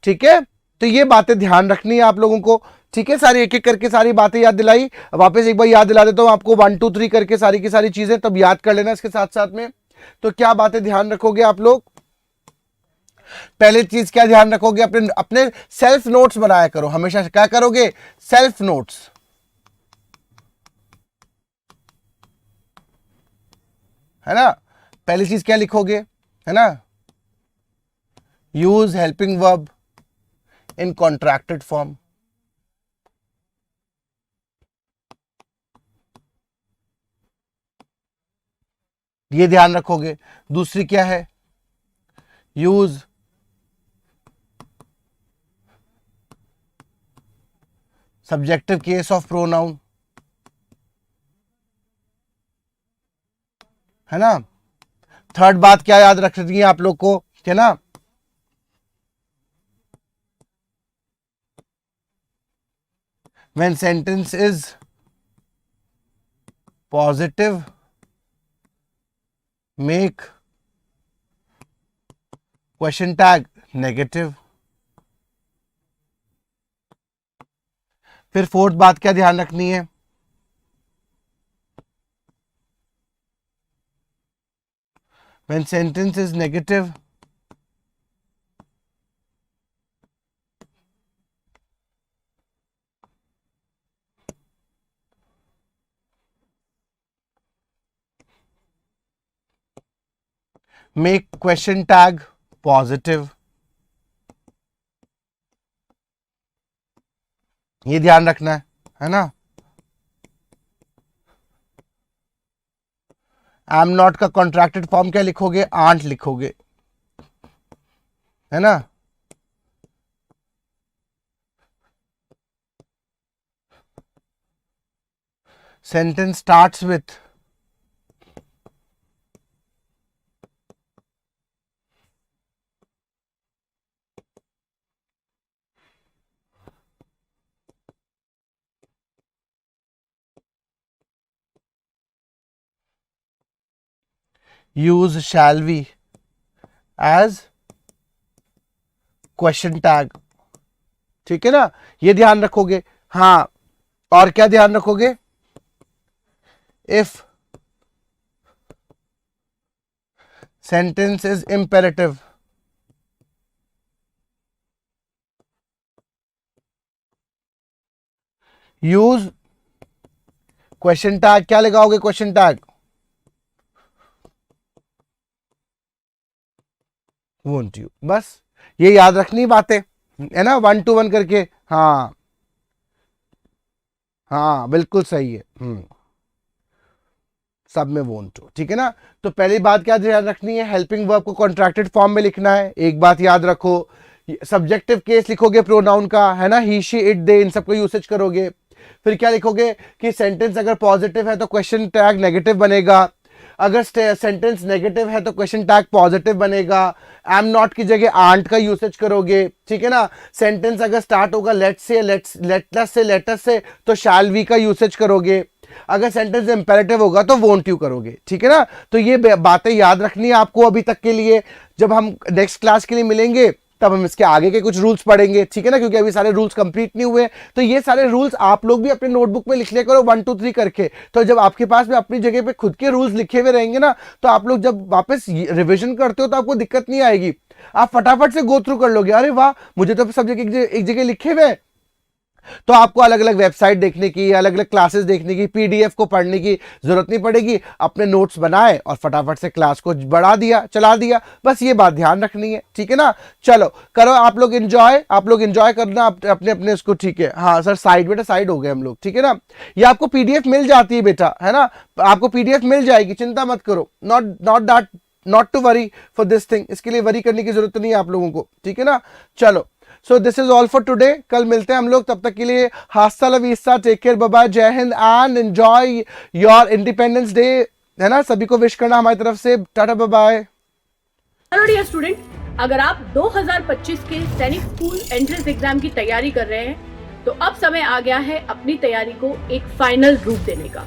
ठीक है, तो ये बातें ध्यान रखनी है आप लोगों को। ठीक है, सारी एक एक करके सारी बातें याद दिलाई। वापस एक बार याद दिला देता हूं आपको, 1 2 3 करके सारी की सारी चीजें, तब याद कर लेना इसके साथ साथ में। तो क्या बातें ध्यान रखोगे आप लोग? पहली चीज क्या ध्यान रखोगे? अपने अपने सेल्फ नोट्स बनाया करो हमेशा। क्या करोगे? सेल्फ नोट्स, है ना। पहली चीज क्या लिखोगे? है ना, use helping verb in contracted form. ये ध्यान रखोगे। दूसरी क्या है? Use subjective case of pronoun, है ना। थर्ड बात क्या याद रखनी है आप लोग को? है ना, when sentence is positive, make question tag negative। फिर फोर्थ बात क्या ध्यान रखनी है? when sentence is negative, make question tag positive। ये ध्यान रखना है ना। आई एम नॉट का कॉन्ट्रैक्टेड फॉर्म क्या लिखोगे? आंट लिखोगे, है ना। Sentence starts with use shall we as question tag. ठीक है ना, ये ध्यान रखोगे। हाँ, और क्या ध्यान रखोगे? If sentence is imperative, use question tag. क्या लगाओगे? Question tag won't you. बस ये याद रखनी बातें, है ना, 1 to 1 करके। हाँ हाँ, बिल्कुल सही है। सब में वोंट टू। ठीक है ना। तो पहली बात क्या ध्यान रखनी है? हेल्पिंग वर्ब को कॉन्ट्रैक्टेड फॉर्म में लिखना है। एक बात याद रखो, सब्जेक्टिव केस लिखोगे प्रोनाउन का, है ना, ही शी इट दे, इन सबको यूसेज करोगे। फिर क्या लिखोगे कि सेंटेंस अगर पॉजिटिव है तो क्वेश्चन टैग नेगेटिव बनेगा, अगर सेंटेंस नेगेटिव है तो क्वेश्चन टैग पॉजिटिव बनेगा। एम नॉट की जगह आंट का यूसेज करोगे। ठीक है ना। सेंटेंस अगर स्टार्ट होगा लेटस से तो शैल वी का यूसेज करोगे। अगर सेंटेंस इंपेरेटिव होगा तो वोंट यू करोगे। ठीक है ना। तो ये बातें याद रखनी है आपको अभी तक के लिए। जब हम नेक्स्ट क्लास के लिए मिलेंगे तब हम इसके आगे के कुछ रूल्स पढ़ेंगे। ठीक है ना, क्योंकि अभी सारे रूल्स कंप्लीट नहीं हुए। तो ये सारे रूल्स आप लोग भी अपने नोटबुक में लिख लिया करो 1 2 3 करके। तो जब आपके पास में अपनी जगह पे खुद के रूल्स लिखे हुए रहेंगे ना, तो आप लोग जब वापस रिविजन करते हो तो आपको दिक्कत नहीं आएगी। आप फटाफट से गो थ्रू कर लोगे। अरे वाह, मुझे तो सब जगह एक जगह लिखे हुए, तो आपको अलग अलग वेबसाइट देखने की, अलग अलग क्लासेस देखने की, पीडीएफ को पढ़ने की जरूरत नहीं पड़ेगी। अपने नोट्स बनाए और फटाफट से क्लास को बढ़ा दिया, चला दिया, बस ये बात ध्यान रखनी है, ठीक है ना। चलो करो आप लोग एंजॉय करना अपने अपने उसको, ठीक है। हाँ सर साइड, बेटा साइड हो गए हम लोग, ठीक है ना। ये आपको पीडीएफ मिल जाती है बेटा, है ना, आपको पीडीएफ मिल जाएगी, चिंता मत करो। Not to worry for this thing, इसके लिए वरी करने की जरूरत नहीं है आप लोगों को, ठीक है ना। चलो so this is all for today, कल मिलते हैं हम लोग, तब तक के लिए hasta la vista, take care, bye bye, जय हिंद and enjoy your Independence Day, है ना। सभी को विश करना हमारी तरफ से, tata bye bye. Hello dear student, अगर आप 2025 के सैनिक स्कूल एंट्रेंस एग्जाम की तैयारी कर रहे हैं तो अब समय आ गया है अपनी तैयारी को एक फाइनल रूप देने का,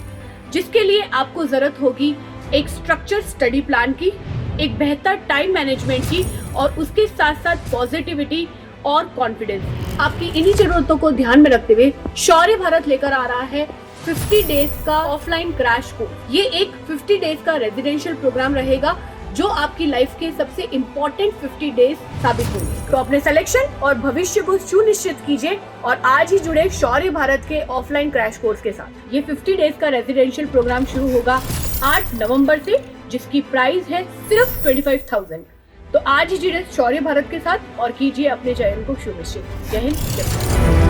जिसके लिए आपको जरूरत होगी एक स्ट्रक्चर स्टडी प्लान की, एक बेहतर टाइम मैनेजमेंट की और उसके साथ साथ पॉजिटिविटी और कॉन्फिडेंस। आपकी इन्हीं जरूरतों को ध्यान में रखते हुए शौर्य भारत लेकर आ रहा है 50 डेज का ऑफलाइन क्रैश कोर्स। ये एक 50 डेज का रेजिडेंशियल प्रोग्राम रहेगा जो आपकी लाइफ के सबसे इम्पोर्टेंट 50 डेज साबित होंगे। तो अपने सिलेक्शन और भविष्य को सुनिश्चित कीजिए और आज ही जुड़े शौर्य भारत के ऑफलाइन क्रैश कोर्स के साथ। ये 50 डेज का रेजिडेंशियल प्रोग्राम शुरू होगा 8 नवंबर से, जिसकी प्राइस है सिर्फ 25,000। तो आज ही जुड़े शौर्य भारत के साथ और कीजिए अपने चयन को सुनिश्चित। जय हिंद, जय Bharat.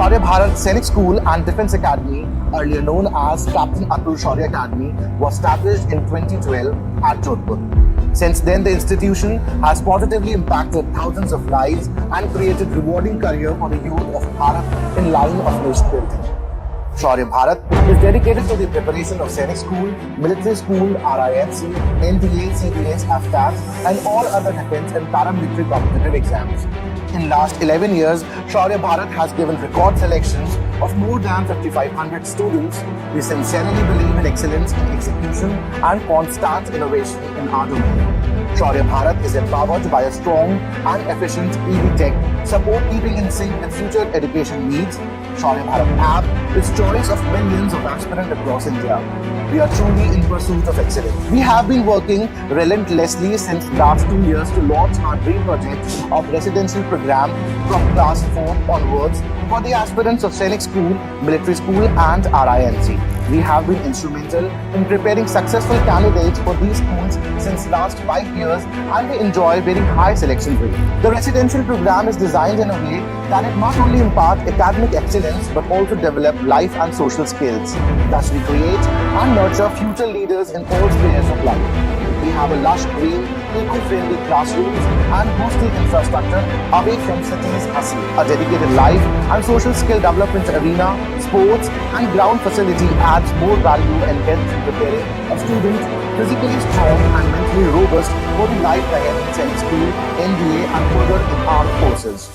Shaurya Bharat Sainik School and Defence Academy, earlier known as Captain Atul Shaurya Academy, was established in 2012 at Jodhpur. Since then, the institution has positively impacted thousands of lives and created rewarding career for the youth of Bharat in line of nation building. Shaurya Bharat is dedicated to the preparation of Sainik School, Military School, RINC, NDA, CDS, AFTAS, and all other defence and paramilitary competitive exams. In last 11 years, Shaurya Bharat has given record selections of more than 5,500 students. We sincerely believe in excellence in execution and constant innovation in our domain. Shaurya Bharat is empowered by a strong and efficient ED tech support, keeping in sync with future education needs. Shaurya Bharat app is choice of millions of aspirants across India. We are truly in pursuit of excellence. We have been working relentlessly since last 2 years to launch our dream project of residential program from class 4 onwards for the aspirants of Sainik School, Military School and RINC. We have been instrumental in preparing successful candidates for these schools since last 5 years and we enjoy very high selection rate. The residential program is designed in a way that it not only impart academic excellence but also develop life and social skills. Thus we create and nurture future leaders in all spheres of life. We have a lush green, eco-friendly classrooms and hostel infrastructure away from cities' hustle. A dedicated life and social skill development arena, sports and ground facility adds more value and depth in preparing a student physically strong and mentally robust for the life ahead in Sainik School, NDA and further in armed forces.